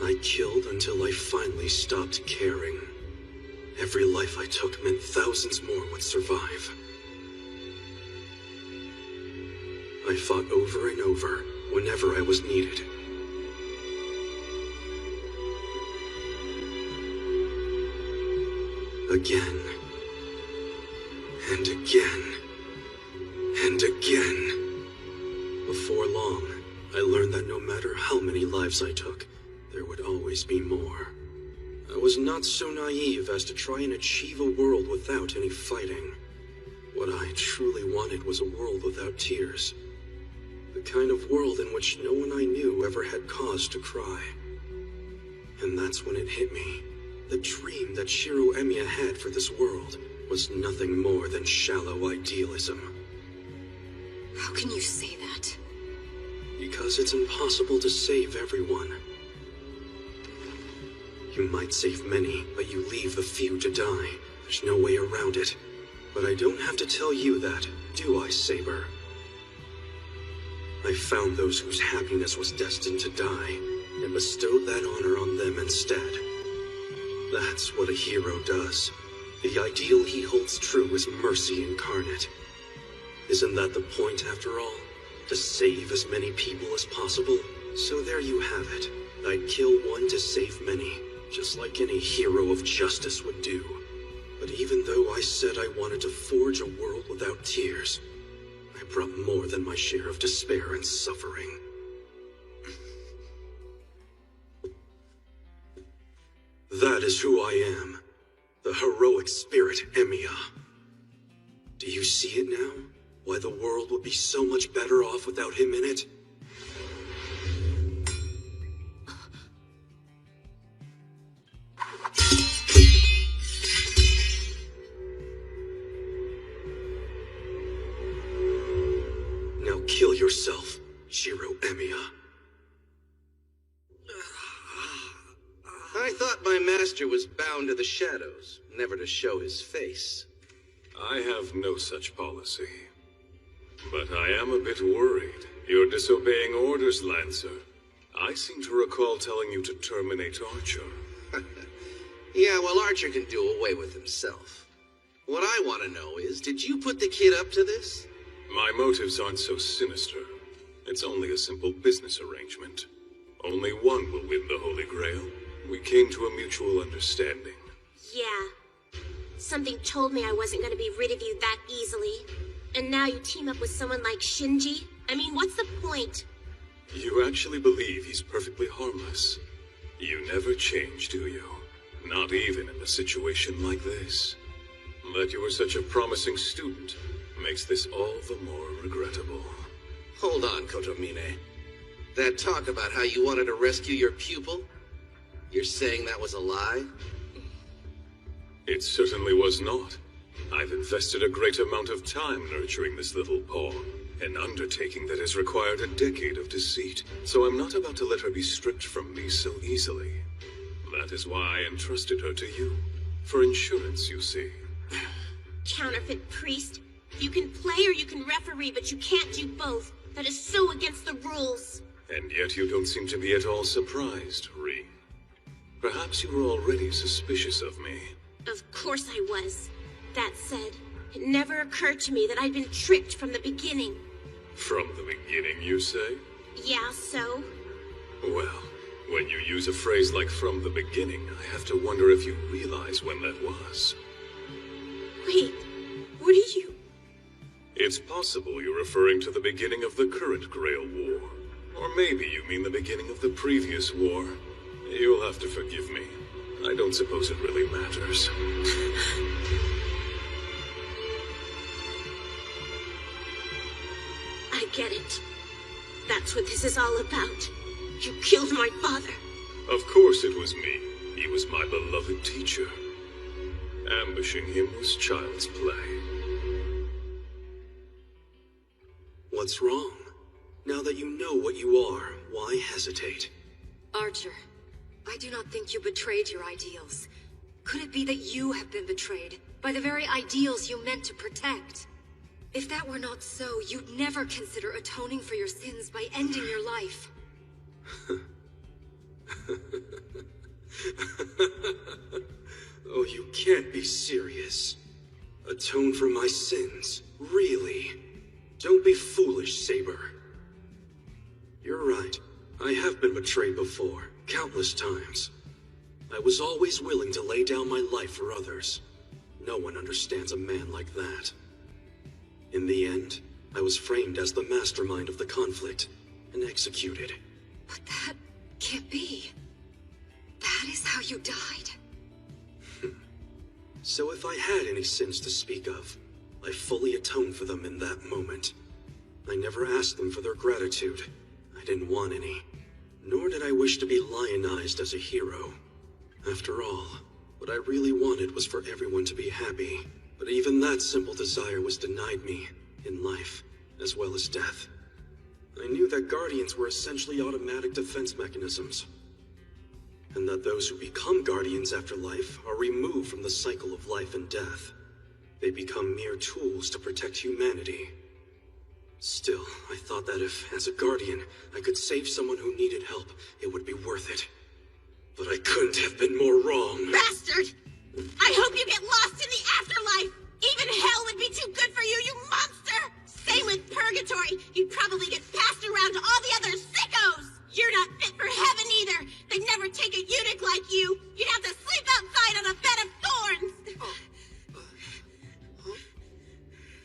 I killed until I finally stopped caring. Every life I took meant thousands more would survive. I fought over and over whenever I was needed. Again. And again. And again. Before long, I learned that no matter how many lives I took, there would always be more. I was not so naive as to try and achieve a world without any fighting. What I truly wanted was a world without tears. The kind of world in which no one I knew ever had cause to cry. And that's when it hit me. The dream that Shiro Emiya had for this world was nothing more than shallow idealism. How can you say that? Because it's impossible to save everyone. You might save many, but you leave the few to die. There's no way around it. But I don't have to tell you that. do I, Saber? I found those whose happiness was destined to die, and bestowed that honor on them instead. That's what a hero does. The ideal he holds true is mercy incarnate. Isn't that the point, after all? To save as many people as possible? So there you have it. I'd kill one to save many, just like any hero of justice would do. But even though I said I wanted to forge a world without tears, I brought more than my share of despair and suffering. That is who I am. The heroic spirit, Emiya. Do you see it now? Why the world would be so much better off without him in it? Now kill yourself, Shiro Emiya. I thought my master was bound to the shadows, never to show his face. I have no such policy. But I am a bit worried. You're disobeying orders, Lancer. I seem to recall telling you to terminate Archer. Yeah, well, Archer can do away with himself. What I want to know is, did you put the kid up to this? My motives aren't so sinister. It's only a simple business arrangement. Only one will win the Holy Grail. We came to a mutual understanding. Yeah. Something told me I wasn't going to be rid of you that easily. And now you team up with someone like Shinji? I mean, what's the point? You actually believe he's perfectly harmless. You never change, do you? Not even in a situation like this. That you were such a promising student makes this all the more regrettable. Hold on, Kotomine. That talk about how you wanted to rescue your pupil? You're saying that was a lie? It certainly was not. I've invested a great amount of time nurturing this little pawn, an undertaking that has required a decade of deceit, so I'm not about to let her be stripped from me so easily. That is why I entrusted her to you. For insurance, you see. Counterfeit priest. You can play or you can referee, but you can't do both. That is so against the rules. And yet you don't seem to be at all surprised, Ring. Perhaps you were already suspicious of me. Of course I was. That said, it never occurred to me that I'd been tricked from the beginning. From the beginning, you say? Yeah, so? Well, when you use a phrase like from the beginning, I have to wonder if you realize when that was. Wait, what are you? It's possible you're referring to the beginning of the current Grail War. Or maybe you mean the beginning of the previous war. You'll have to forgive me. I don't suppose it really matters. I get it. That's what this is all about. You killed my father. Of course it was me. He was my beloved teacher. Ambushing him was child's play. What's wrong? Now that you know what you are, why hesitate? Archer, I do not think you betrayed your ideals. Could it be that you have been betrayed by the very ideals you meant to protect? If that were not so, you'd never consider atoning for your sins by ending your life. Oh, you can't be serious. Atone for my sins? Really? Don't be foolish, Saber. You're right. I have been betrayed before, countless times. I was always willing to lay down my life for others. No one understands a man like that. In the end, I was framed as the mastermind of the conflict and executed. But that can't be. That is how you died. So if I had any sins to speak of, I fully atoned for them in that moment. I never asked them for their gratitude. I didn't want any. Nor did I wish to be lionized as a hero. After all, what I really wanted was for everyone to be happy. But even that simple desire was denied me, in life, as well as death. I knew that Guardians were essentially automatic defense mechanisms, and that those who become Guardians after life are removed from the cycle of life and death. They become mere tools to protect humanity. Still, I thought that if, as a guardian, I could save someone who needed help, it would be worth it. But I couldn't have been more wrong. Bastard! I hope you get lost in the afterlife! Even hell would be too good for you, you monster! Same with purgatory. You'd probably get passed around to all the other sickos! You're not fit for heaven either! They'd never take a eunuch like you! You'd have to sleep outside on a bed of thorns!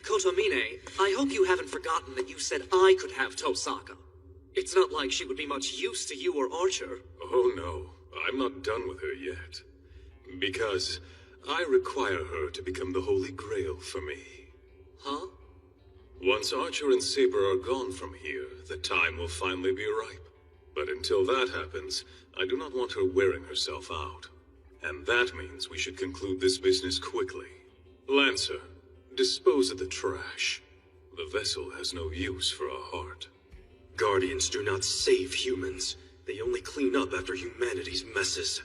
Kotomine, I hope you haven't forgotten that you said I could have Tosaka. It's not like she would be much use to you or Archer. Oh no, I'm not done with her yet. Because I require her to become the Holy Grail for me. Huh? Once Archer and Saber are gone from here, the time will finally be ripe. But until that happens, I do not want her wearing herself out. And that means we should conclude this business quickly. Lancer, dispose of the trash. The vessel has no use for a heart. Guardians do not save humans. They only clean up after humanity's messes.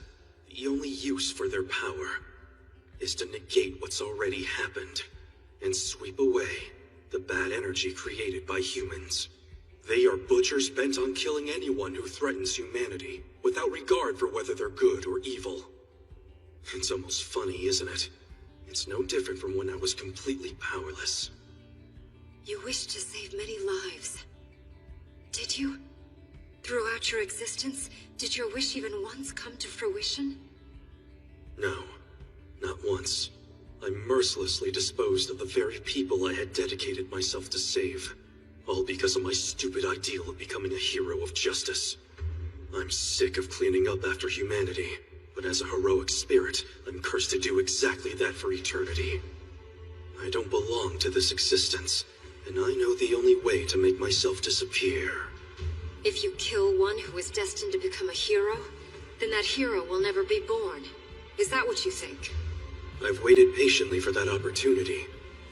The only use for their power is to negate what's already happened and sweep away the bad energy created by humans. They are butchers bent on killing anyone who threatens humanity, without regard for whether they're good or evil. It's almost funny, isn't it? It's no different from when I was completely powerless. You wished to save many lives. Did you? Throughout your existence, did your wish even once come to fruition? No, not once. I mercilessly disposed of the very people I had dedicated myself to save. All because of my stupid ideal of becoming a hero of justice. I'm sick of cleaning up after humanity, but as a heroic spirit, I'm cursed to do exactly that for eternity. I don't belong to this existence, and I know the only way to make myself disappear. If you kill one who is destined to become a hero, then that hero will never be born. Is that what you think? I've waited patiently for that opportunity,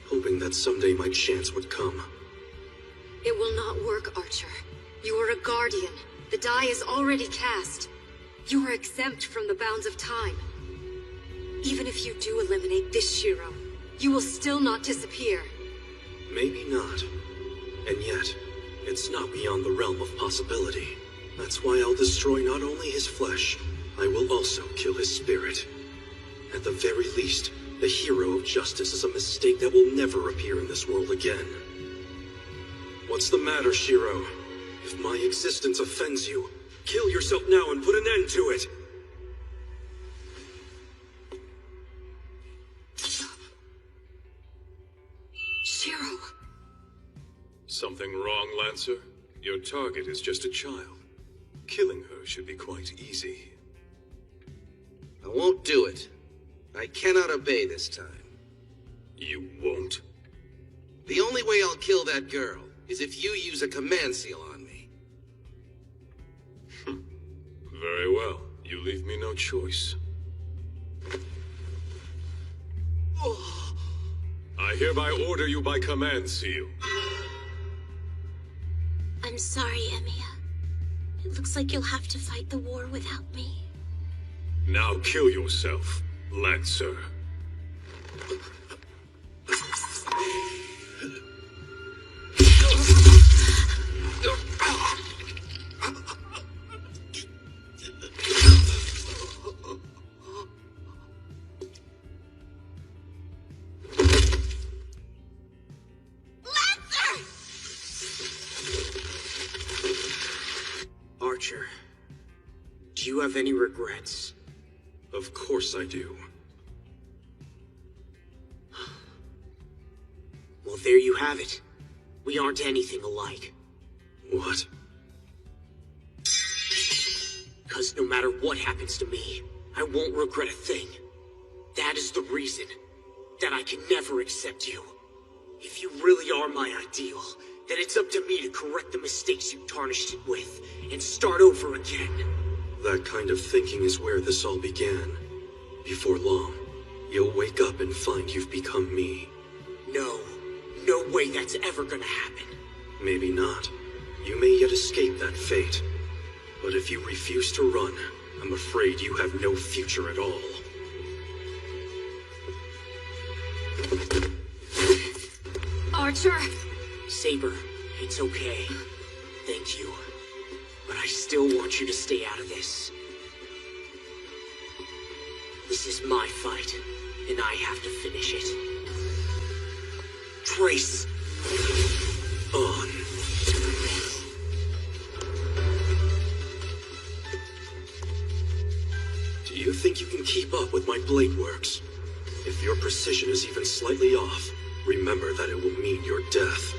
hoping that someday my chance would come. It will not work, Archer. You are a guardian. The die is already cast. You are exempt from the bounds of time. Even if you do eliminate this Shiro, you will still not disappear. Maybe not. And yet, it's not beyond the realm of possibility. That's why I'll destroy not only his flesh, I will also kill his spirit. At the very least, the hero of justice is a mistake that will never appear in this world again. What's the matter, Shiro? If my existence offends you, kill yourself now and put an end to it! Shiro! Something wrong, Lancer? Your target is just a child. Killing her should be quite easy. I won't do it. I cannot obey this time. You won't? The only way I'll kill that girl is if you use a command seal on me. Very well. You leave me no choice. I hereby order you by command seal. I'm sorry, Emiya. It looks like you'll have to fight the war without me. Now kill yourself, Lancer. Archer, do you have any regrets? Of course I do. Well, there you have it. We aren't anything alike. What? Because no matter what happens to me, I won't regret a thing. That is the reason that I can never accept you. If you really are my ideal, then it's up to me to correct the mistakes you tarnished it with, and start over again. That kind of thinking is where this all began. Before long, you'll wake up and find you've become me. No way that's ever gonna happen. Maybe not. You may yet escape that fate. But if you refuse to run, I'm afraid you have no future at all. Archer! Saber, it's okay. Thank you. But I still want you to stay out of this. This is my fight, and I have to finish it. Trace! On. Do you think you can keep up with my blade works? If your precision is even slightly off, remember that it will mean your death.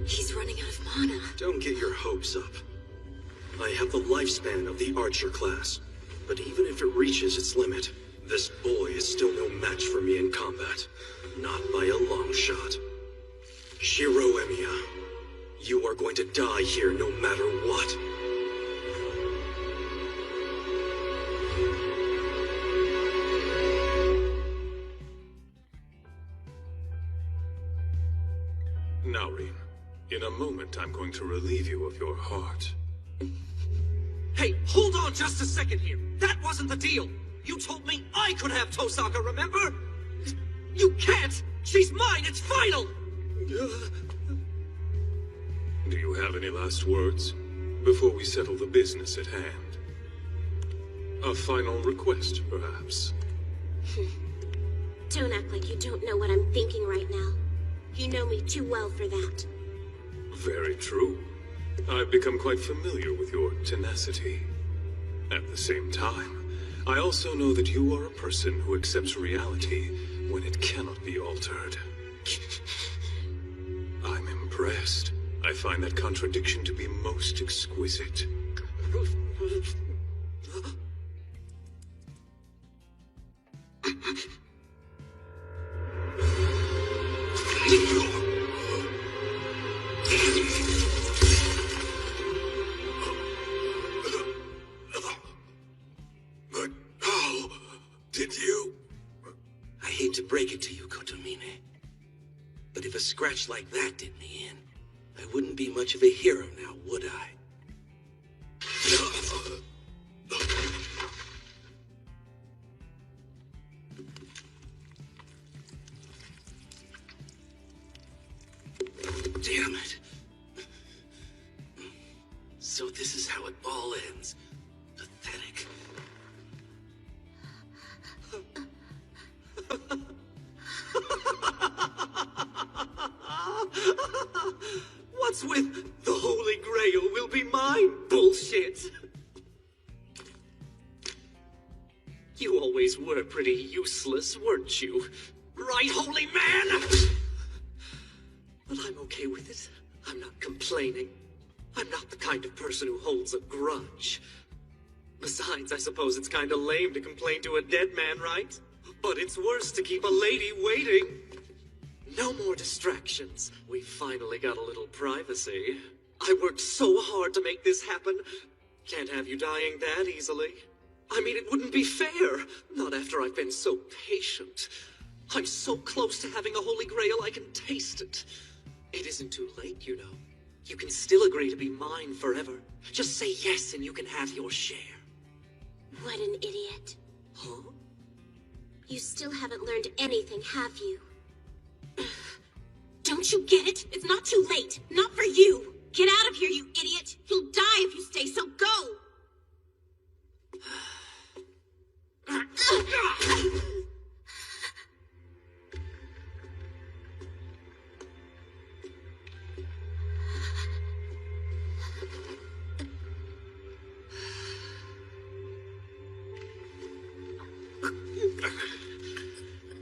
He's running out of mana. Don't get your hopes up. I have the lifespan of the Archer class, but even if it reaches its limit, this boy is still no match for me in combat. Not by a long shot. Shiro Emiya, you are going to die here no matter what. Now, Rin, in a moment I'm going to relieve you of your heart. Hey, hold on just a second here. That wasn't the deal. You told me I could have Tosaka, remember? You can't! She's mine, it's final! Do you have any last words before we settle the business at hand? A final request, perhaps? Don't act like you don't know what I'm thinking right now. You know me too well for that. Very true. I've become quite familiar with your tenacity. At the same time, I also know that you are a person who accepts reality when it cannot be altered. I'm impressed. I find that contradiction to be most exquisite. But how did you? I hate to break it to you, Kotomine, but if a scratch like that did me in, I wouldn't be much of a hero now, would I? Damn it. So this is how it all ends. Pathetic. What's with the Holy Grail will be mine bullshit? You always were pretty useless, weren't you? Right, holy man? But I'm okay with it. I'm not complaining. I'm not the kind of person who holds a grudge. Besides, I suppose it's kinda lame to complain to a dead man, right? But it's worse to keep a lady waiting. No more distractions. We finally got a little privacy. I worked so hard to make this happen. Can't have you dying that easily. I mean, it wouldn't be fair. Not after I've been so patient. I'm so close to having a Holy Grail, I can taste it. It isn't too late, you know. You can still agree to be mine forever. Just say yes and you can have your share. What an idiot. Huh? You still haven't learned anything, have you? Don't you get it? It's not too late. Not for you. Get out of here, you idiot. You'll die if you stay, so go.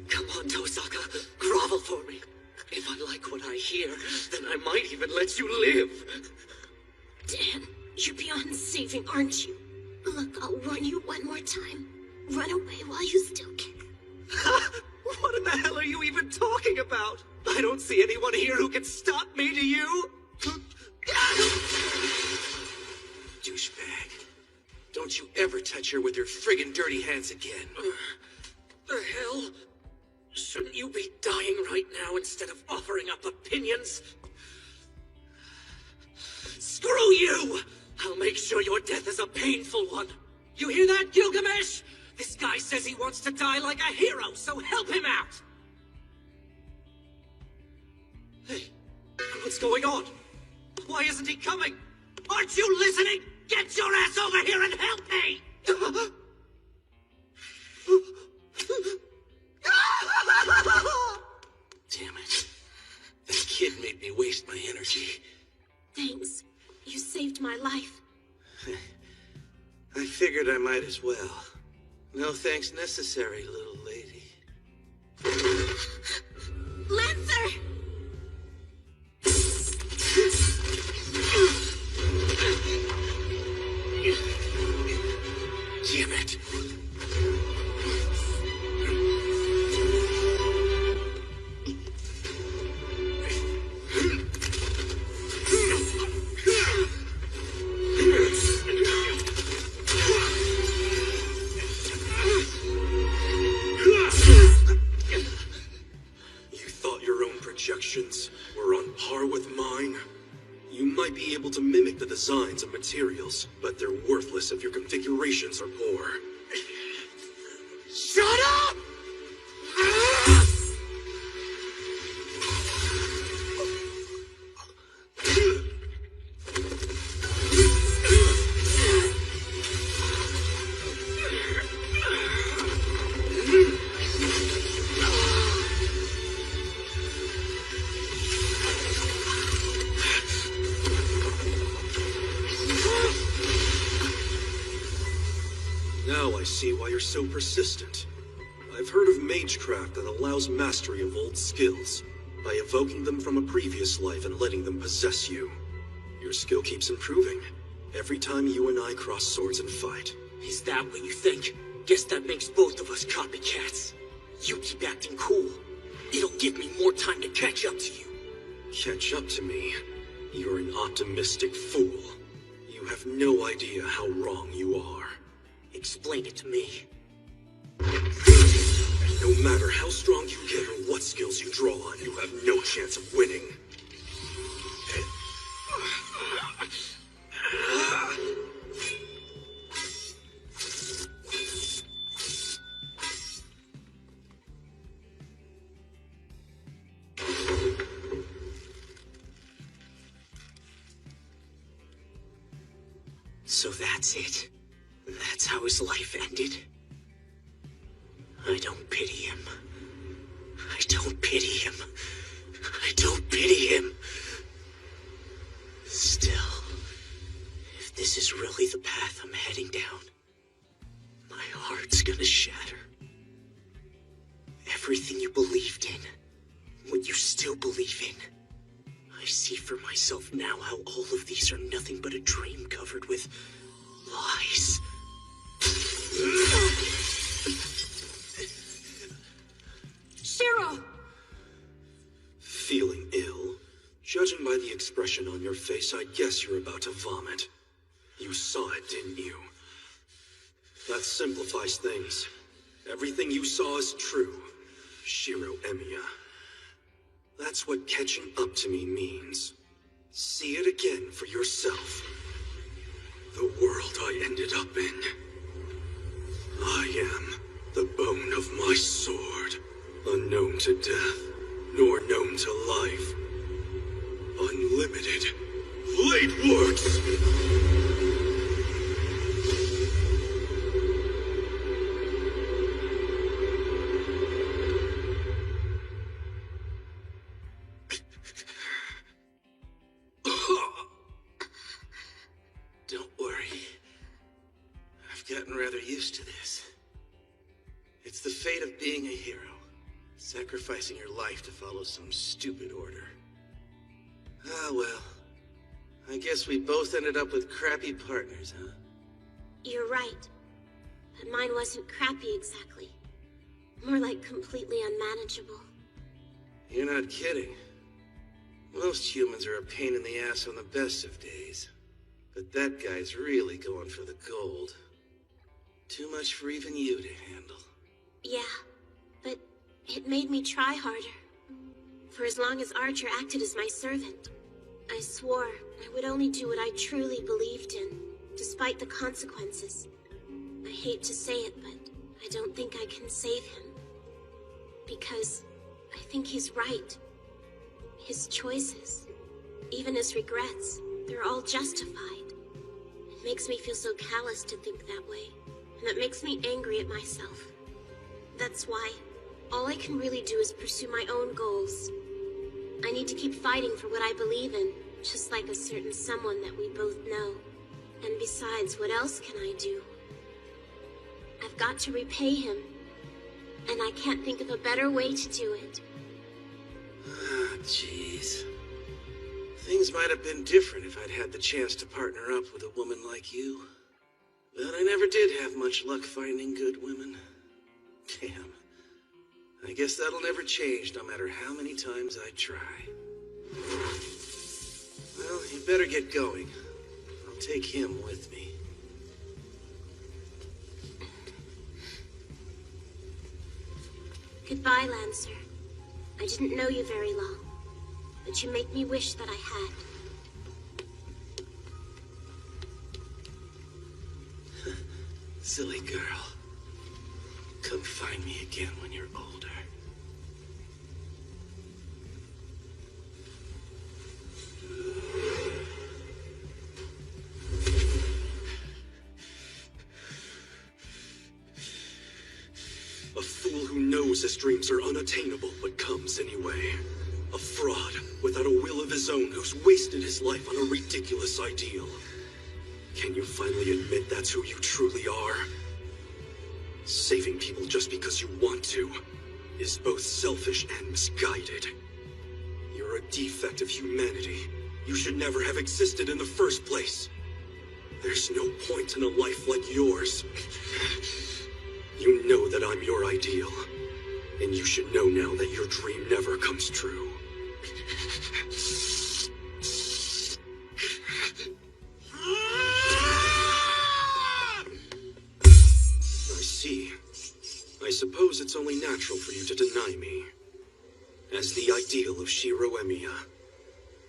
Come on, Tosaka. Grovel for me. If I like what I hear, then I might even let you live. Dan, you're beyond saving, aren't you? Look, I'll warn you one more time. Run away while you still can. What in the hell are you even talking about? I don't see anyone here who can stop me, do you? Douchebag. Don't you ever touch her with your friggin' dirty hands again. The hell? Shouldn't you be dying right now instead of offering up opinions? Screw you! I'll make sure your death is a painful one. You hear that, Gilgamesh? This guy says he wants to die like a hero, so help him out! Hey, what's going on? Why isn't he coming? Aren't you listening? Get your ass over here and help me! Damn it. That kid made me waste my energy. Thanks. You saved my life. I figured I might as well. No thanks necessary, little lady. Lancer! Damn it. You thought your own projections were on par with mine? You might be able to mimic the designs and materials, but they're worthless if your configurations are poor. Shut up! Now I see why you're so persistent. I've heard of magecraft that allows mastery of old skills, by evoking them from a previous life and letting them possess you. Your skill keeps improving, every time you and I cross swords and fight. Is that what you think? Guess that makes both of us copycats. You keep acting cool. It'll give me more time to catch up to you. Catch up to me? You're an optimistic fool. You have no idea how wrong you are. Explain it to me. No matter how strong you get or what skills you draw on, you have no chance of winning. So that's it. That's how his life ended. I don't pity him. I don't pity him. I don't pity him. Still, if this is really the path I'm heading down, my heart's gonna shatter. Everything you believed in, what you still believe in, I see for myself now how all of these are nothing but a dream covered with lies. Shiro! Feeling ill? Judging by the expression on your face, I guess you're about to vomit. You saw it, didn't you? That simplifies things. Everything you saw is true, Shiro Emiya. That's what catching up to me means. See it again for yourself. The world I ended up in. I am the bone of my sword, unknown to death, nor known to life. Unlimited blade works! Don't worry. I've gotten rather used to this. It's the fate of being a hero. Sacrificing your life to follow some stupid order. Ah, well. I guess we both ended up with crappy partners, huh? You're right. But mine wasn't crappy exactly. More like completely unmanageable. You're not kidding. Most humans are a pain in the ass on the best of days. But that guy's really going for the gold. Too much for even you to handle. Yeah, but it made me try harder. For as long as Archer acted as my servant, I swore I would only do what I truly believed in, despite the consequences. I hate to say it, but I don't think I can save him. Because I think he's right. His choices, even his regrets, they're all justified. It makes me feel so callous to think that way, and it makes me angry at myself. That's why all I can really do is pursue my own goals. I need to keep fighting for what I believe in, just like a certain someone that we both know. And besides, what else can I do? I've got to repay him, and I can't think of a better way to do it. Ah, jeez. Things might have been different if I'd had the chance to partner up with a woman like you. But I never did have much luck finding good women. Damn. I guess that'll never change, no matter how many times I try. Well, you better get going. I'll take him with me. Goodbye, Lancer. I didn't know you very long, but you make me wish that I had. Silly girl. Come find me again when you're older. A fool who knows his dreams are unattainable but comes anyway. A fraud without a will of his own who's wasted his life on a ridiculous ideal. Can you finally admit that's who you truly are? Saving people just because you want to is both selfish and misguided. You're a defect of humanity. You should never have existed in the first place. There's no point in a life like yours. You know that I'm your ideal, and you should know now that your dream never comes true. I see. I suppose it's only natural for you to deny me. As the ideal of Shiro Emiya,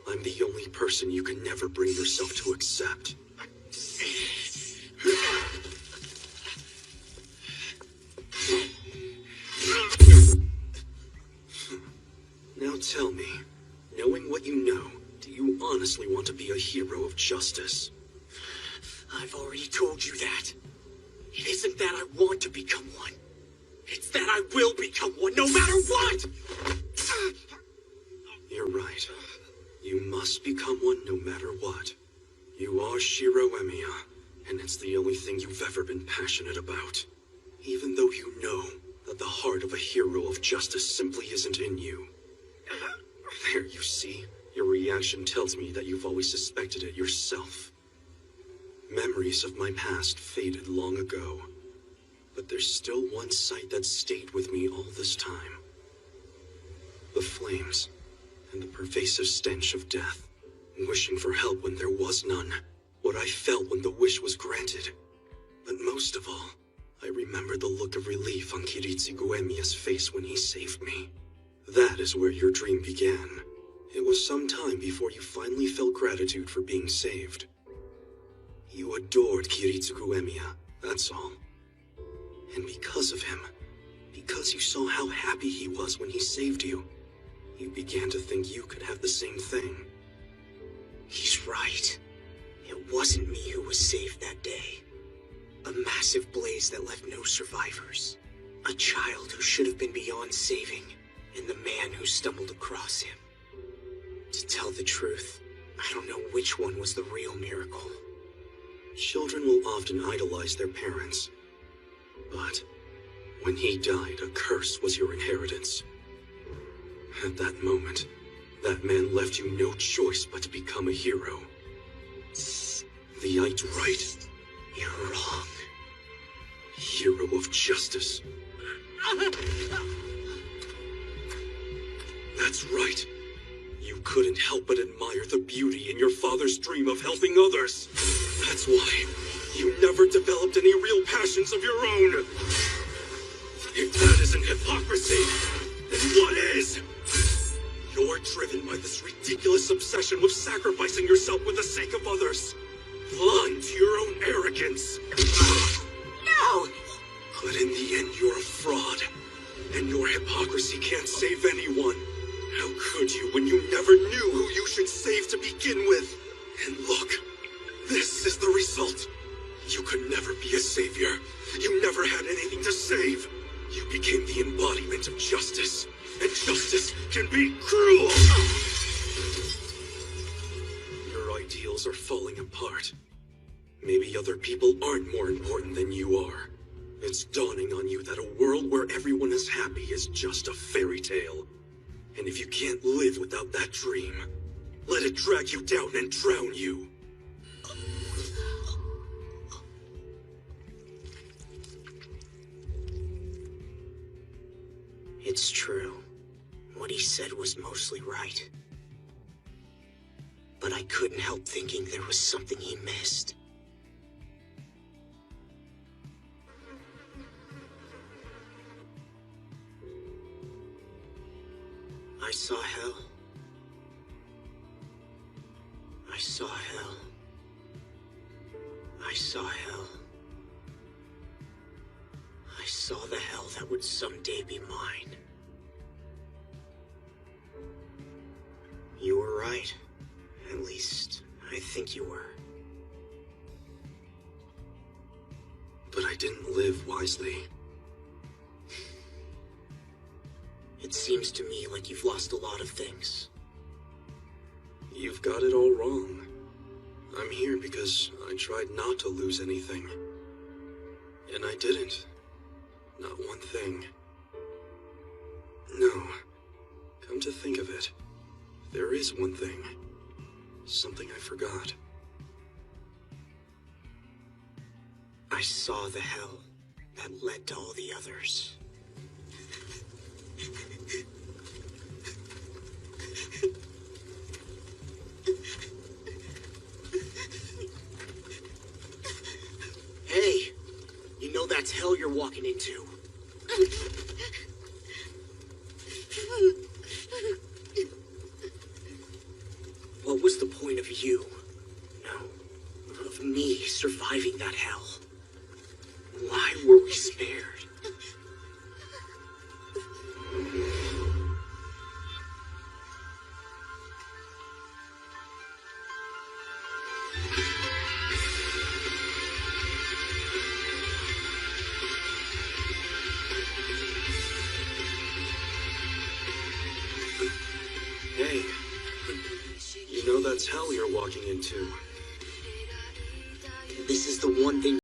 I'm the only person you can never bring yourself to accept. Now tell me, knowing what you know, do you honestly want to be a hero of justice? I've already told you that. It isn't that I want to become one. It's that I will become one, no matter what! You're right. You must become one no matter what. You are Shiro Emiya, and it's the only thing you've ever been passionate about. Even though you know that the heart of a hero of justice simply isn't in you. There, you see, your reaction tells me that you've always suspected it yourself. Memories of my past faded long ago, but there's still one sight that stayed with me all this time. The flames, and the pervasive stench of death, wishing for help when there was none, what I felt when the wish was granted. But most of all, I remember the look of relief on Kiritsugu Emiya's face when he saved me. That is where your dream began. It was some time before you finally felt gratitude for being saved. You adored Kiritsugu Emiya, that's all. And because of him, because you saw how happy he was when he saved you, you began to think you could have the same thing. He's right. It wasn't me who was saved that day. A massive blaze that left no survivors. A child who should have been beyond saving, and the man who stumbled across him. To tell the truth, I don't know which one was the real miracle. Children will often idolize their parents. But when he died, a curse was your inheritance. At that moment, that man left you no choice but to become a hero. The right. You're wrong. Hero of justice. That's right. You couldn't help but admire the beauty in your father's dream of helping others. That's why you never developed any real passions of your own. If that isn't hypocrisy, then what is? You're driven by this ridiculous obsession with sacrificing yourself for the sake of others. Blind to your own arrogance. No! But in the end, you're a fraud. And your hypocrisy can't save anyone. How could you when you never knew who you should save to begin with? And look, this is the result. You could never be a savior. You never had anything to save. You became the embodiment of justice. And justice can be cruel. Your ideals are falling apart. Maybe other people aren't more important than you are. It's dawning on you that a world where everyone is happy is just a fairy tale. And if you can't live without that dream, let it drag you down and drown you. It's true. What he said was mostly right. But I couldn't help thinking there was something he missed. I saw hell. I saw hell. I saw hell. I saw the hell that would someday be mine. You were right. At least, I think you were. But I didn't live wisely. It seems to me like you've lost a lot of things. You've got it all wrong. I'm here because I tried not to lose anything. And I didn't. Not one thing. No. Come to think of it, there is one thing. Something I forgot. I saw the hell that led to all the others. Hey, you know that's hell you're walking into. What was the point of you? No, of me surviving that hell? Why were we spared? Hey, you know that's hell you're walking into. This is the one thing.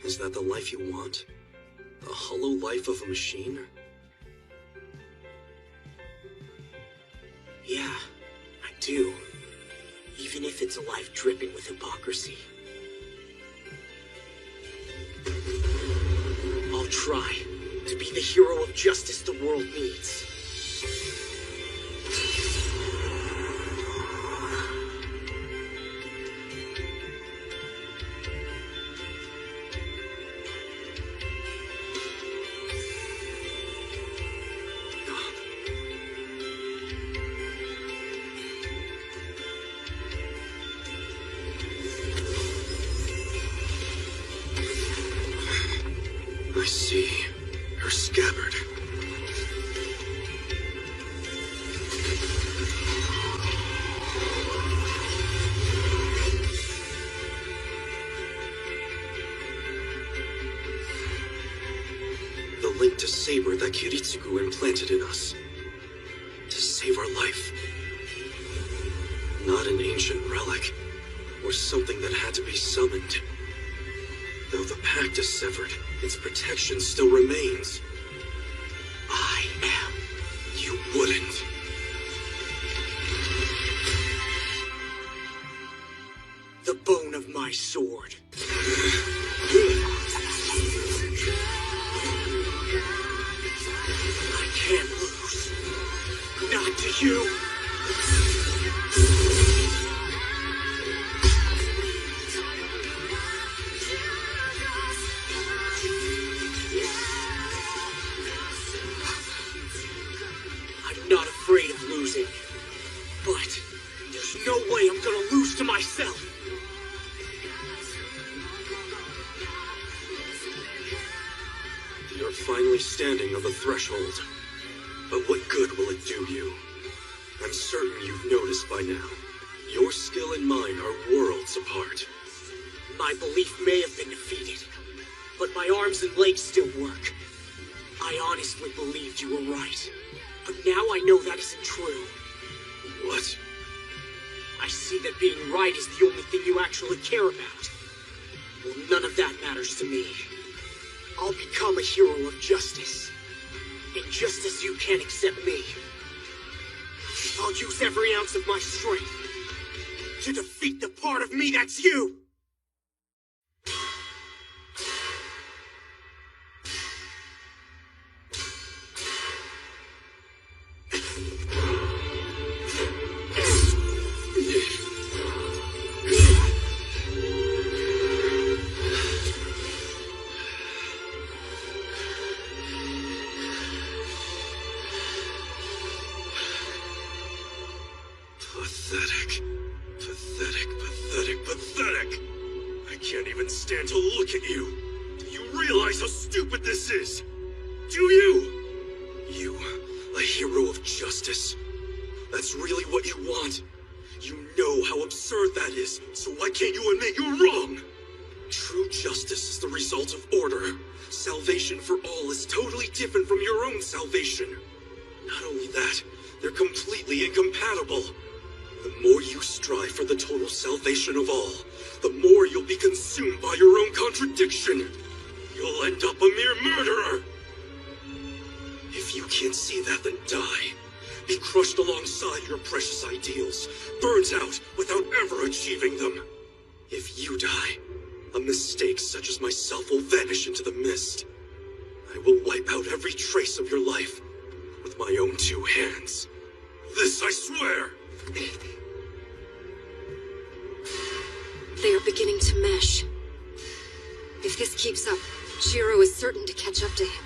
Is that the life you want? The hollow life of a machine? Yeah, I do. Even if it's a life dripping with hypocrisy. I'll try to be the hero of justice the world needs. I see. Her scabbard. The link to Saber that Kiritsugu implanted in us. To save our life. Not an ancient relic, or something that had to be summoned. Though the pact is severed, its protection still remains. I am. You wouldn't. The bone of my sword. I can't lose. Not to you. I'm not afraid of losing. But there's no way I'm gonna lose to myself. You're finally standing on the threshold. But what good will it do you? I'm certain you've noticed by now. Your skill and mine are worlds apart. My belief may have been defeated, but my arms and legs still work. I honestly believed you were right, but now I know that isn't true. What? I see that being right is the only thing you actually care about. Well, none of that matters to me. I'll become a hero of justice. And just as you can't accept me, I'll use every ounce of my strength to defeat the part of me that's you! Pathetic. Pathetic, pathetic, pathetic! I can't even stand to look at you. Do you realize how stupid this is? Do you? You, a hero of justice? That's really what you want? You know how absurd that is, so why can't you admit you're wrong? True justice is the result of order. Salvation for all is totally different from your own salvation. Not only that, they're completely incompatible. The more you strive for the total salvation of all, the more you'll be consumed by your own contradiction. You'll end up a mere murderer. If you can't see that, then die. Be crushed alongside your precious ideals, burnt out without ever achieving them. If you die, a mistake such as myself will vanish into the mist. I will wipe out every trace of your life with my own two hands. This I swear! They are beginning to mesh. If this keeps up, Shiro is certain to catch up to him.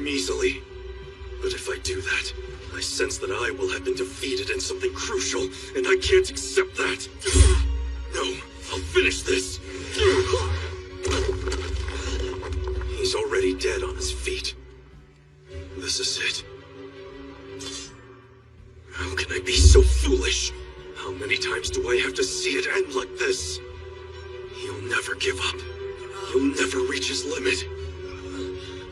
Easily. But if I do that, I sense that I will have been defeated in something crucial, and I can't accept that. No, I'll finish this. He's already dead on his feet. This is it. How can I be so foolish? How many times do I have to see it end like this? He'll never give up. He'll never reach his limit.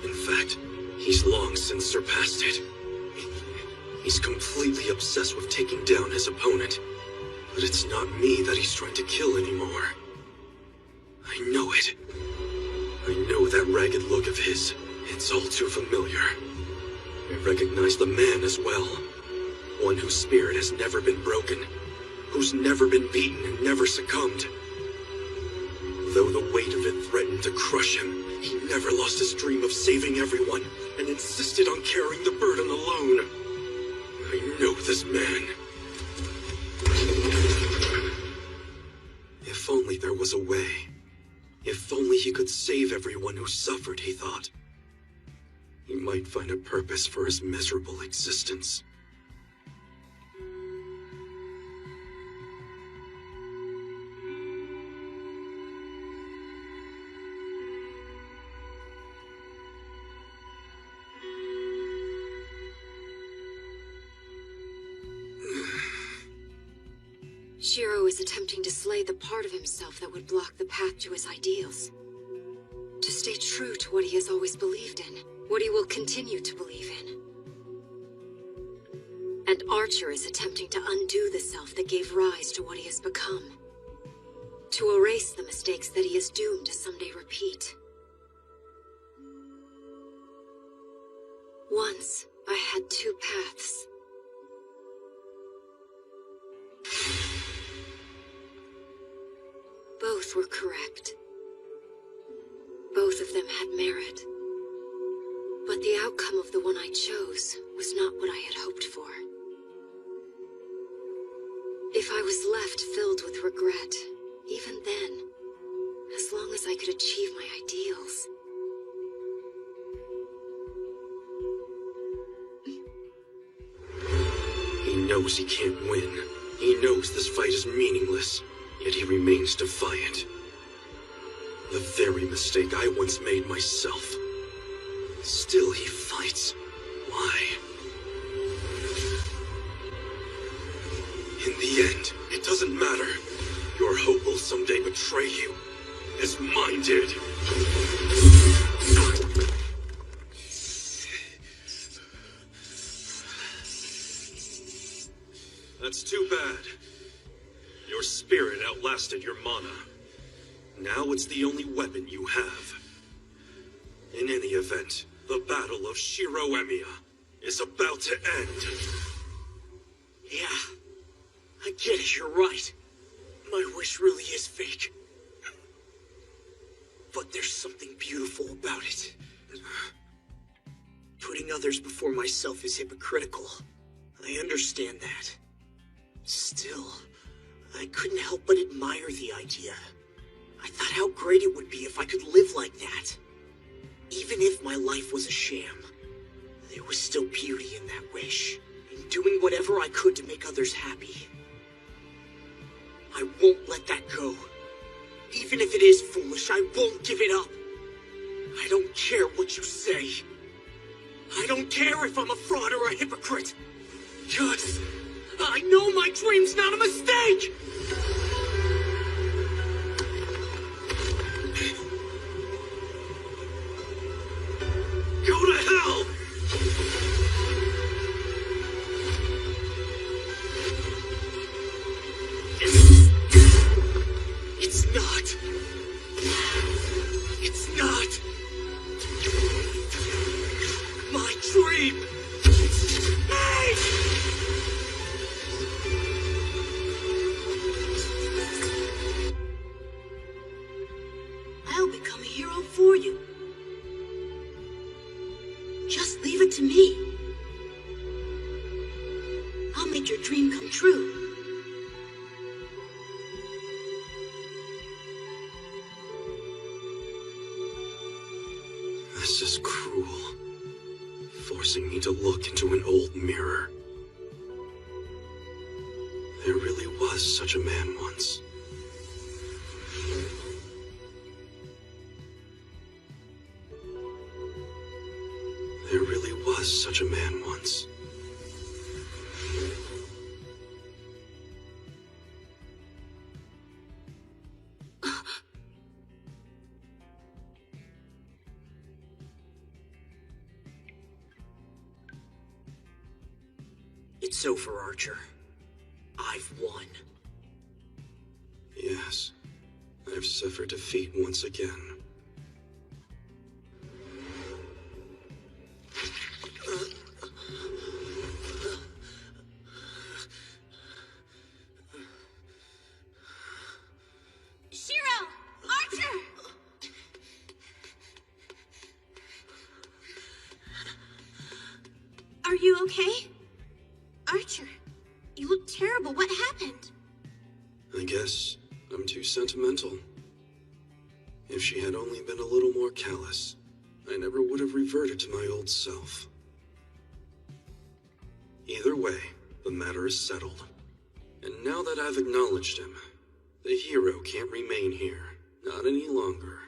In fact, he's long since surpassed it. He's completely obsessed with taking down his opponent. But it's not me that he's trying to kill anymore. I know it. I know that ragged look of his. It's all too familiar. I recognize the man as well. One whose spirit has never been broken. Who's never been beaten and never succumbed. Though the weight of it threatened to crush him, he never lost his dream of saving everyone and insisted on carrying the burden alone. I know this man. If only there was a way. If only he could save everyone who suffered, he thought. He might find a purpose for his miserable existence. Shiro is attempting to slay the part of himself that would block the path to his ideals. To stay true to what he has always believed in, what he will continue to believe in. And Archer is attempting to undo the self that gave rise to what he has become. To erase the mistakes that he is doomed to someday repeat. Once, I had two paths. Both were correct. Both of them had merit. But the outcome of the one I chose was not what I had hoped for. If I was left filled with regret, even then, as long as I could achieve my ideals. He knows he can't win. He knows this fight is meaningless, yet he remains defiant. The very mistake I once made myself. Still he fights. Why? In the end, it doesn't matter. Your hope will someday betray you, as mine did. That's too bad. Your spirit outlasted your mana. Now it's the only weapon you have. In any event, the Battle of Shiro Emiya is about to end. Yeah, I get it, you're right. My wish really is fake. But there's something beautiful about it. Putting others before myself is hypocritical. I understand that. Still, I couldn't help but admire the idea. I thought how great it would be if I could live like that. Even if my life was a sham, there was still beauty in that wish, in doing whatever I could to make others happy. I won't let that go. Even if it is foolish, I won't give it up. I don't care what you say. I don't care if I'm a fraud or a hypocrite. Because I know my dream's not a mistake! Go to hell! It's not. It's not. My dream. It's me! I'll become a hero for you. Just leave it to me. I'll make your dream come true. This is cruel. Forcing me to look into an old mirror. There really was such a man once. There really was such a man once. It's over, Archer. I've won. I've suffered defeat once again. Shiro! Archer! Are you okay? Archer, you look terrible. What happened? I guess I'm too sentimental. If she had only been a little more callous, I never would have reverted to my old self. Either way, the matter is settled. And now that I've acknowledged him, the hero can't remain here. Not any longer.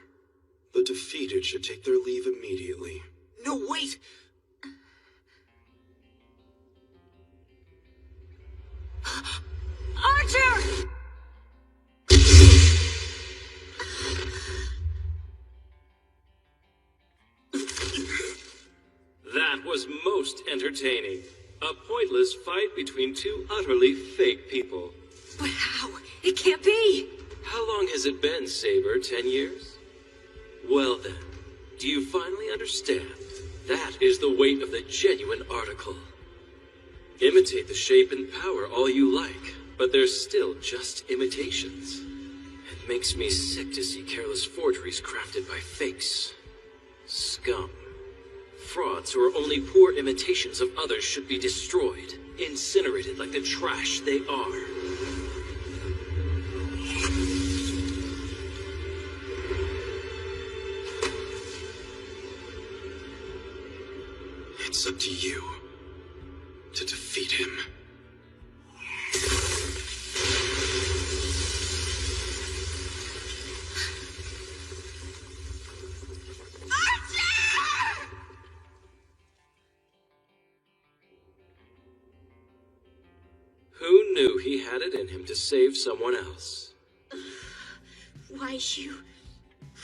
The defeated should take their leave immediately. No, wait! Archer! That was most entertaining. A pointless fight between two utterly fake people. But how? It can't be! How long has it been, Saber? 10 years? Well then, do you finally understand? That is the weight of the genuine article. Imitate the shape and power all you like, but they're still just imitations. It makes me sick to see careless forgeries crafted by fakes. Scum. Frauds who are only poor imitations of others should be destroyed, incinerated like the trash they are. It's up to you to defeat him. Who knew he had it in him to save someone else? Why, you...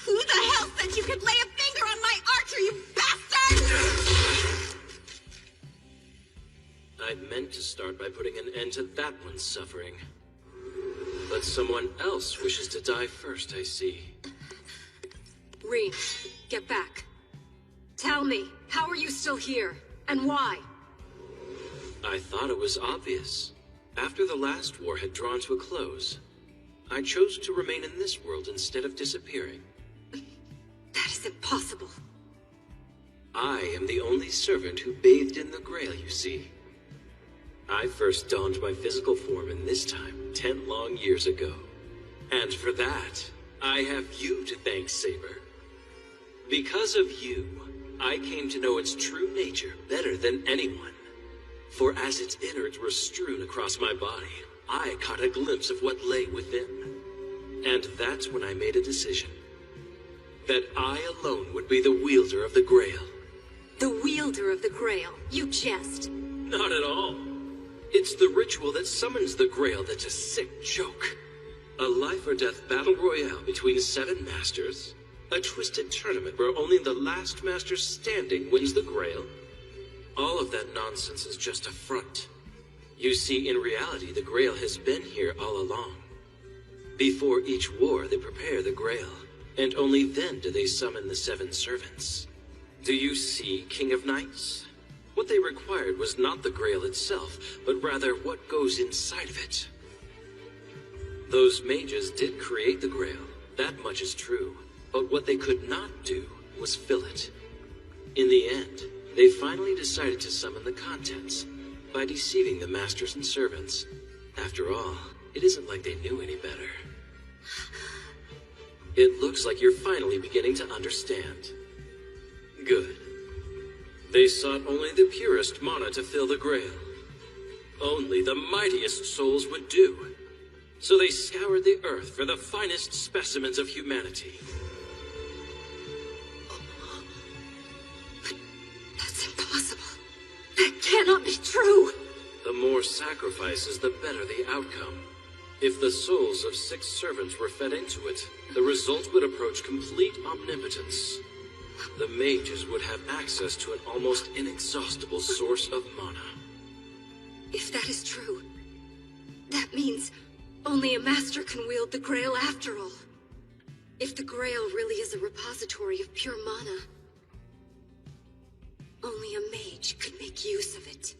Who the hell said you could lay a finger on my Archer, you bastard? I meant to start by putting an end to that one's suffering. But someone else wishes to die first, I see. Rean, get back. Tell me, how are you still here? And why? I thought it was obvious. After the last war had drawn to a close, I chose to remain in this world instead of disappearing. That is impossible. I am the only servant who bathed in the Grail, you see. I first donned my physical form in this time 10 long years ago. And for that, I have you to thank, Saber. Because of you, I came to know its true nature better than anyone. For as its innards were strewn across my body, I caught a glimpse of what lay within. And that's when I made a decision. That I alone would be the wielder of the Grail. The wielder of the Grail. You jest. Not at all. It's the ritual that summons the Grail that's a sick joke. A life or death battle royale between 7 masters. A twisted tournament where only the last master standing wins the Grail. All of that nonsense is just a front. You see, in reality, the Grail has been here all along. Before each war, they prepare the Grail, and only then do they summon the 7 servants. Do you see, King of Knights? What they required was not the Grail itself, but rather what goes inside of it. Those mages did create the Grail, that much is true, but what they could not do was fill it. In the end, they finally decided to summon the contents by deceiving the masters and servants. After all, it isn't like they knew any better. It looks like you're finally beginning to understand. Good. They sought only the purest mana to fill the Grail. Only the mightiest souls would do. So they scoured the earth for the finest specimens of humanity. That's impossible. That cannot be true. The more sacrifices, the better the outcome. If the souls of 6 servants were fed into it, the result would approach complete omnipotence. The mages would have access to an almost inexhaustible source of mana. If that is true, that means only a master can wield the Grail after all. If the Grail really is a repository of pure mana, only a mage could make use of it.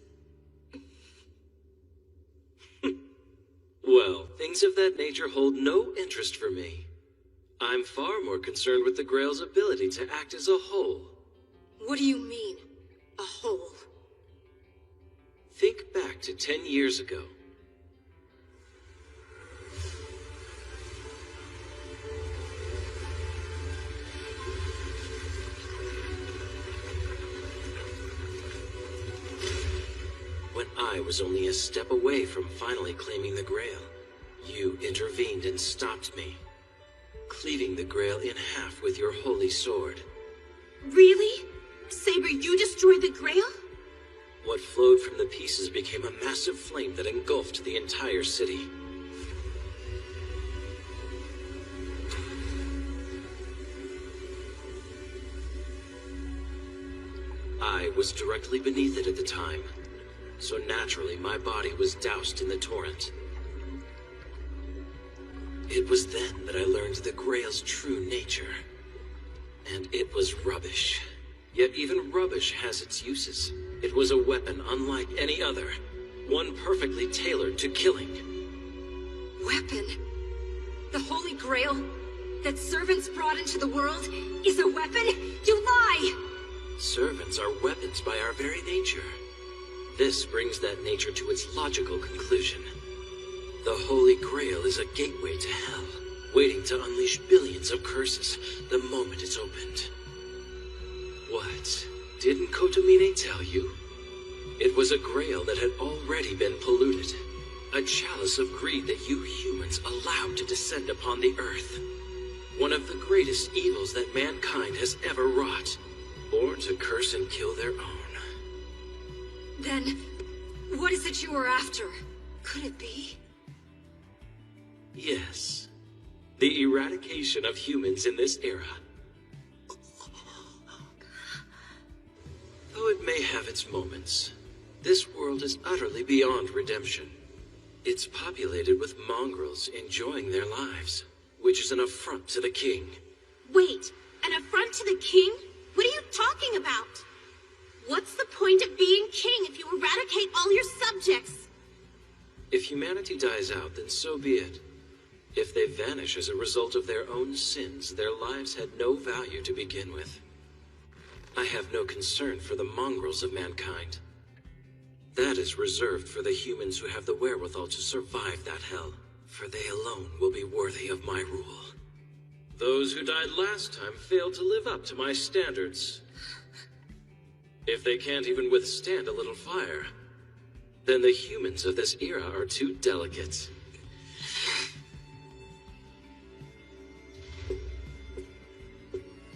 Well, things of that nature hold no interest for me. I'm far more concerned with the Grail's ability to act as a whole. What do you mean, a whole? Think back to 10 years ago. When I was only a step away from finally claiming the Grail, you intervened and stopped me, cleaving the Grail in half with your holy sword. Really? Saber, you destroyed the Grail? What flowed from the pieces became a massive flame that engulfed the entire city. I was directly beneath it at the time, so naturally my body was doused in the torrent. It was then that I learned the Grail's true nature. And it was rubbish. Yet even rubbish has its uses. It was a weapon unlike any other, one perfectly tailored to killing. Weapon? The Holy Grail that servants brought into the world is a weapon? You lie! Servants are weapons by our very nature. This brings that nature to its logical conclusion. The Holy Grail is a gateway to hell, waiting to unleash billions of curses the moment it's opened. What? Didn't Kotomine tell you? It was a grail that had already been polluted. A chalice of greed that you humans allowed to descend upon the earth. One of the greatest evils that mankind has ever wrought. Born to curse and kill their own. Then, what is it you are after? Could it be? Yes. The eradication of humans in this era. Though it may have its moments, this world is utterly beyond redemption. It's populated with mongrels enjoying their lives, which is an affront to the king. Wait, an affront to the king? What are you talking about? What's the point of being king if you eradicate all your subjects? If humanity dies out, then so be it. If they vanish as a result of their own sins, their lives had no value to begin with. I have no concern for the mongrels of mankind. That is reserved for the humans who have the wherewithal to survive that hell, for they alone will be worthy of my rule. Those who died last time failed to live up to my standards. If they can't even withstand a little fire, then the humans of this era are too delicate.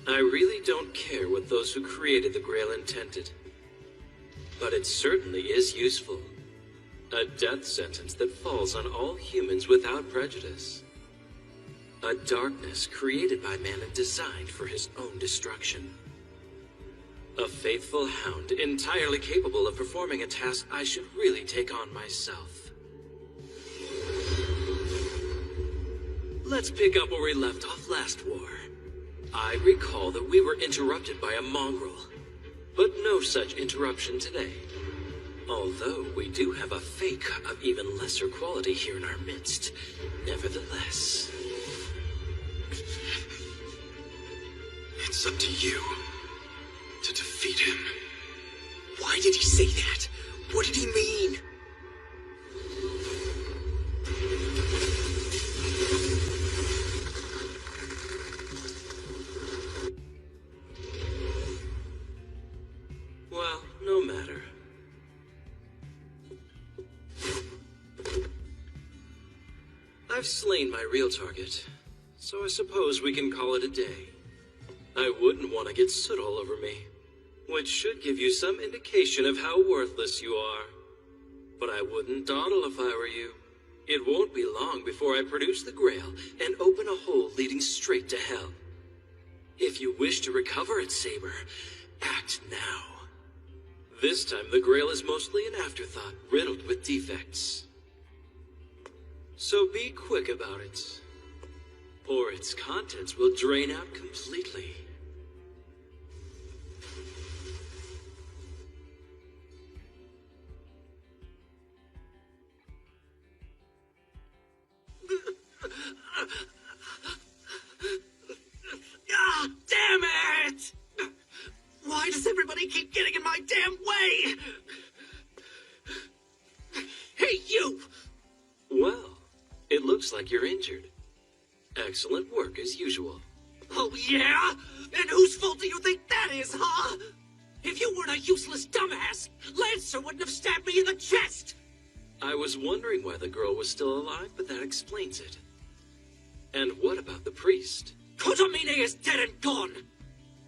I really don't care what those who created the Grail intended. But it certainly is useful. A death sentence that falls on all humans without prejudice. A darkness created by man and designed for his own destruction. A faithful hound entirely capable of performing a task I should really take on myself. Let's pick up where we left off last war. I recall that we were interrupted by a mongrel, but no such interruption today. Although we do have a fake of even lesser quality here in our midst, nevertheless. It's up to you to defeat him. Why did he say that? What did he mean? Well, no matter. I've slain my real target, so I suppose we can call it a day. I wouldn't want to get soot all over me, which should give you some indication of how worthless you are. But I wouldn't dawdle if I were you. It won't be long before I produce the Grail and open a hole leading straight to hell. If you wish to recover it, Saber, act now. This time the Grail is mostly an afterthought, riddled with defects. So be quick about it. or its contents will drain out completely. Ah, damn it! Why does everybody keep getting in my damn way? Hey, you! Well, it looks like you're injured. Excellent work as usual. Oh, yeah? And whose fault do you think that is, huh? If you weren't a useless dumbass, Lancer wouldn't have stabbed me in the chest! I was wondering why the girl was still alive, but that explains it. And what about the priest? Kotomine is dead and gone!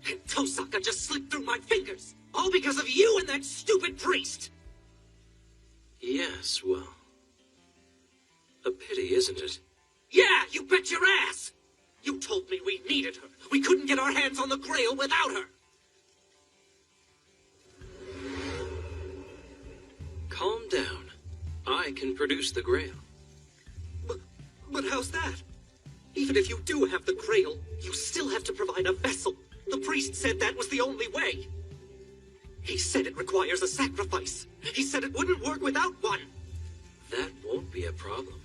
And Tosaka just slipped through my fingers! All because of you and that stupid priest! Yes, well... a pity, isn't it? Yeah, you bet your ass! You told me we needed her. We couldn't get our hands on the Grail without her. Calm down. I can produce the Grail. But how's that? Even if you do have the Grail, you still have to provide a vessel. The priest said that was the only way. He said it requires a sacrifice. He said it wouldn't work without one. That won't be a problem.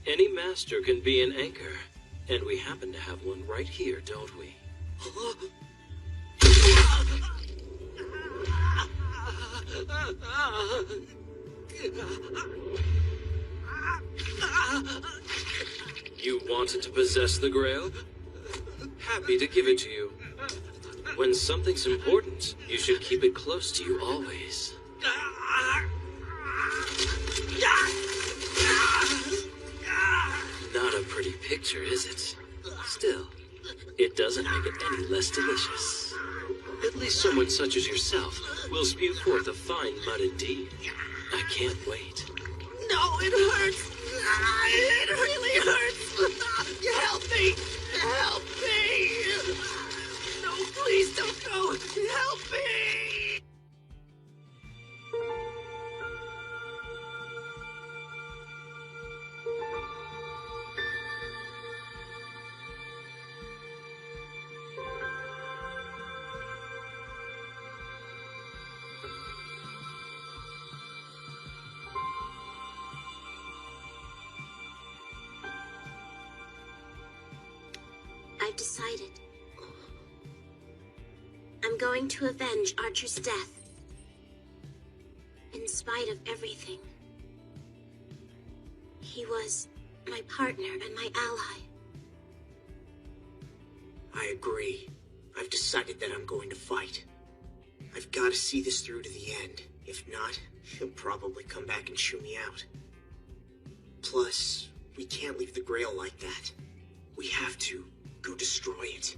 Any master can be an anchor, and we happen to have one right here, don't we? You wanted to possess the Grail? Happy to give it to you. When something's important, you should keep it close to you always. Not a pretty picture, is it? Still, it doesn't make it any less delicious. At least someone such as yourself will spew forth a fine mud indeed. I can't wait. No, it hurts. It really hurts. Help me. Help me. No, please don't go. Help me. I've decided. I'm going to avenge Archer's death. In spite of everything. He was my partner and my ally. I agree. I've decided that I'm going to fight. I've got to see this through to the end. If not, he'll probably come back and shoo me out. Plus, we can't leave the Grail like that. We have to go destroy it.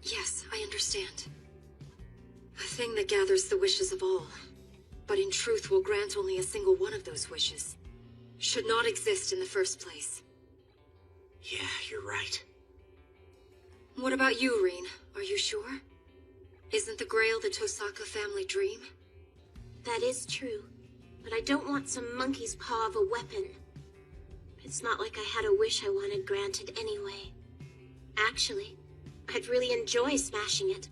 Yes, I understand. A thing that gathers the wishes of all, but in truth will grant only a single one of those wishes, should not exist in the first place. Yeah, you're right. What about you, Reen? Are you sure? Isn't the Grail the Tosaka family dream? That is true, but I don't want some monkey's paw of a weapon. It's not like I had a wish I wanted granted anyway. Actually, I'd really enjoy smashing it.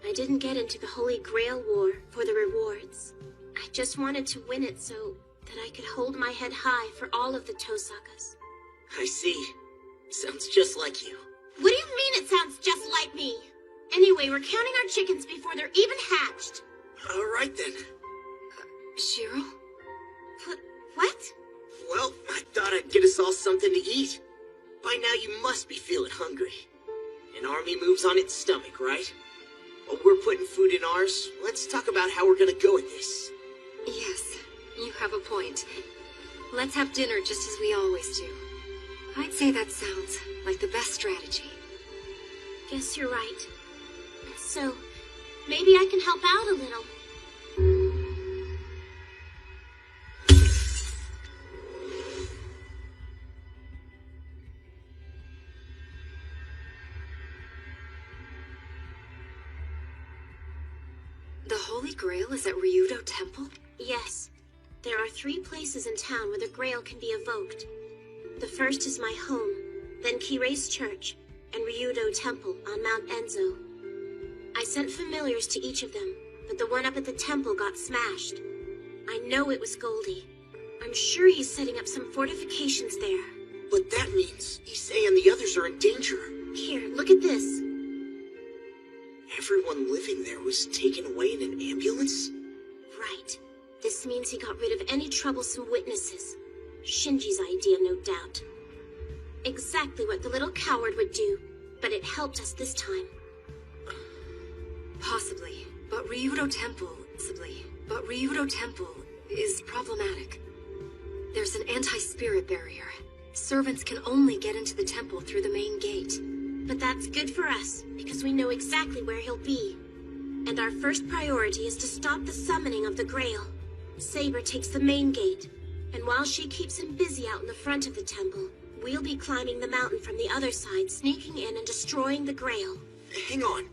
I didn't get into the Holy Grail War for the rewards. I just wanted to win it so that I could hold my head high for all of the Tosakas. I see. Sounds just like you. What do you mean it sounds just like me? Anyway, we're counting our chickens before they're even hatched. All right then. Shiro? What? Well, I thought I'd get us all something to eat. By now you must be feeling hungry. An army moves on its stomach, right? While we're putting food in ours, let's talk about how we're gonna go at this. Yes, you have a point. Let's have dinner just as we always do. I'd say that sounds like the best strategy. Guess you're right. So, maybe I can help out a little. The Holy Grail is at Ryudo Temple? Yes. There are 3 places in town where the Grail can be evoked. The first is my home, then Kirei's church, and Ryudo Temple on Mount Enzo. I sent familiars to each of them, but the one up at the temple got smashed. I know it was Goldie. I'm sure he's setting up some fortifications there. But that means Issei and the others are in danger. Here, look at this. Everyone living there was taken away in an ambulance? Right. This means he got rid of any troublesome witnesses. Shinji's idea, no doubt. Exactly what the little coward would do, but it helped us this time. Possibly, but Ryudo Temple is problematic. There's an anti-spirit barrier. Servants can only get into the temple through the main gate. But that's good for us, because we know exactly where he'll be. And our first priority is to stop the summoning of the Grail. Saber takes the main gate, and while she keeps him busy out in the front of the temple, we'll be climbing the mountain from the other side, sneaking in and destroying the Grail. Hang on.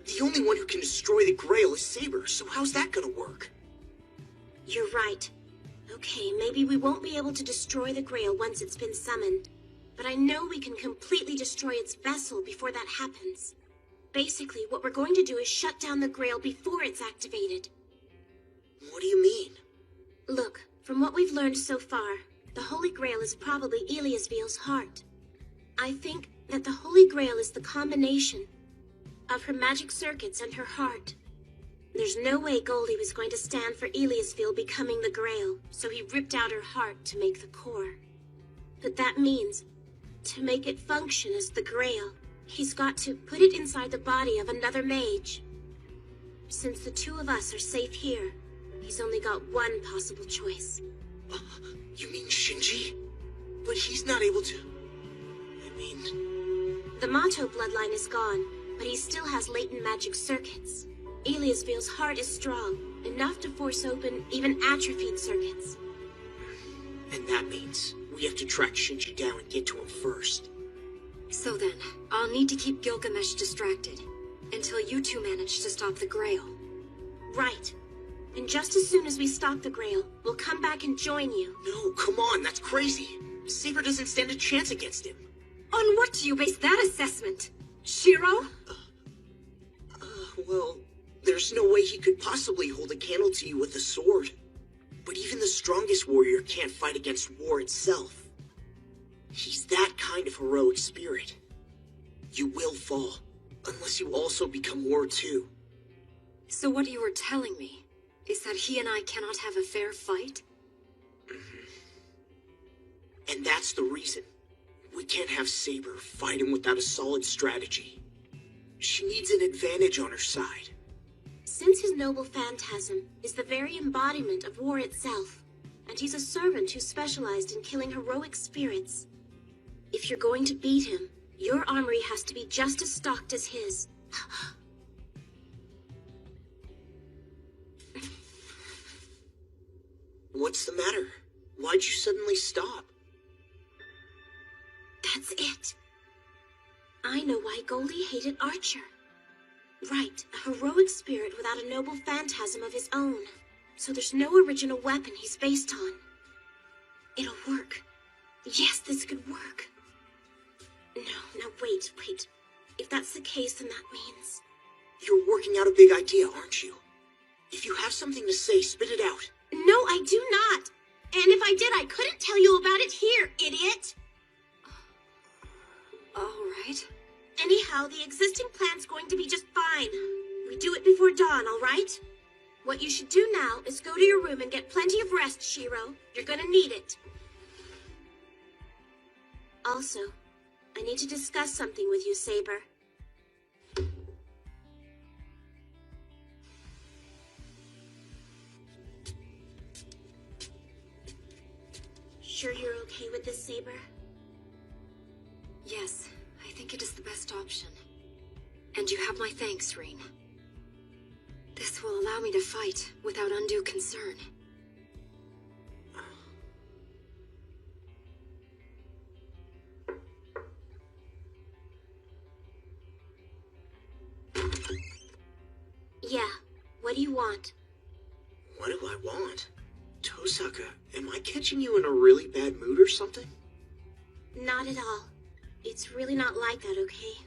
The only one who can destroy the Grail is Saber, so how's that gonna work? You're right. Okay, maybe we won't be able to destroy the Grail once it's been summoned. But I know we can completely destroy its vessel before that happens. Basically, what we're going to do is shut down the Grail before it's activated. What do you mean? Look, from what we've learned so far, the Holy Grail is probably Eliasveel's heart. I think that the Holy Grail is the combination of her magic circuits and her heart. There's no way Goldie was going to stand for Eliasveel becoming the Grail, so he ripped out her heart to make the core. But that means, to make it function as the Grail, he's got to put it inside the body of another mage. Since the 2 of us are safe here, he's only got one possible choice. You mean Shinji? But he's not able to... The Mato bloodline is gone, but he still has latent magic circuits. Eliasveel's heart is strong, enough to force open even atrophied circuits. And that means we have to track Shinji down and get to him first. So then, I'll need to keep Gilgamesh distracted, until you 2 manage to stop the Grail. Right. And just as soon as we stop the Grail, we'll come back and join you. No, come on, that's crazy. Saber doesn't stand a chance against him. On what do you base that assessment? Shiro? Well, there's no way he could possibly hold a candle to you with a sword. But even the strongest warrior can't fight against war itself. He's that kind of heroic spirit. You will fall, unless you also become war too. So what you were telling me is that he and I cannot have a fair fight? And that's the reason. We can't have Saber fighting without a solid strategy. She needs an advantage on her side. Since his noble phantasm is the very embodiment of war itself, and he's a servant who specialized in killing heroic spirits, if you're going to beat him, your armory has to be just as stocked as his. What's the matter? Why'd you suddenly stop? That's it. I know why Goldie hated Archer. Right, a heroic spirit without a noble phantasm of his own. So there's no original weapon he's based on. It'll work. Yes, this could work. No, wait. If that's the case, then that means... You're working out a big idea, aren't you? If you have something to say, spit it out. No, I do not. And if I did, I couldn't tell you about it here, idiot. All right. Anyhow, the existing plan's going to be just fine. We do it before dawn, all right? What you should do now is go to your room and get plenty of rest, Shiro. You're gonna need it. Also, I need to discuss something with you, Saber. Sure you're okay with this, Saber? Yes, I think it is the best option. And you have my thanks, Rean. This will allow me to fight without undue concern. Yeah, what do you want? What do I want? Tosaka, am I catching you in a really bad mood or something? Not at all. It's really not like that, okay?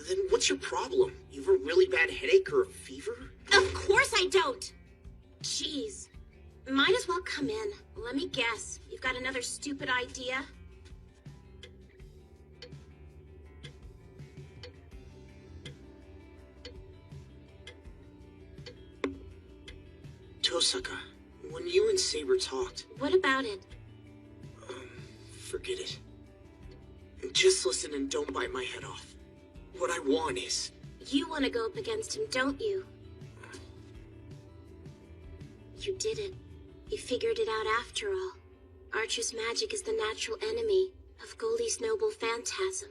Then what's your problem? You have a really bad headache or a fever? Of course I don't! Jeez. Might as well come in. Let me guess. You've got another stupid idea? Tosaka, when you and Saber talked... What about it? Forget it. Just listen and don't bite my head off. What I want is... You want to go up against him, don't you? You did it. You figured it out after all. Archer's magic is the natural enemy of Goldie's noble phantasm.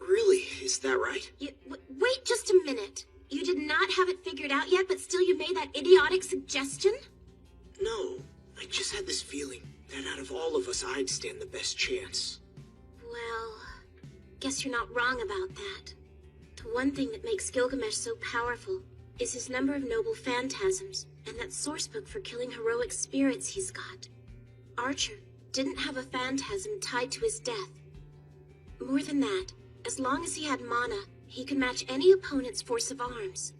Really? Is that right? Wait just a minute. You did not have it figured out yet, but still you made that idiotic suggestion? No. I just had this feeling that out of all of us, I'd stand the best chance. Well, guess you're not wrong about that. The one thing that makes Gilgamesh so powerful is his number of noble phantasms, and that sourcebook for killing heroic spirits he's got. Archer didn't have a phantasm tied to his death. More than that, as long as he had mana, he could match any opponent's force of arms.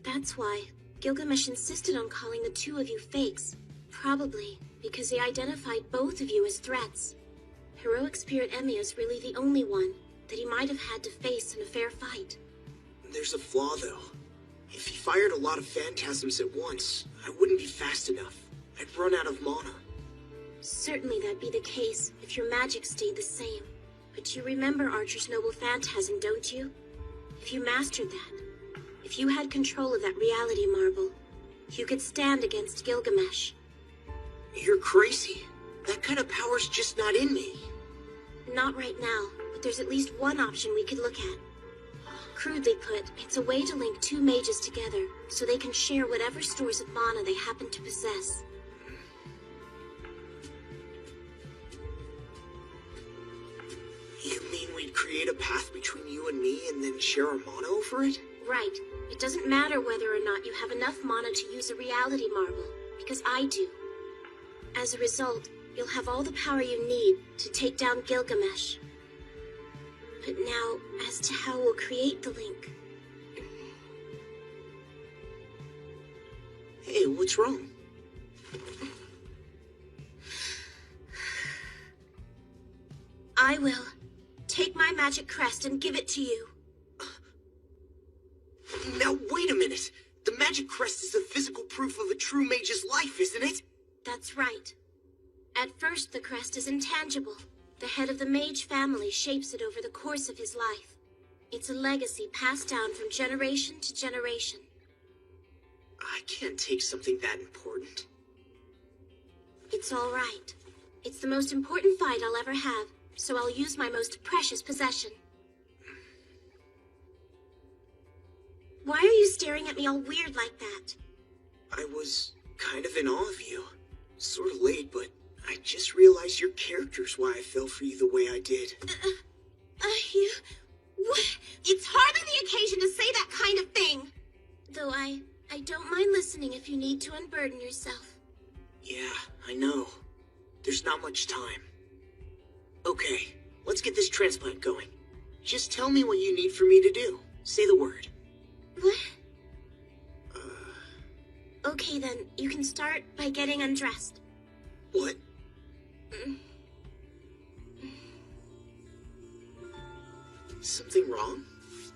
That's why Gilgamesh insisted on calling the two of you fakes, probably because he identified both of you as threats. Heroic Spirit Emi is really the only one that he might have had to face in a fair fight. There's a flaw, though. If he fired a lot of phantasms at once, I wouldn't be fast enough. I'd run out of mana. Certainly that'd be the case if your magic stayed the same. But you remember Archer's noble phantasm, don't you? If you mastered that, if you had control of that reality marble, you could stand against Gilgamesh. You're crazy. That kind of power's just not in me. Not right now, but there's at least one option we could look at. Crudely put, it's a way to link two mages together so they can share whatever stores of mana they happen to possess. You mean we'd create a path between you and me and then share our mana over it? Right. It doesn't matter whether or not you have enough mana to use a reality marble, because I do. As a result, you'll have all the power you need to take down Gilgamesh. But now, as to how we'll create the link. Hey, what's wrong? I will take my magic crest and give it to you. Now, wait a minute. The magic crest is the physical proof of a true mage's life, isn't it? That's right. At first, the crest is intangible. The head of the mage family shapes it over the course of his life. It's a legacy passed down from generation to generation. I can't take something that important. It's all right. It's the most important fight I'll ever have, so I'll use my most precious possession. Why are you staring at me all weird like that? I was kind of in awe of you. Sort of late, but I just realized your character's why I fell for you the way I did. What? It's hardly the occasion to say that kind of thing. Though I don't mind listening if you need to unburden yourself. Yeah, I know. There's not much time. Okay, let's get this transplant going. Just tell me what you need for me to do. Say the word. What? Okay then, you can start by getting undressed. What? Something wrong?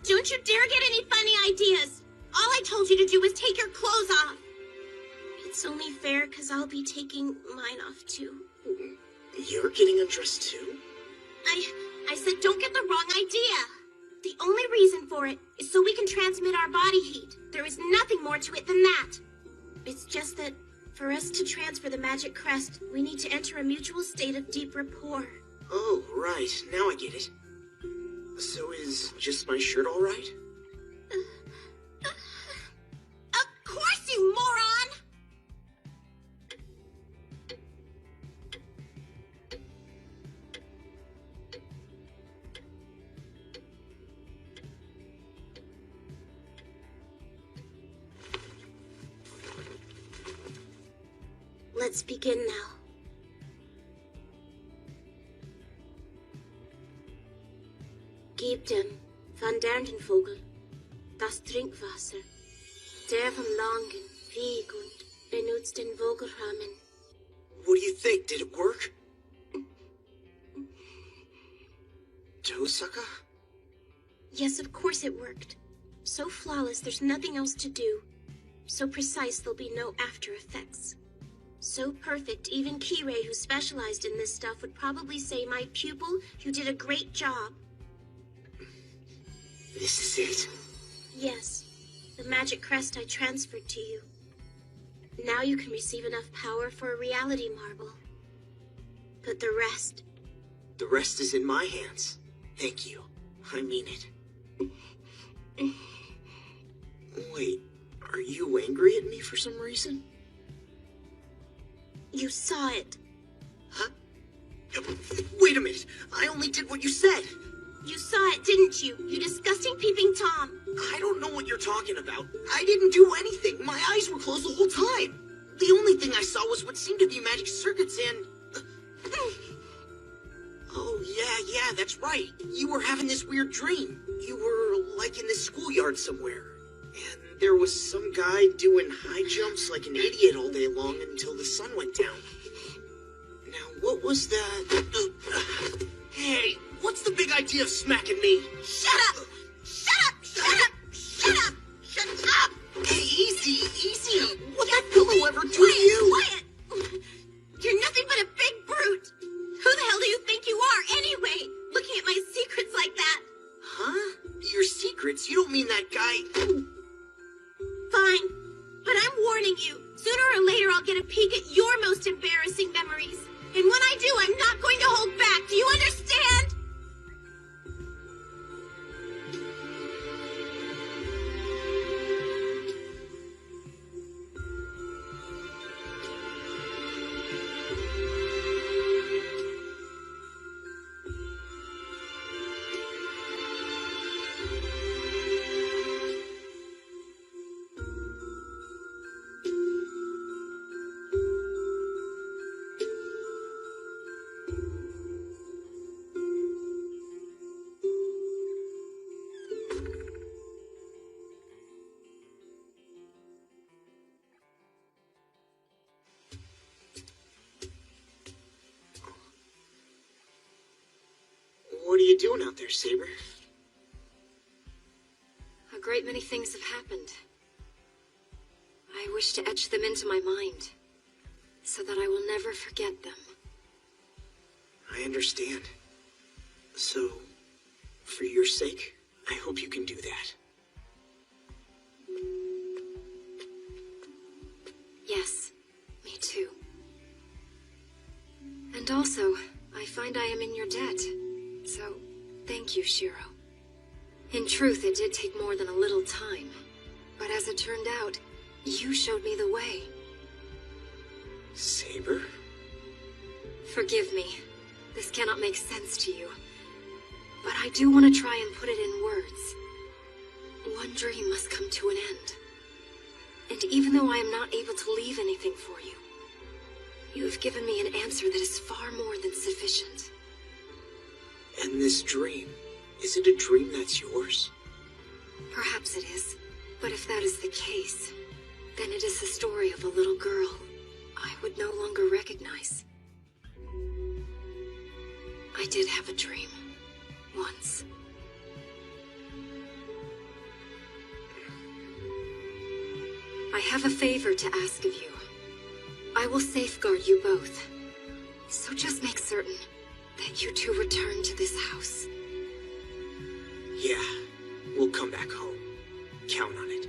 Don't you dare get any funny ideas! All I told you to do was take your clothes off! It's only fair because I'll be taking mine off too. You're getting undressed too? I said don't get the wrong idea! The only reason for it is so we can transmit our body heat. There is nothing more to it than that. It's just that, for us to transfer the magic crest, we need to enter a mutual state of deep rapport. Oh, right. Now I get it. So is just my shirt all right? Of course, you moron! Let's begin now. Gib dem van den Vogel das Trinkwasser, der vom langen Weg und benutzt den Vogelrahmen. What do you think? Did it work? Tosaka? Yes, of course it worked. So flawless, there's nothing else to do. So precise, there'll be no after effects. So perfect, even Kirei, who specialized in this stuff, would probably say, my pupil, you did a great job. This is it. Yes, the magic crest I transferred to you. Now you can receive enough power for a reality marble. But the rest... The rest is in my hands. Thank you. I mean it. Wait, are you angry at me for some reason? You saw it. Huh? Wait a minute. I only did what you said. You saw it, didn't you? You disgusting peeping Tom. I don't know what you're talking about. I didn't do anything. My eyes were closed the whole time. The only thing I saw was what seemed to be magic circuits and... Oh, yeah, that's right. You were having this weird dream. You were, like, in this schoolyard somewhere. And there was some guy doing high jumps like an idiot all day long until the sun went down. Now, what was that? Hey, what's the big idea of smacking me? Shut up! Shut up! Shut up! Shut up! Shut up! Hey, easy, easy. What that pillow ever do to you? Quiet! You're nothing but a big brute. Who the hell do you think you are, anyway? Looking at my secrets like that. Huh? Your secrets? You don't mean that guy... Fine. But I'm warning you. Sooner or later, I'll get a peek at your most embarrassing memories. And when I do, I'm not going to hold back. Do you understand? What are you doing out there, Saber? A great many things have happened. I wish to etch them into my mind, so that I will never forget them. I understand. So, for your sake, I hope you can do that. Yes, me too. And also, I find I am in your debt. So, thank you, Shiro. In truth, it did take more than a little time. But as it turned out, you showed me the way. Saber? Forgive me. This cannot make sense to you. But I do want to try and put it in words. One dream must come to an end. And even though I am not able to leave anything for you, you have given me an answer that is far more than sufficient. And this dream, is it a dream that's yours? Perhaps it is. But if that is the case, then it is the story of a little girl I would no longer recognize. I did have a dream. Once. I have a favor to ask of you. I will safeguard you both. So just make certain that you two return to this house. Yeah, we'll come back home. Count on it.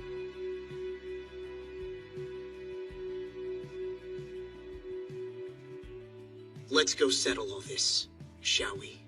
Let's go settle all this, shall we?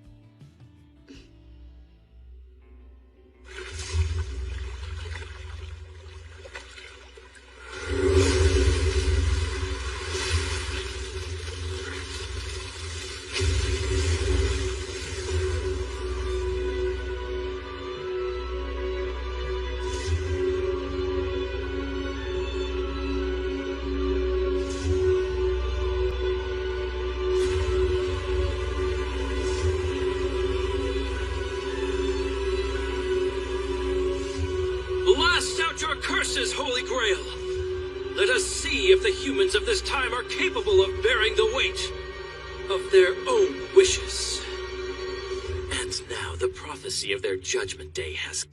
see if the humans of this time are capable of bearing the weight of their own wishes. And now the prophecy of their judgment day has...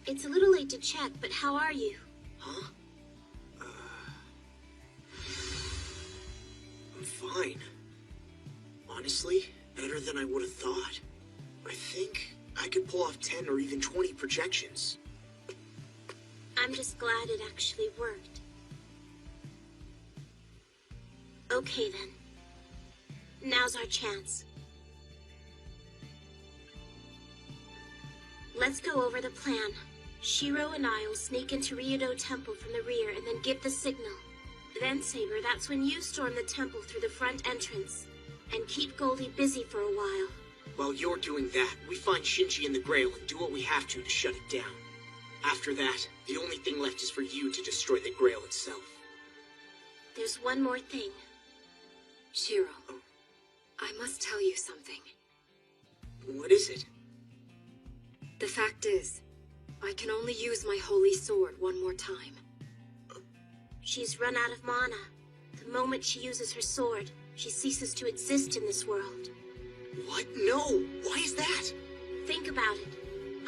It's a little late to check, but how are you? Huh? I'm fine. Honestly, better than I would have thought. I think I could pull off 10 or even 20 projections. I'm just glad it actually worked. Okay then. Now's our chance. Let's go over the plan. Shiro and I will sneak into Ryudo Temple from the rear and then give the signal. Then, Saber, that's when you storm the temple through the front entrance. And keep Goldie busy for a while. While you're doing that, we find Shinji and the Grail and do what we have to shut it down. After that, the only thing left is for you to destroy the Grail itself. There's one more thing. Shiro, I must tell you something. What is it? The fact is, I can only use my holy sword one more time. She's run out of mana. The moment she uses her sword, she ceases to exist in this world. What? No! Why is that? Think about it.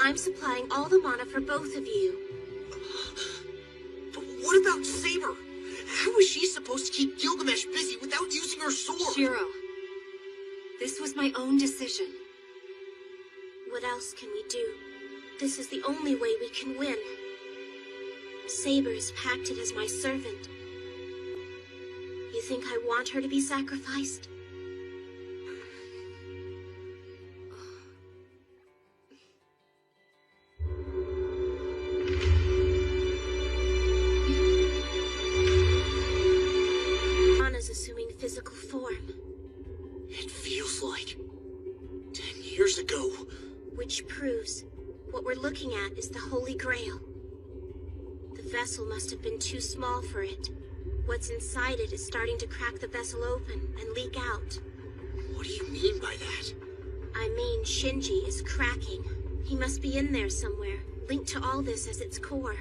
I'm supplying all the mana for both of you. But what about Saber? How is she supposed to keep Gilgamesh busy without using her sword? Shiro, this was my own decision. What else can we do? This is the only way we can win. Saber is pacted as my servant. You think I want her to be sacrificed? Ana's assuming physical form. It feels like 10 years ago. Which proves what we're looking at is the Holy Grail. The vessel must have been too small for it. What's inside it is starting to crack the vessel open and leak out. What do you mean by that? I mean, Shinji is cracking. He must be in there somewhere, linked to all this as its core.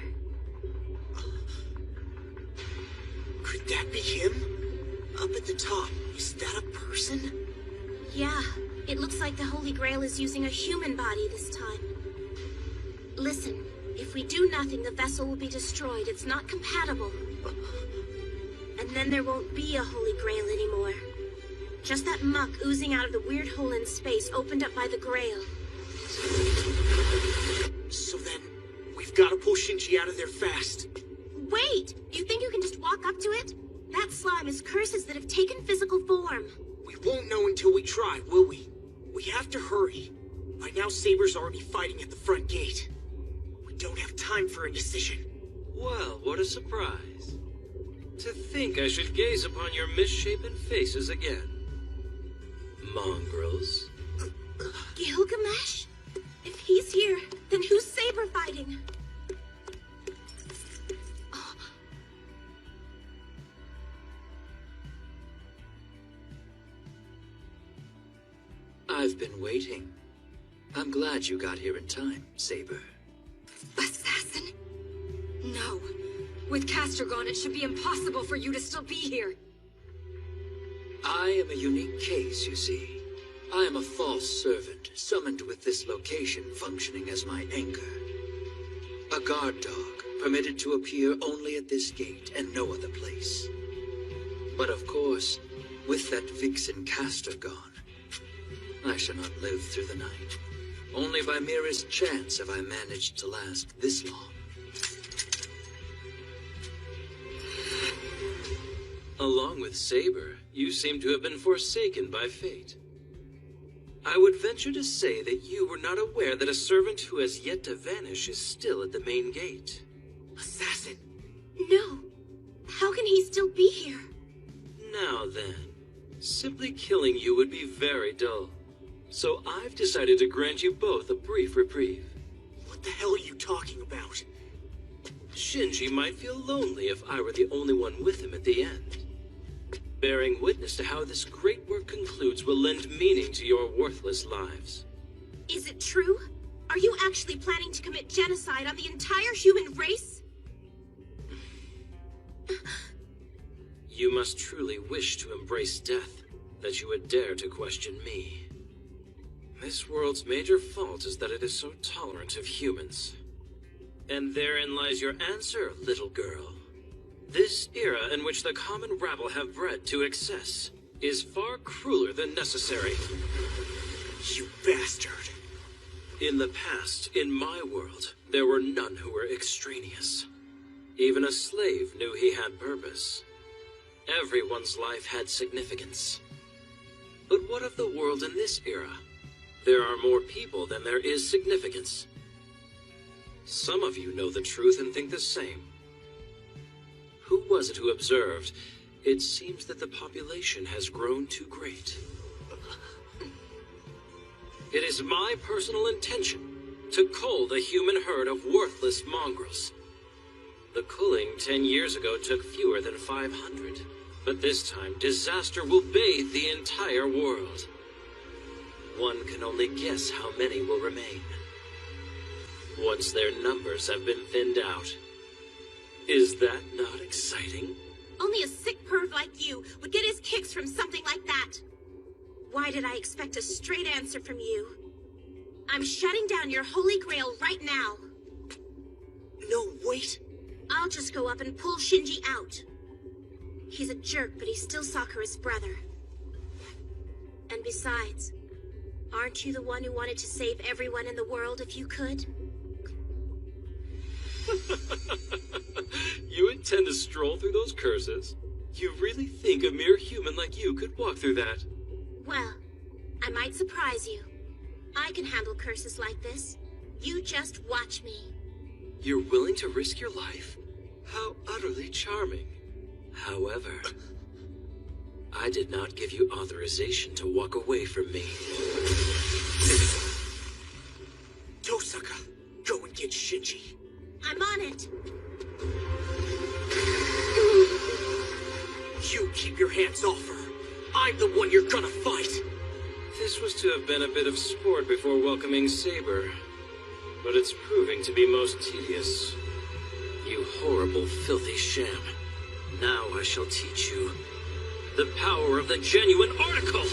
Could that be him? Up at the top, is that a person? Yeah, it looks like the Holy Grail is using a human body this time. Listen, if we do nothing, the vessel will be destroyed. It's not compatible. And then there won't be a Holy Grail anymore. Just that muck oozing out of the weird hole in space opened up by the Grail. So then, we've got to pull Shinji out of there fast. Wait! You think you can just walk up to it? That slime is curses that have taken physical form. We won't know until we try, will we? We have to hurry. By now, Saber's already fighting at the front gate. We don't have time for a decision. Well, what a surprise. To think I should gaze upon your misshapen faces again. Mongrels. Gilgamesh? If he's here, then who's Saber fighting? I've been waiting. I'm glad you got here in time, Saber. Assassin? No. With Castor gone, it should be impossible for you to still be here. I am a unique case, you see. I am a false servant, summoned with this location functioning as my anchor. A guard dog, permitted to appear only at this gate and no other place. But of course, with that vixen Castor gone, I shall not live through the night. Only by merest chance have I managed to last this long. Along with Saber, you seem to have been forsaken by fate. I would venture to say that you were not aware that a servant who has yet to vanish is still at the main gate. Assassin! No. How can he still be here? Now then, simply killing you would be very dull. So I've decided to grant you both a brief reprieve. What the hell are you talking about? Shinji might feel lonely if I were the only one with him at the end. Bearing witness to how this great work concludes will lend meaning to your worthless lives. Is it true? Are you actually planning to commit genocide on the entire human race? You must truly wish to embrace death, that you would dare to question me. This world's major fault is that it is so tolerant of humans. And therein lies your answer, little girl. This era in which the common rabble have bred to excess is far crueler than necessary. You bastard! In the past, in my world, there were none who were extraneous. Even a slave knew he had purpose. Everyone's life had significance. But what of the world in this era? There are more people than there is significance. Some of you know the truth and think the same. Who was it who observed, "It seems that the population has grown too great"? It is my personal intention to cull the human herd of worthless mongrels. The culling 10 years ago took fewer than 500, but this time disaster will bathe the entire world. One can only guess how many will remain, once their numbers have been thinned out. Is that not exciting? Only a sick perv like you would get his kicks from something like that. Why did I expect a straight answer from you? I'm shutting down your holy grail right now. No, wait. I'll just go up and pull Shinji out. He's a jerk, but he's still Sakura's brother. And besides, aren't you the one who wanted to save everyone in the world if you could? You intend to stroll through those curses? You really think a mere human like you could walk through that? Well, I might surprise you. I can handle curses like this. You just watch me. You're willing to risk your life? How utterly charming. However, I did not give you authorization to walk away from me. Tosaka, go and get Shinji. I'm on it. You keep your hands off her. I'm the one you're gonna fight. This was to have been a bit of sport before welcoming Saber, but it's proving to be most tedious. You horrible, filthy sham. Now I shall teach you the power of the genuine article.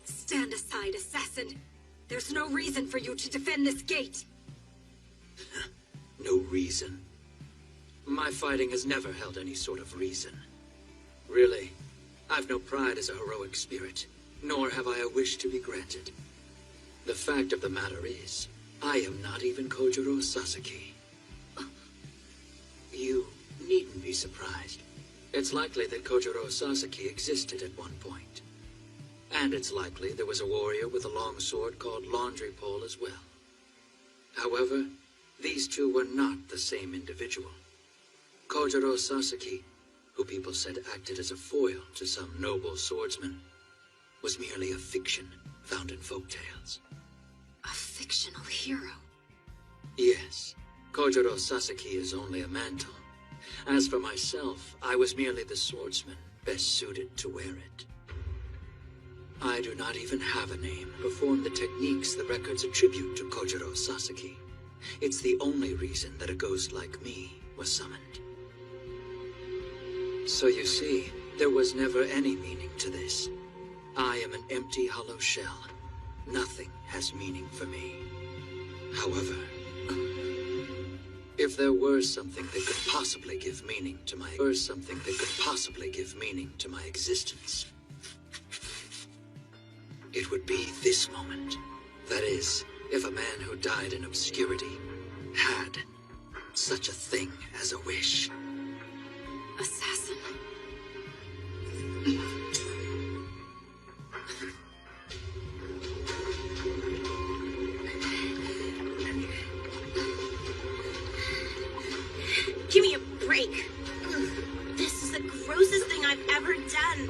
Stand aside, assassin. There's no reason for you to defend this gate. No reason. My fighting has never held any sort of reason. Really, I've no pride as a heroic spirit, nor have I a wish to be granted. The fact of the matter is, I am not even Kojiro Sasaki. You needn't be surprised. It's likely that Kojiro Sasaki existed at one point. And it's likely there was a warrior with a long sword called Laundry Pole as well. However, these two were not the same individual. Kojiro Sasaki, who people said acted as a foil to some noble swordsman, was merely a fiction found in folktales. A fictional hero. Yes, Kojiro Sasaki is only a mantle. As for myself, I was merely the swordsman best suited to wear it. I do not even have a name, perform the techniques the records attribute to Kojiro Sasaki. It's the only reason that a ghost like me was summoned. So you see, there was never any meaning to this. I am an empty, hollow shell. Nothing has meaning for me. However, if there were something that could possibly give meaning to my existence, it would be this moment. That is, if a man who died in obscurity had such a thing as a wish. Assassin. Give me a break. This is the grossest thing I've ever done.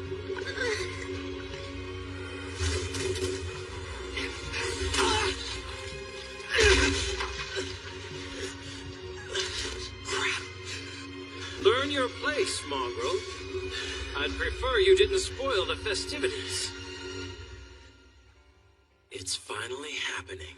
Learn your place, mongrel. I'd prefer you didn't spoil the festivities. It's finally happening.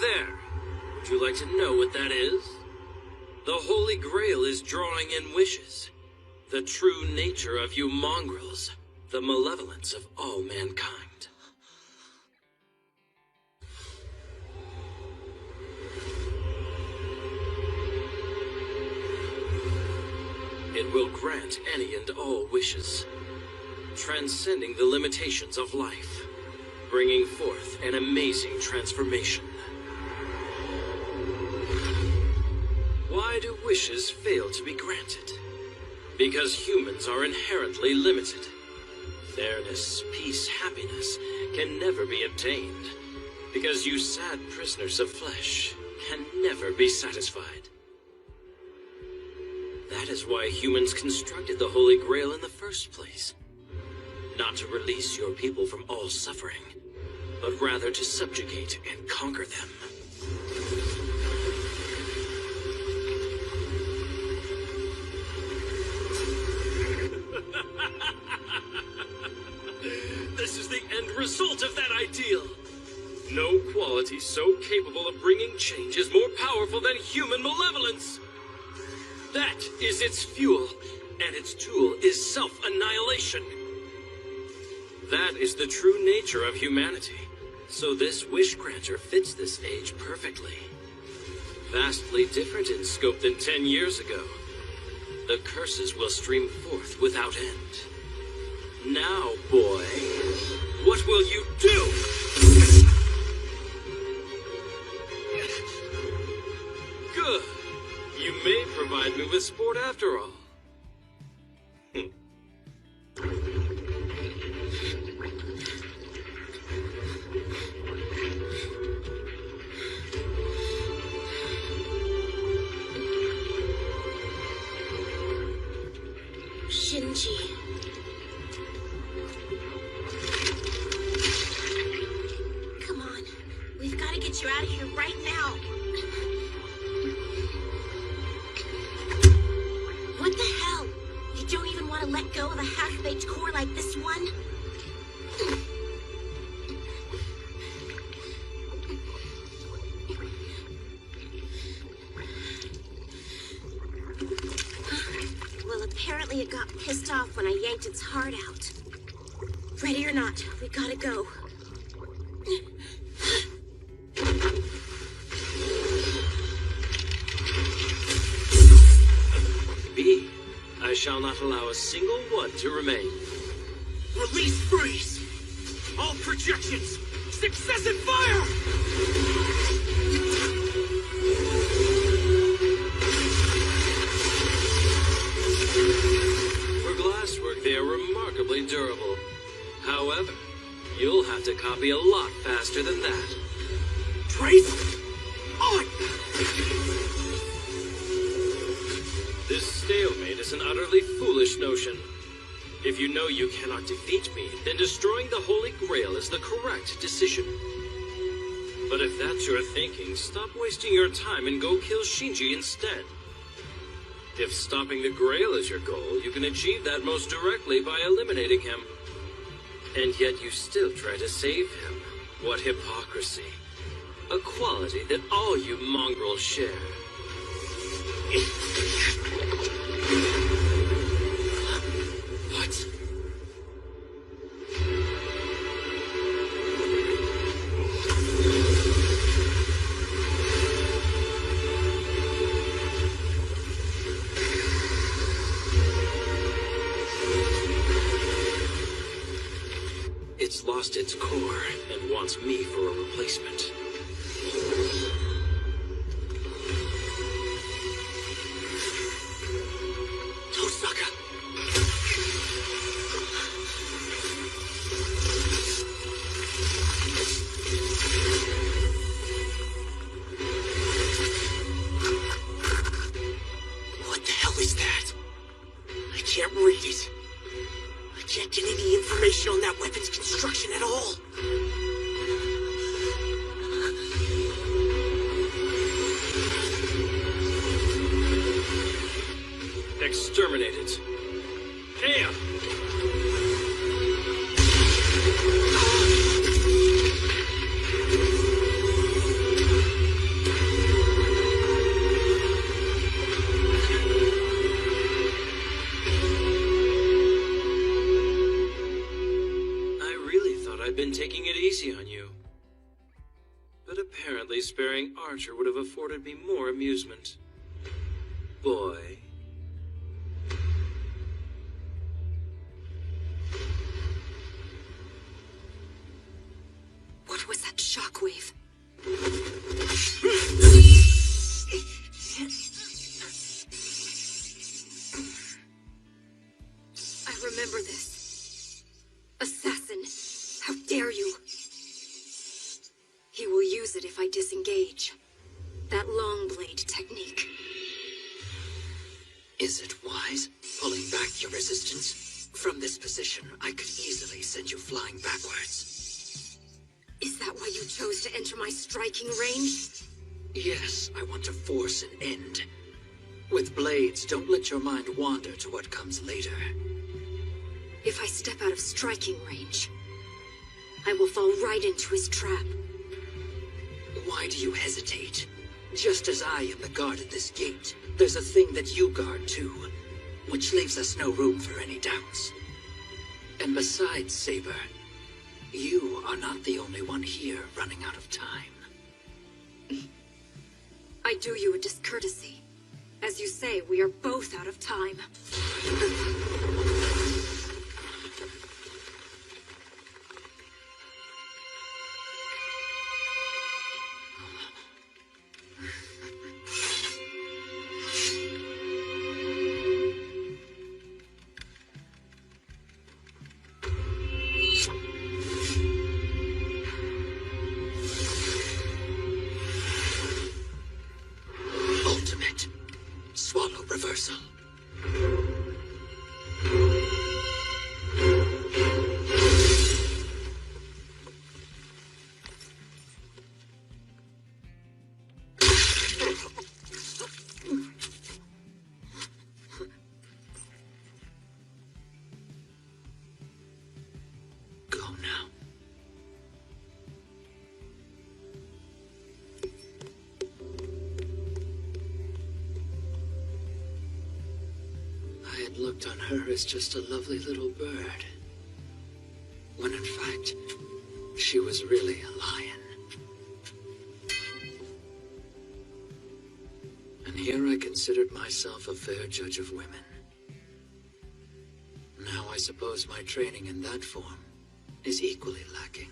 there. Would you like to know what that is? The Holy Grail is drawing in wishes. The true nature of you mongrels. The malevolence of all mankind. It will grant any and all wishes, transcending the limitations of life, bringing forth an amazing transformation. Why do wishes fail to be granted? Because humans are inherently limited. Fairness, peace, happiness can never be obtained. Because you sad prisoners of flesh can never be satisfied. That is why humans constructed the Holy Grail in the first place. Not to release your people from all suffering, but rather to subjugate and conquer them. This is the end result of that ideal. No quality so capable of bringing change is more powerful than human malevolence. That is its fuel, and its tool is self-annihilation. That is the true nature of humanity, so this wish granter fits this age perfectly. Vastly different in scope than 10 years ago. The curses will stream forth without end. Now, boy, what will you do? Good. You may provide me with sport after all. Shinji. Come on. We've got to get you out of here right now. What the hell? You don't even want to let go of a half-baked core like this one? Well, apparently it got pissed off when I yanked its heart out. Ready or not, we gotta go. B, I shall not allow a single one to remain. Release freeze! All projections! Successive fire! For glasswork, they are remarkably durable. However, you'll have to copy a lot faster than that. Trace! On! This stalemate is an utterly foolish notion. If you know you cannot defeat me, then destroying the Holy Grail is the correct decision. But if that's your thinking, stop wasting your time and go kill Shinji instead. If stopping the Grail is your goal, you can achieve that most directly by eliminating him. And yet you still try to save him. What hypocrisy. A quality that all you mongrels share. What? It's lost its core and wants me for a replacement. Tosaka! What the hell is that? I can't read it. I can't get any information on that weapon's construction at all. Exterminate it. Heya! easy on you. But apparently sparing Archer would have afforded me more amusement. Boy. What was that shockwave? I remember this. Assassin, how dare you? He will use it if I disengage. That long blade technique. Is it wise, pulling back your resistance? From this position, I could easily send you flying backwards. Is that why you chose to enter my striking range? Yes, I want to force an end. With blades, don't let your mind wander to what comes later. If I step out of striking range, I will fall right into his trap. Why do you hesitate? Just as I am the guard at this gate, there's a thing that you guard too, which leaves us no room for any doubts. And besides, Saber, you are not the only one here running out of time. I do you a discourtesy. As you say, we are both out of time. Ultimate. Swallow reversal. Go now. I had looked on her as just a lovely little bird, when in fact, she was really a lion. And here I considered myself a fair judge of women. Now I suppose my training in that form is equally lacking.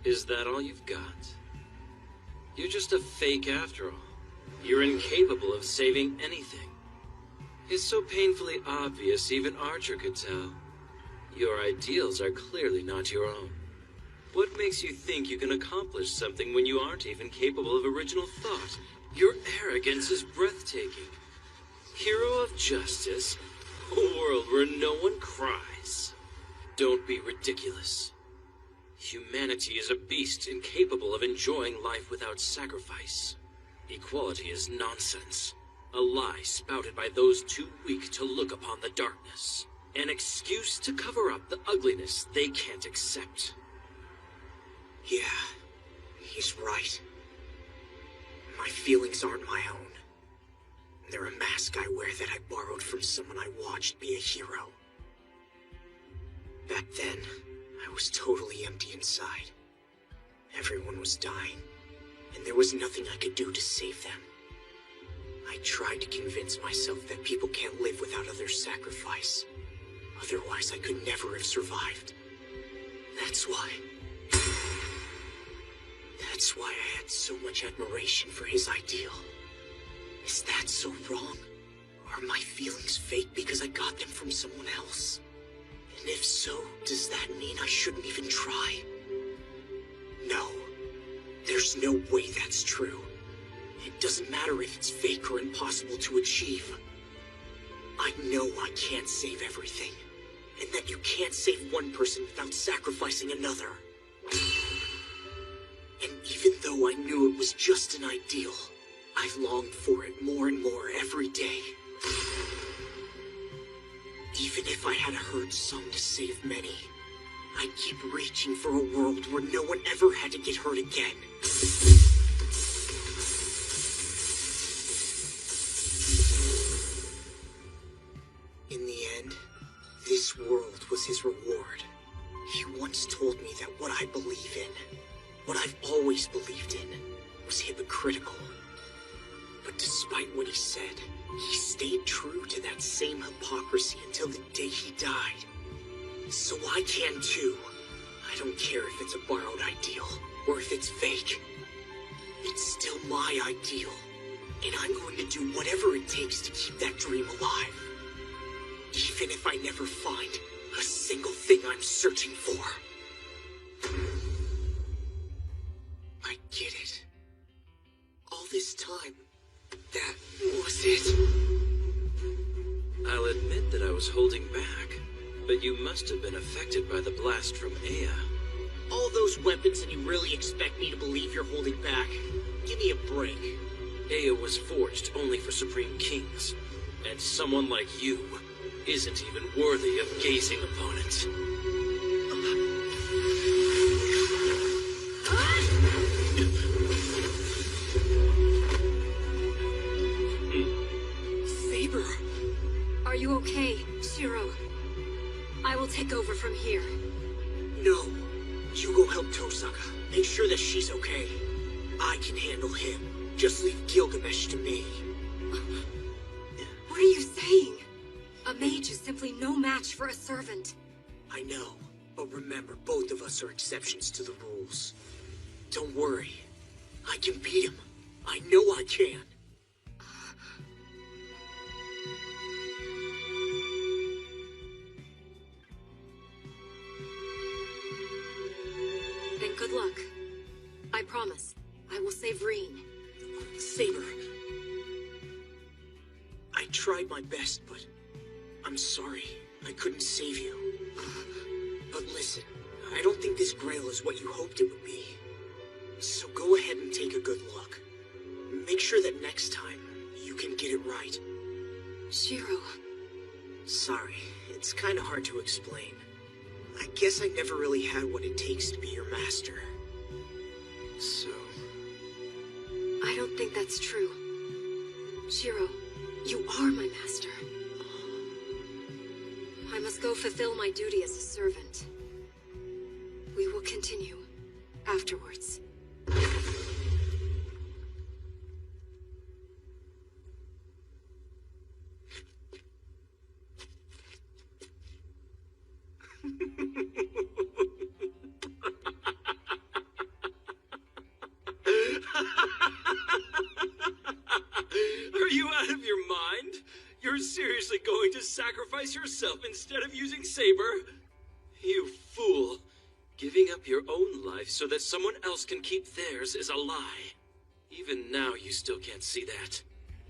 Is that all you've got? You're just a fake after all. You're incapable of saving anything. It's so painfully obvious even Archer could tell. Your ideals are clearly not your own. What makes you think you can accomplish something when you aren't even capable of original thought? Your arrogance is breathtaking. Hero of justice, a world where no one cries. Don't be ridiculous. Humanity is a beast incapable of enjoying life without sacrifice. Equality is nonsense. A lie spouted by those too weak to look upon the darkness. An excuse to cover up the ugliness they can't accept. Yeah, he's right. My feelings aren't my own. They're a mask I wear that I borrowed from someone I watched be a hero. Back then, I was totally empty inside. Everyone was dying, and there was nothing I could do to save them. I tried to convince myself that people can't live without others' sacrifice. Otherwise, I could never have survived. That's why I had so much admiration for his ideal. Is that so wrong? Are my feelings fake because I got them from someone else? And if so, does that mean I shouldn't even try? No. There's no way that's true. It doesn't matter if it's fake or impossible to achieve. I know I can't save everything, and that you can't save one person without sacrificing another. And even though though I knew it was just an ideal, I've longed for it more and more every day. Even if I had to hurt some to save many, I'd keep reaching for a world where no one ever had to get hurt again. In the end, this world was his reward. He once told me that what I believe in, what I've always believed in, was hypocritical. But despite what he said, he stayed true to that same hypocrisy until the day he died. So I can too. I don't care if it's a borrowed ideal, or if it's fake. It's still my ideal, and I'm going to do whatever it takes to keep that dream alive. Even if I never find a single thing I'm searching for. I get it. All this time, that was it. I'll admit that I was holding back, but you must have been affected by the blast from Aya. All those weapons, and you really expect me to believe you're holding back? Give me a break. Aya was forged only for Supreme Kings, and someone like you isn't even worthy of gazing upon it. Saber! Are you okay, Shiro? I will take over from here. No. You go help Tosaka. Make sure that she's okay. I can handle him. Just leave Gilgamesh to me. What are you saying? A mage is simply no match for a servant. I know, but remember, both of us are exceptions to the rules. Don't worry. I can beat him. I know I can. Then good luck. I promise, I will save Reen. Saber. I tried my best, but I'm sorry. I couldn't save you. But listen, I don't think this grail is what you hoped it would be. So go ahead and take a good look. Make sure that next time, you can get it right. Shiro. Sorry, it's kinda hard to explain. I guess I never really had what it takes to be your master. So... I don't think that's true. Shiro, you are my master. I must go fulfill my duty as a servant. We will continue afterwards. Are you out of your mind? You're seriously going to sacrifice yourself instead of using Saber? You fool. Giving up your own life so that someone else can keep theirs is a lie. Even now you still can't see that.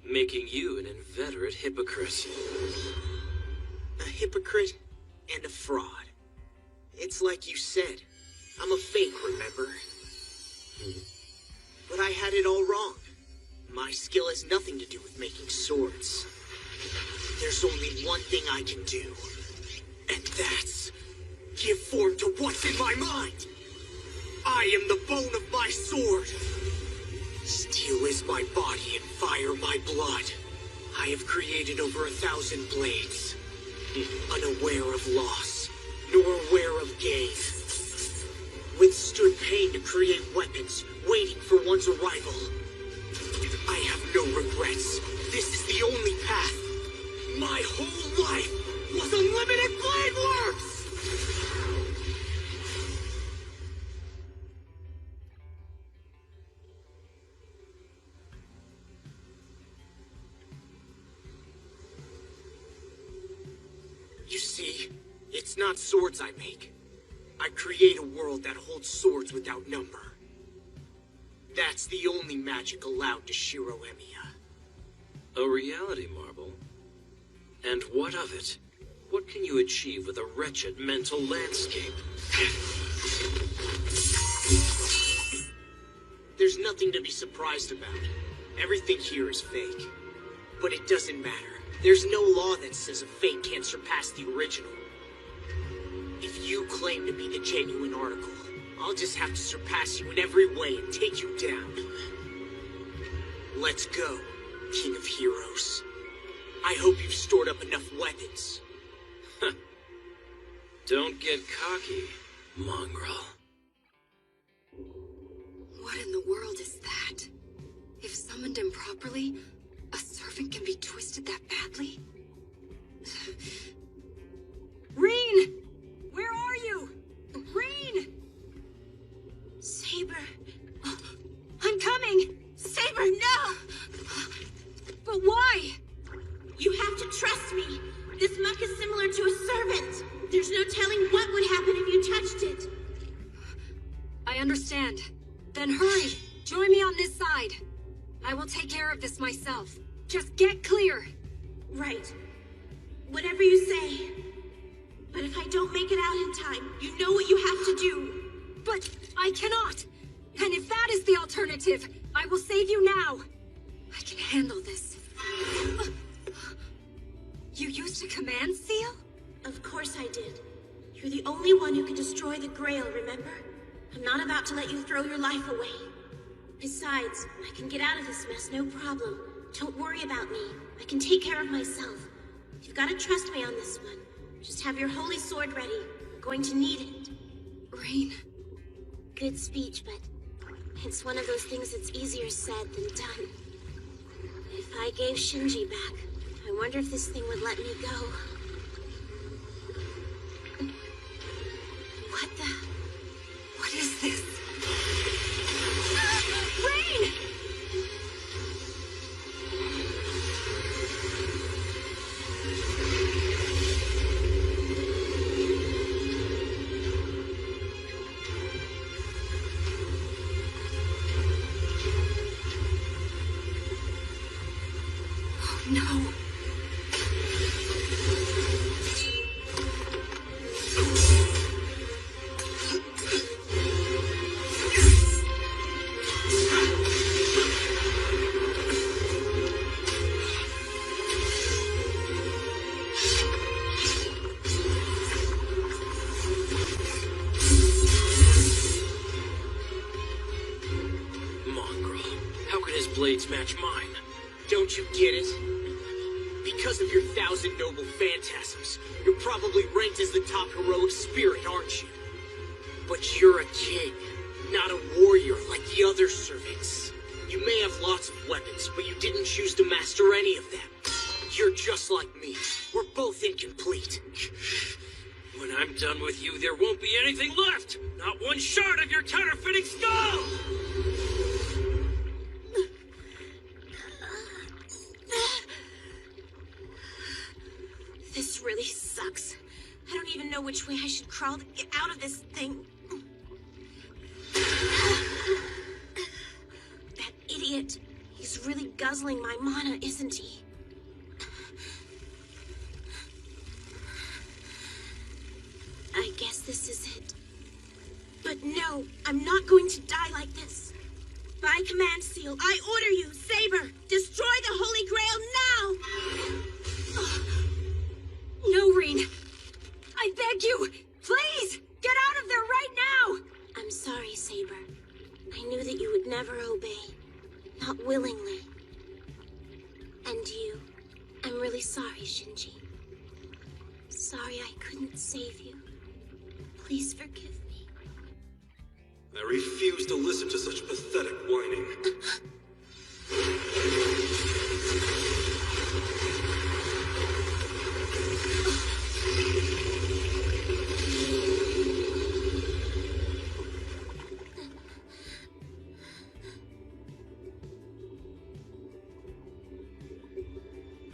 Making you an inveterate hypocrite. A hypocrite and a fraud. It's like you said. I'm a fake, remember? But I had it all wrong. My skill has nothing to do with making swords. There's only one thing I can do. And that's... give form to what's in my mind! I am the bone of my sword! Steel is my body and fire my blood. I have created over 1,000 blades. Unaware of loss, nor aware of gain. Withstood pain to create weapons, waiting for one's arrival. I have no regrets. This is the only path. My whole life was unlimited blade works! You see, it's not swords I make. I create a world that holds swords without number. That's the only magic allowed to Shiro Emiya. A reality marble? And what of it? What can you achieve with a wretched mental landscape? There's there's nothing to be surprised about. Everything here is fake. But it doesn't matter. There's no law that says a fake can't surpass the original. If you claim to be the genuine article, I'll just have to surpass you in every way and take you down. Let's go, King of Heroes. I hope you've stored up enough weapons. Don't get cocky, mongrel. What in the world is that? If summoned improperly, a servant can be twisted that badly? Reen! Where are you? Reen! Saber. I'm coming! Saber, no! But why? You have to trust me. This muck is similar to a servant. There's no telling what would happen if you touched it. I understand. Then hurry! Join me on this side. I will take care of this myself. Just get clear! Right. Whatever you say. But if I don't make it out in time, you know what you have to do. But I cannot! And if that is the alternative, I will save you now! I can handle this. You used a command seal? Of course I did. You're the only one who can destroy the Grail, remember? I'm not about to let you throw your life away. Besides, I can get out of this mess, no problem. Don't worry about me. I can take care of myself. You've got to trust me on this one. Just have your holy sword ready. I'm going to need it. Rain. Good speech, but it's one of those things that's easier said than done. If I gave Shinji back, I wonder if this thing would let me go. What the? What is this? Rain! Oh no! Mongrel. How can his blades match mine? Don't you get it? Because of your 1,000 noble phantasms, you're probably ranked as the top heroic spirit, aren't you? But you're a king, not a warrior like the other servants. You may have lots of weapons, but you didn't choose to master any of them. You're just like me. We're both incomplete. When I'm done with you, there won't be anything left! Not one shard of your counterfeiting skull! This really sucks. I don't even know which way I should crawl to get out of this thing. That idiot. He's really guzzling my mana, isn't he? I guess this is it. But no, I'm not going to die like this. By command seal, I order you, Saber, destroy the Holy Grail now! No, Reen. I beg you, please, get out of there right now! I'm sorry, Saber. I knew that you would never obey. Not willingly. And you. I'm really sorry, Shinji. Sorry I couldn't save you. Please forgive me. I refuse to listen to such pathetic whining.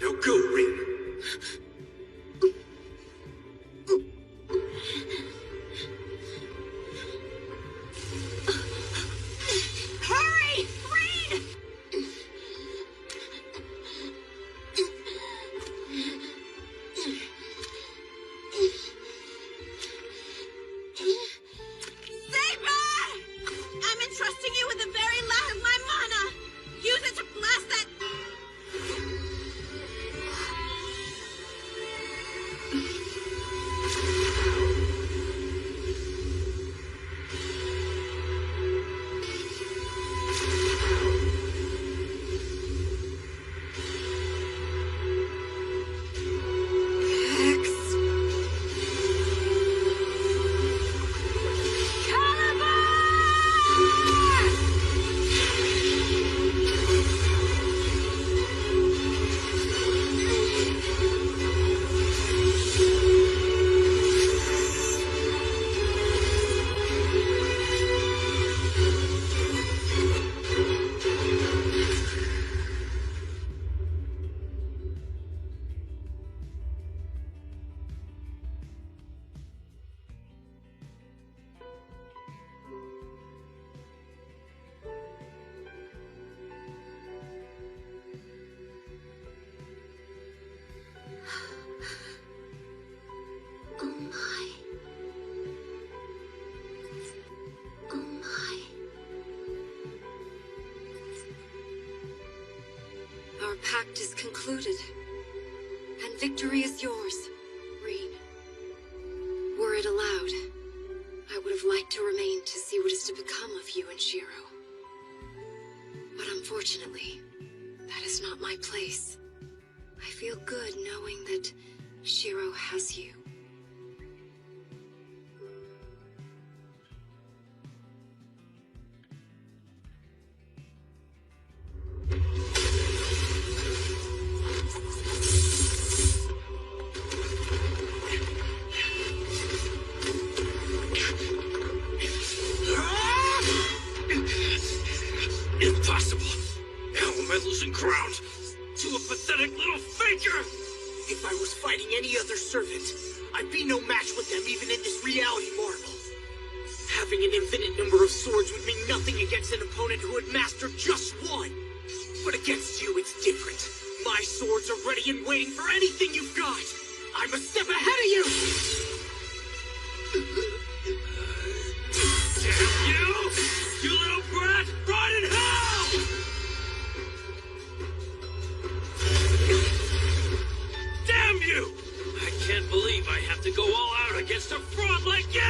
Now go, Reen. Hurry! Reen! pact is concluded, and victory is yours, Rean. Were it allowed, I would have liked to remain to see what is to become of you and Shiro. But unfortunately, that is not my place. I feel good knowing that Shiro has you. Impossible! How am I losing ground to a pathetic little faker? If I was fighting any other servant, I'd be no match with them even in this reality marvel. Having an infinite number of swords would mean nothing against an opponent who had mastered just one. But against you, it's different. My swords are ready and waiting for anything you've got. I'm a step ahead of you! Damn you! You little brat! Rot in hell! Damn you! I can't believe I have to go all out against a fraud like you!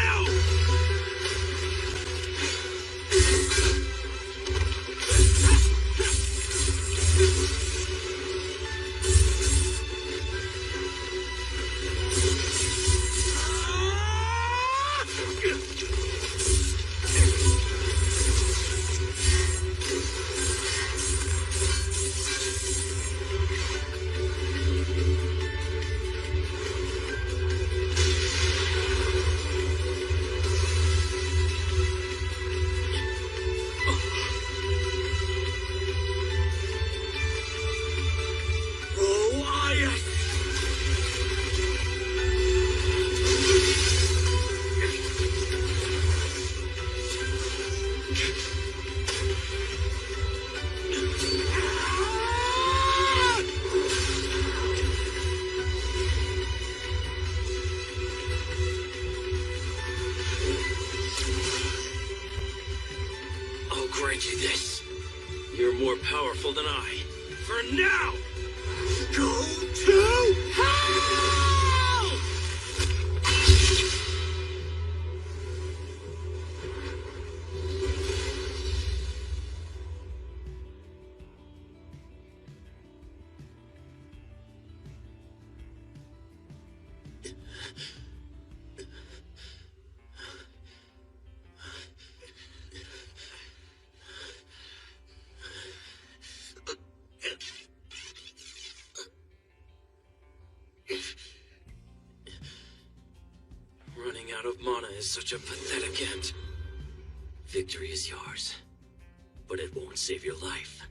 I'll grant you this. You're more powerful than I. For now! Go to hell! Running out of mana is such a pathetic end. Victory is yours, but it won't save your life.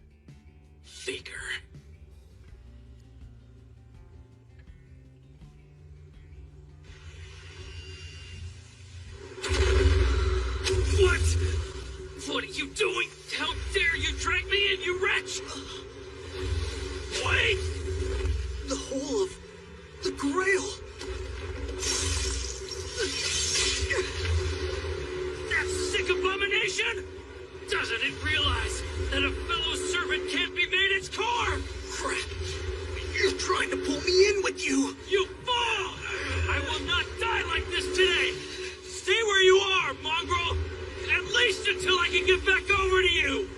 Faker. What? What are you doing? How dare you drag me in, you wretch! Wait! The whole of the Grail! That sick abomination! Doesn't it realize that a fellow servant can't be made its core? Crap! You're trying to pull me in with you! You fool! I will not die like this today! Stay where you are, mongrel! At least until I can get back over to you!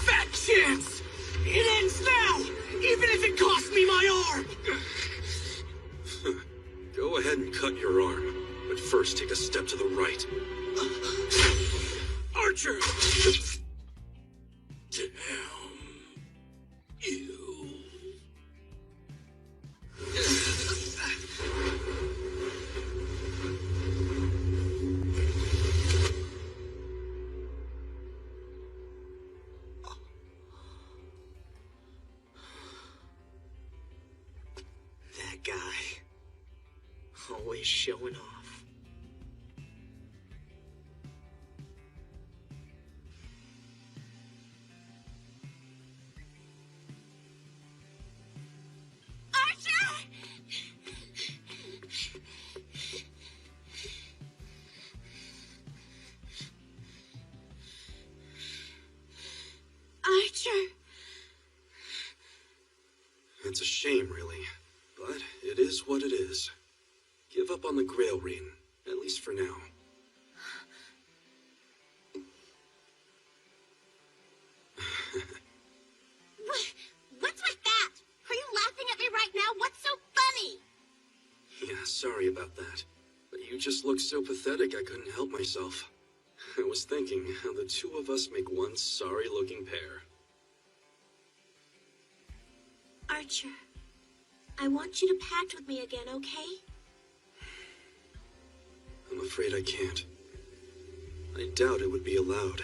Fat chance! It ends now! Even if it costs me my arm! Go ahead and cut your arm, but first take a step to the right. Archer! Damn you. That guy. Always showing off. Archer! It's a shame, really. But it is what it is. Give up on the Grail Ring, at least for now. What's with that? Are you laughing at me right now? What's so funny? Yeah, sorry about that. But you just looked so pathetic I couldn't help myself. I was thinking how the two of us make one sorry-looking pair. Archer, I want you to pact with me again, okay? I'm afraid I can't. I doubt it would be allowed.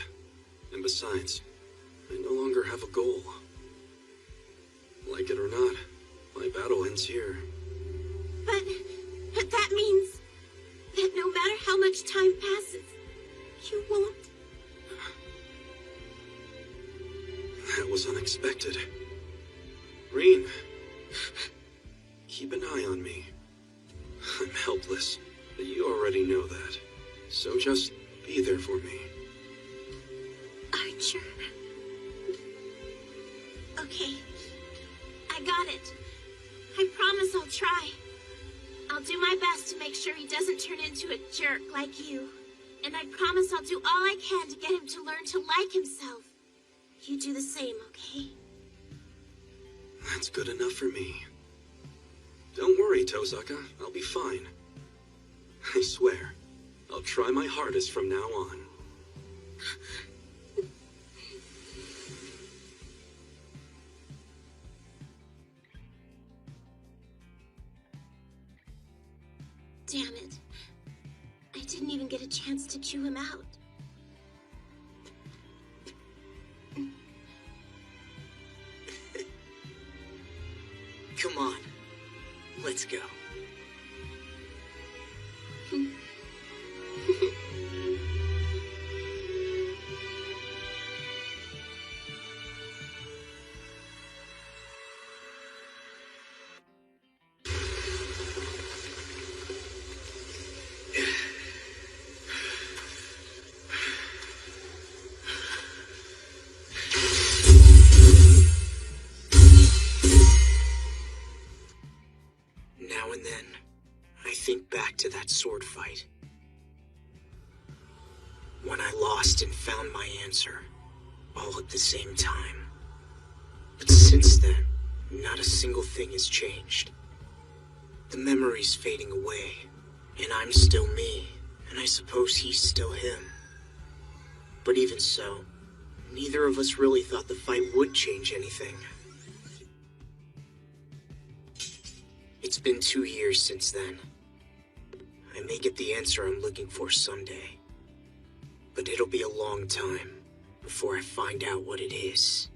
And besides, I no longer have a goal. Like it or not, my battle ends here. But that means that no matter how much time passes, you won't. That was unexpected. Reen, keep an eye on me. I'm helpless, but you already know that. So just be there for me. Archer. Okay, I got it. I promise I'll try. I'll do my best to make sure he doesn't turn into a jerk like you. And I promise I'll do all I can to get him to learn to like himself. You do the same, okay? That's good enough for me. Don't worry, Tosaka. I'll be fine. I swear, I'll try my hardest from now on. Damn it. I didn't even get a chance to chew him out. Come on. Let's go. Now and then, I think back to that sword fight. When I lost and found my answer, all at the same time. But since then, not a single thing has changed. The memory's fading away, and I'm still me, and I suppose he's still him. But even so, neither of us really thought the fight would change anything. It's been 2 years since then. I may get the answer I'm looking for someday. But it'll be a long time before I find out what it is.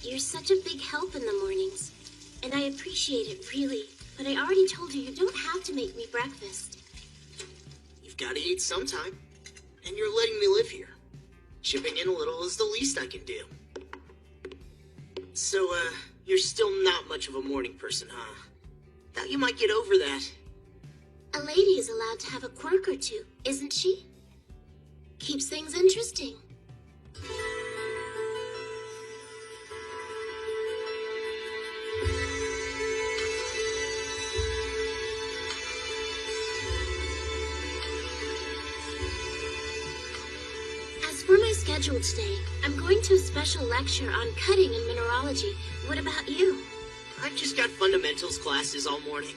You're such a big help in the mornings. And I appreciate it, really. But I already told you don't have to make me breakfast. You've got to eat sometime. And you're letting me live here. Chipping in a little is the least I can do. So, you're still not much of a morning person, huh? Thought you might get over that. A lady is allowed to have a quirk or two, isn't she? Keeps things interesting. As for my schedule today, I'm going to a special lecture on cutting and mineralogy. What about you? I've just got fundamentals classes all morning.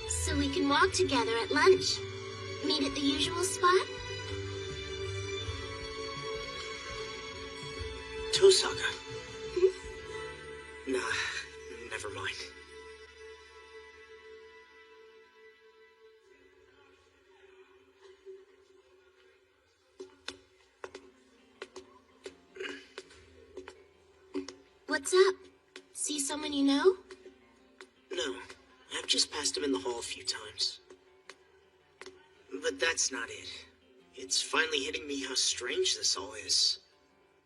So we can walk together at lunch. Meet at the usual spot? Tosaka. Nah, never mind. What's up? See someone you know? No, I've just passed him in the hall a few times. But that's not it. It's finally hitting me how strange this all is.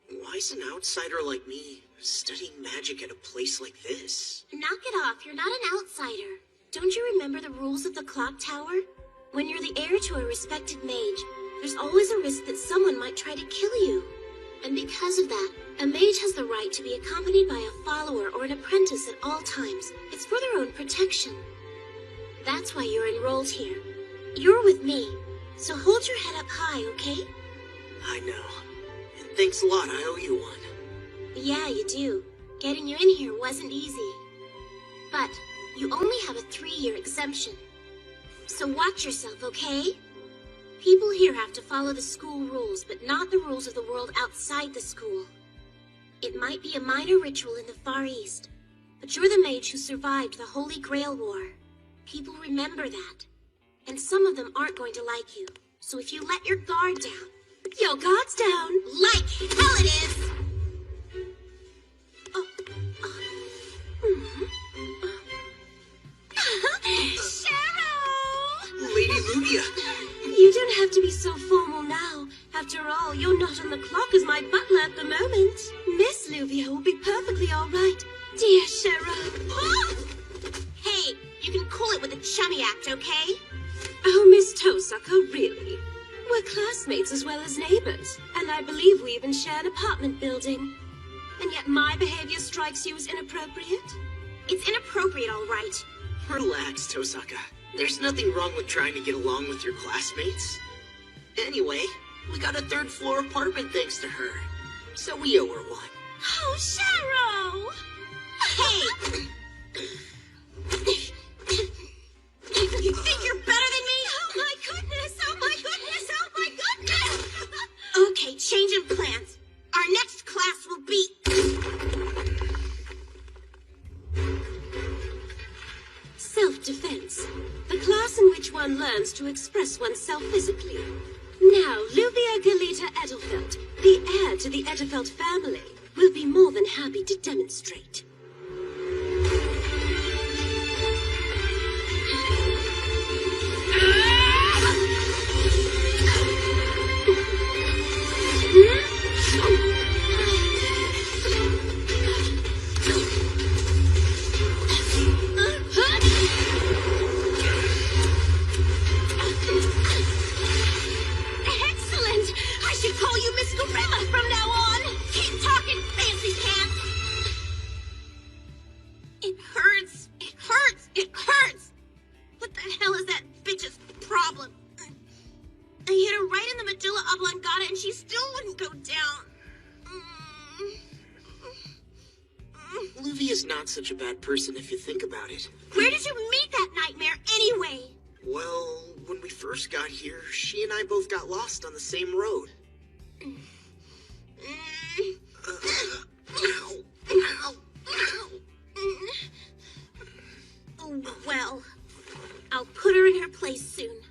Why is an outsider like me studying magic at a place like this? Knock it off, you're not an outsider. Don't you remember the rules of the clock tower? When you're the heir to a respected mage, there's always a risk that someone might try to kill you. And because of that, a mage has the right to be accompanied by a follower or an apprentice at all times. It's for their own protection. That's why you're enrolled here. You're with me, so hold your head up high, okay? I know. And thanks a lot, I owe you one. Yeah, you do. Getting you in here wasn't easy. But you only have a 3-year exemption. So watch yourself, okay? People here have to follow the school rules, but not the rules of the world outside the school. It might be a minor ritual in the Far East, but you're the mage who survived the Holy Grail War. People remember that. And some of them aren't going to like you. So if you let your guard down, your guard's down, like hell it is! Cheryl! Lady Lugia! You don't have to be so formal now. After all, you're not on the clock as my butler at the moment. Miss Luvia will be perfectly all right. Dear Cheryl. Hey, you can cool it with a chummy act, okay? Oh, Miss Toesucker, really? We're classmates as well as neighbors, and I believe we even share an apartment building. And yet my behavior strikes you as inappropriate? It's inappropriate, all right. Relax, Tosaka. There's nothing wrong with trying to get along with your classmates. Anyway, we got a 3rd-floor apartment thanks to her, so we owe her one. Oh, Cheryl! Hey! You think you're better than me? Oh my goodness! Oh my goodness! Oh my goodness! Okay, changing plans. Our next class will be... Self-defense. The class in which one learns to express oneself physically. Now, Luvia Galita Edelfelt, the heir to the Edelfelt family, will be more than happy to demonstrate. Excellent! I should call you Miss Gorilla from now on! Keep talking, fancy pants! It hurts! It hurts! It hurts! What the hell is that bitch's problem? I hit her right in the medulla oblongata and she still wouldn't go down. Luvia's not such a bad person if you think about it. Where did you meet that nightmare anyway? Well, when we first got here, she and I both got lost on the same road. Ow. Ow. Oh, well, I'll put her in her place soon.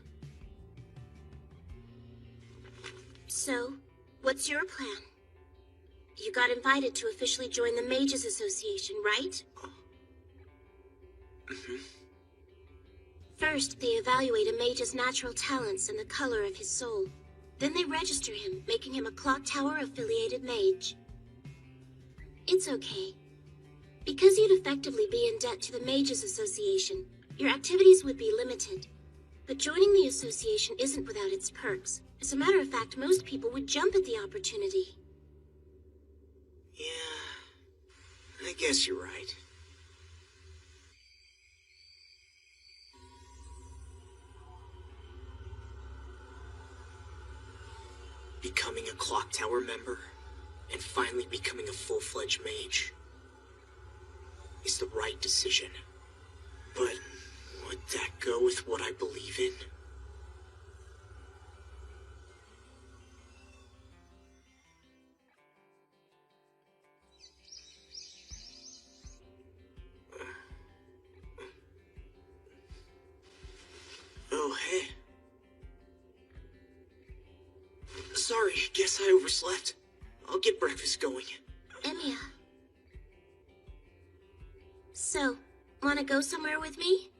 So, what's your plan? You got invited to officially join the Mages Association, right? First, they evaluate a mage's natural talents and the color of his soul. Then they register him, making him a Clock Tower-affiliated mage. It's okay. Because you'd effectively be in debt to the Mages Association, your activities would be limited. But joining the association isn't without its perks. As a matter of fact, most people would jump at the opportunity. Yeah, I guess you're right. Becoming a Clock Tower member, and finally becoming a full-fledged mage, is the right decision. But would that go with what I believe in? Oh, hey. Sorry, guess I overslept. I'll get breakfast going. Emiya. So, wanna go somewhere with me?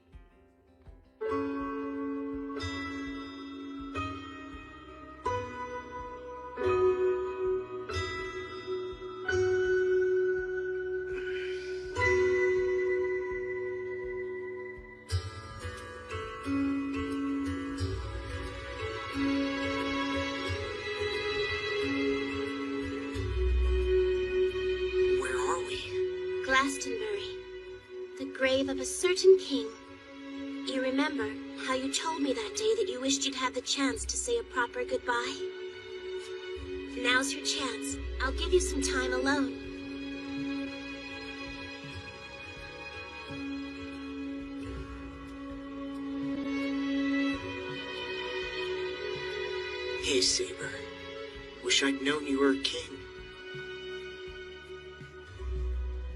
Glastonbury, the grave of a certain king. You remember how you told me that day that you wished you'd had the chance to say a proper goodbye? Now's your chance. I'll give you some time alone. Hey, Saber. Wish I'd known you were a king.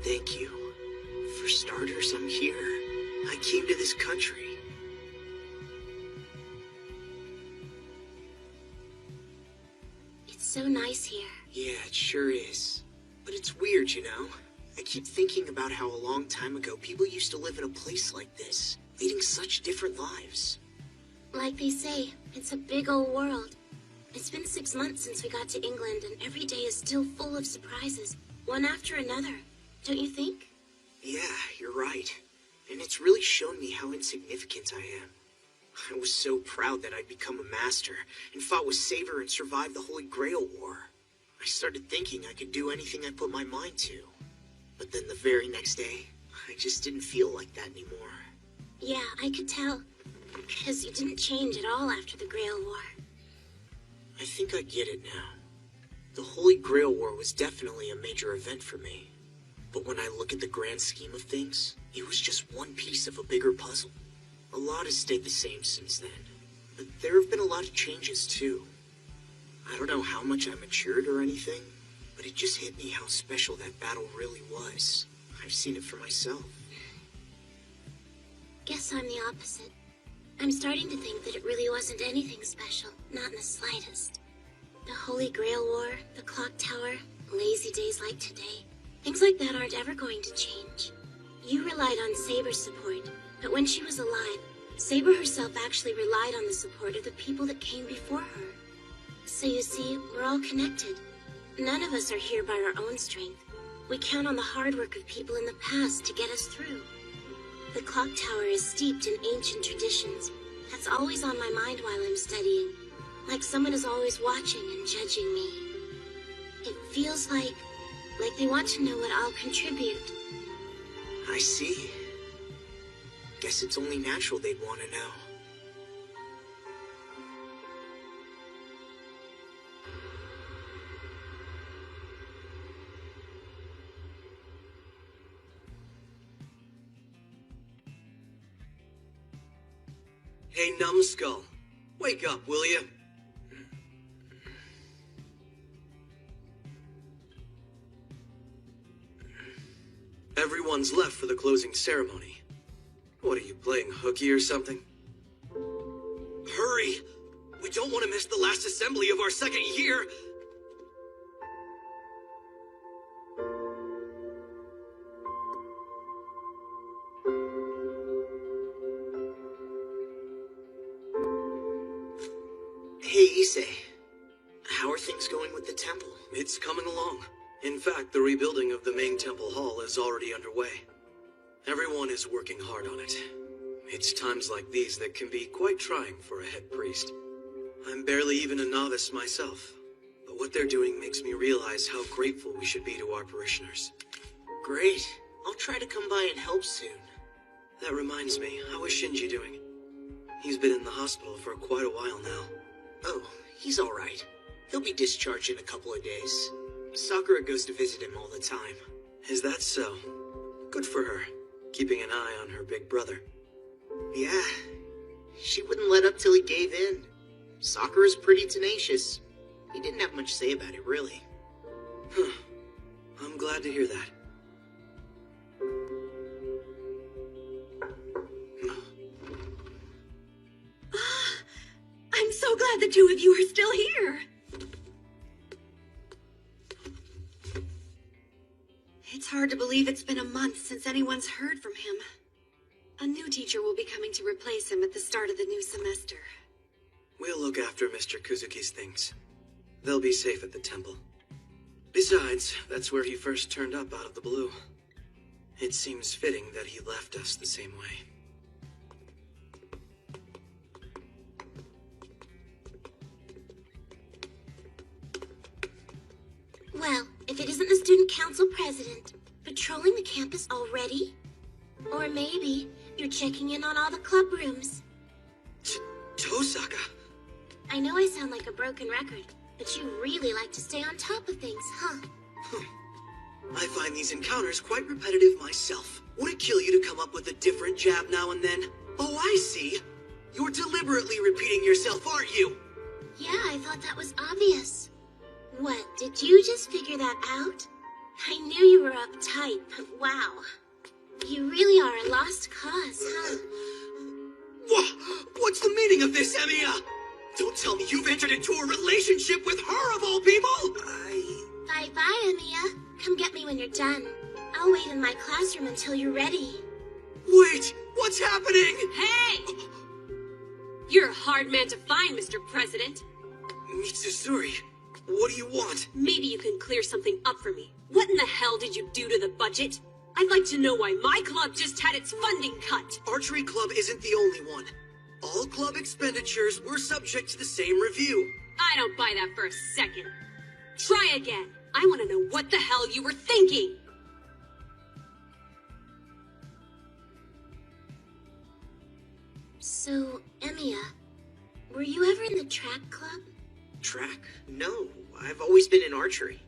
Thank you. For starters, I'm here. I came to this country. It's so nice here. Yeah, it sure is. But it's weird, you know? I keep thinking about how a long time ago people used to live in a place like this, leading such different lives. Like they say, it's a big old world. It's been 6 months since we got to England, and every day is still full of surprises, one after another. Don't you think? Yeah, you're right. And it's really shown me how insignificant I am. I was so proud that I'd become a master, and fought with Saber and survived the Holy Grail War. I started thinking I could do anything I put my mind to. But then the very next day, I just didn't feel like that anymore. Yeah, I could tell. Because you didn't change at all after the Grail War. I think I get it now. The Holy Grail War was definitely a major event for me. But when I look at the grand scheme of things, it was just one piece of a bigger puzzle. A lot has stayed the same since then. But there have been a lot of changes too. I don't know how much I matured or anything, but it just hit me how special that battle really was. I've seen it for myself. Guess I'm the opposite. I'm starting to think that it really wasn't anything special, not in the slightest. The Holy Grail War, the Clock Tower, lazy days like today, things like that aren't ever going to change. You relied on Saber's support, but when she was alive, Saber herself actually relied on the support of the people that came before her. So you see, we're all connected. None of us are here by our own strength. We count on the hard work of people in the past to get us through. The clock tower is steeped in ancient traditions. That's always on my mind while I'm studying. Like someone is always watching and judging me. It feels like they want to know what I'll contribute. I see. Guess it's only natural they'd want to know. Hey, Numbskull. Wake up, will you? Everyone's left for the closing ceremony. What are you, playing hooky or something? Hurry! We don't want to miss the last assembly of our second year! Hey, Issei. How are things going with the temple? It's coming along. In fact, the rebuilding of the main temple hall is already underway. Everyone is working hard on it. It's times like these that can be quite trying for a head priest. I'm barely even a novice myself, but what they're doing makes me realize how grateful we should be to our parishioners. Great. I'll try to come by and help soon. That reminds me, how is Shinji doing? He's been in the hospital for quite a while now. Oh, he's alright. He'll be discharged in a couple of days. Sakura goes to visit him all the time. Is that so? Good for her, keeping an eye on her big brother. Yeah, she wouldn't let up till he gave in. Sakura's pretty tenacious. He didn't have much to say about it, really. Huh. I'm glad to hear that. I'm so glad the two of you are still here. It's hard to believe it's been a month since anyone's heard from him. A new teacher will be coming to replace him at the start of the new semester. We'll look after Mr. Kuzuki's things. They'll be safe at the temple. Besides, that's where he first turned up out of the blue. It seems fitting that he left us the same way. Well, if it isn't the student council president, patrolling the campus already? Or maybe you're checking in on all the club rooms. Tosaka? I know I sound like a broken record, but you really like to stay on top of things, huh? I find these encounters quite repetitive myself. Would it kill you to come up with a different jab now and then? Oh, I see. You're deliberately repeating yourself, aren't you? Yeah, I thought that was obvious. What, did you just figure that out? I knew you were uptight, but wow. You really are a lost cause, huh? What's the meaning of this, Emiya? Don't tell me you've entered into a relationship with her of all people! Bye-bye, Emiya. Come get me when you're done. I'll wait in my classroom until you're ready. Wait! What's happening? Hey! You're a hard man to find, Mr. President. Mitsusuri, what do you want? Maybe you can clear something up for me. What in the hell did you do to the budget? I'd like to know why my club just had its funding cut. Archery Club isn't the only one. All club expenditures were subject to the same review. I don't buy that for a second. Try again. I want to know what the hell you were thinking. So, Emiya, were you ever in the track club? Track? No, I've always been in archery.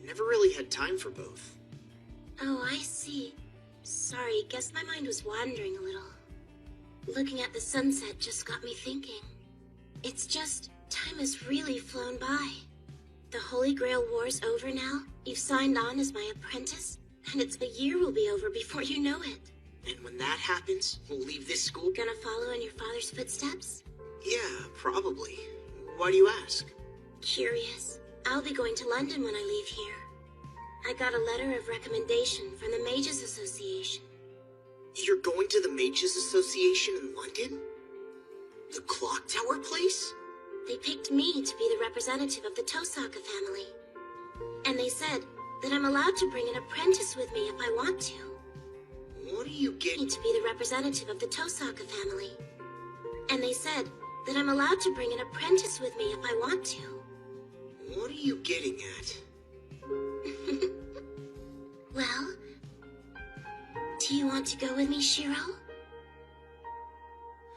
Never really had time for both. Oh, I see. Sorry, guess my mind was wandering a little. Looking at the sunset just got me thinking. It's just, time has really flown by. The Holy Grail War's over now, you've signed on as my apprentice, and it's a year will be over before you know it. And when that happens, we'll leave this school? Gonna follow in your father's footsteps? Yeah, probably. Why do you ask? Curious. I'll be going to London when I leave here. I got a letter of recommendation from the Mages Association. You're going to the Mages Association in London? The clock tower place? They picked me to be the representative of the Tosaka family. And they said that I'm allowed to bring an apprentice with me if I want to. What are you getting? To be the representative of the Tosaka family. And they said that I'm allowed to bring an apprentice with me if I want to. What are you getting at? Well, do you want to go with me, Shiro?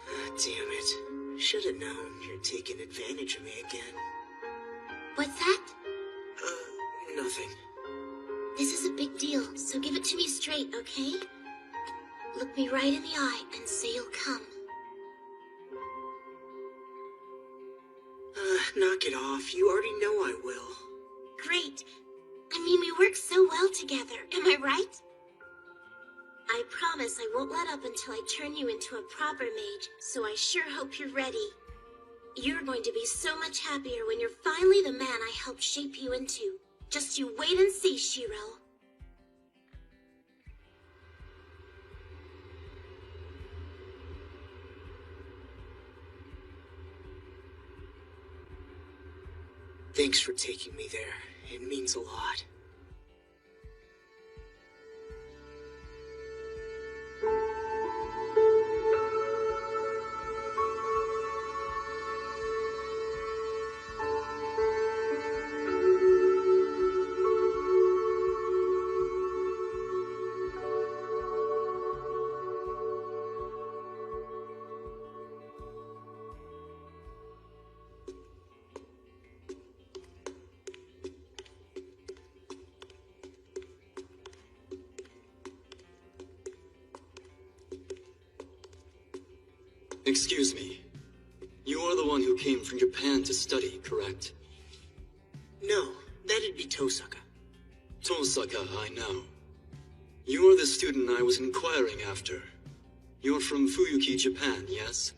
Damn it. Should have known you're taking advantage of me again. What's that? Nothing. This is a big deal, so give it to me straight, okay? Look me right in the eye and say you'll come. Knock it off. You already know I will. Great. I mean, we work so well together, am I right? I promise I won't let up until I turn you into a proper mage, so I sure hope you're ready. You're going to be so much happier when you're finally the man I helped shape you into. Just you wait and see, Shiro. Thanks for taking me there. It means a lot. Excuse me. You are the one who came from Japan to study, correct? No, that'd be Tosaka. Tosaka, I know. You are the student I was inquiring after. You're from Fuyuki, Japan, yes?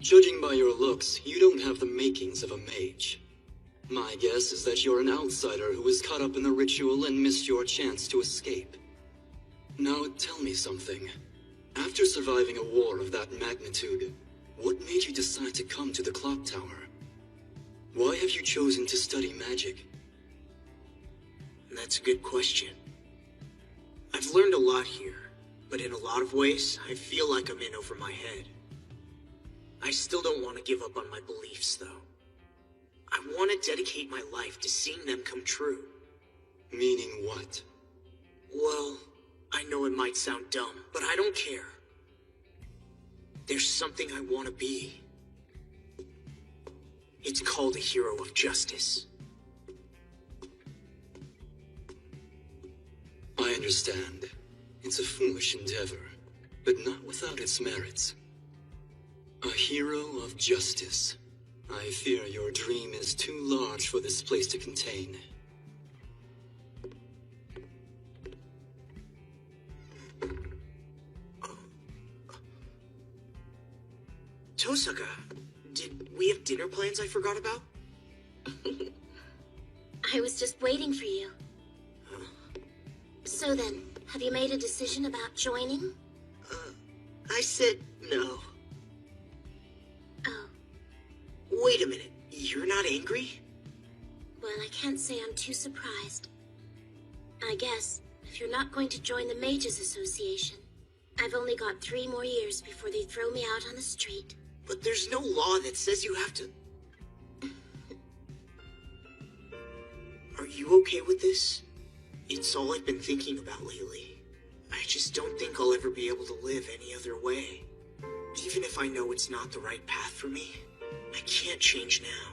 Judging by your looks, you don't have the makings of a mage. My guess is that you're an outsider who was caught up in the ritual and missed your chance to escape. Now tell me something. After surviving a war of that magnitude, what made you decide to come to the clock tower? Why have you chosen to study magic? That's a good question. I've learned a lot here, but in a lot of ways, I feel like I'm in over my head. I still don't want to give up on my beliefs, though. I want to dedicate my life to seeing them come true. Meaning what? Well, I know it might sound dumb, but I don't care. There's something I want to be. It's called a hero of justice. I understand. It's a foolish endeavor, but not without its merits. A hero of justice. I fear your dream is too large for this place to contain. Tosaka, did we have dinner plans I forgot about? I was just waiting for you. So then, have you made a decision about joining? I said no. Oh. Wait a minute, you're not angry? Well, I can't say I'm too surprised. I guess, if you're not going to join the Mages Association, I've only got 3 more years before they throw me out on the street. But there's no law that says you have to... Are you okay with this? It's all I've been thinking about lately. I just don't think I'll ever be able to live any other way. Even if I know it's not the right path for me, I can't change now.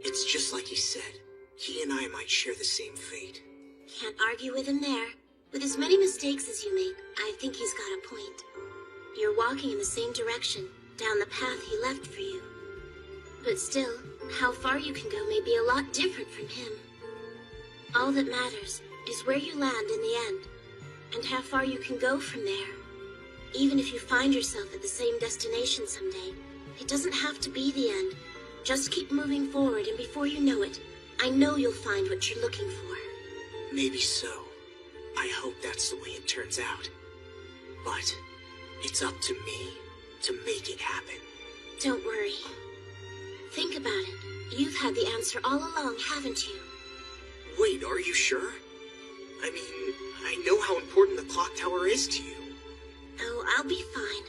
It's just like he said. He and I might share the same fate. Can't argue with him there. With as many mistakes as you make, I think he's got a point. You're walking in the same direction, down the path he left for you. But still, how far you can go may be a lot different from him. All that matters is where you land in the end, and how far you can go from there. Even if you find yourself at the same destination someday, it doesn't have to be the end. Just keep moving forward, and before you know it, I know you'll find what you're looking for. Maybe so. I hope that's the way it turns out. But it's up to me to make it happen. Don't worry. Think about it. You've had the answer all along, haven't you? Wait, are you sure? I mean, I know how important the clock tower is to you. Oh, I'll be fine.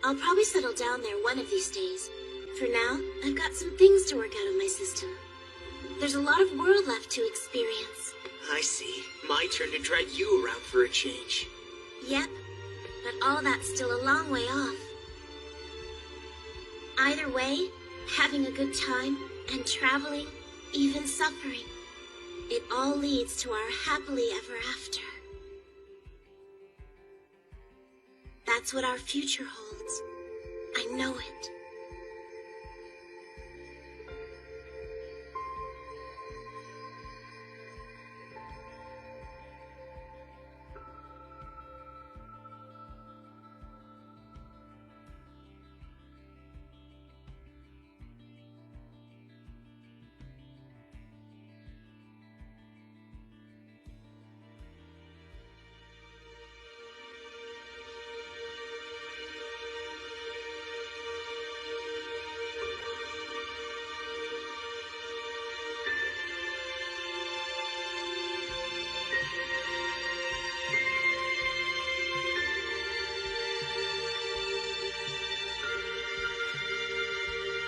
I'll probably settle down there one of these days. For now, I've got some things to work out of my system. There's a lot of world left to experience. I see. My turn to drag you around for a change. Yep, but all that's still a long way off. Either way, having a good time and traveling, even suffering, it all leads to our happily ever after. That's what our future holds. I know it.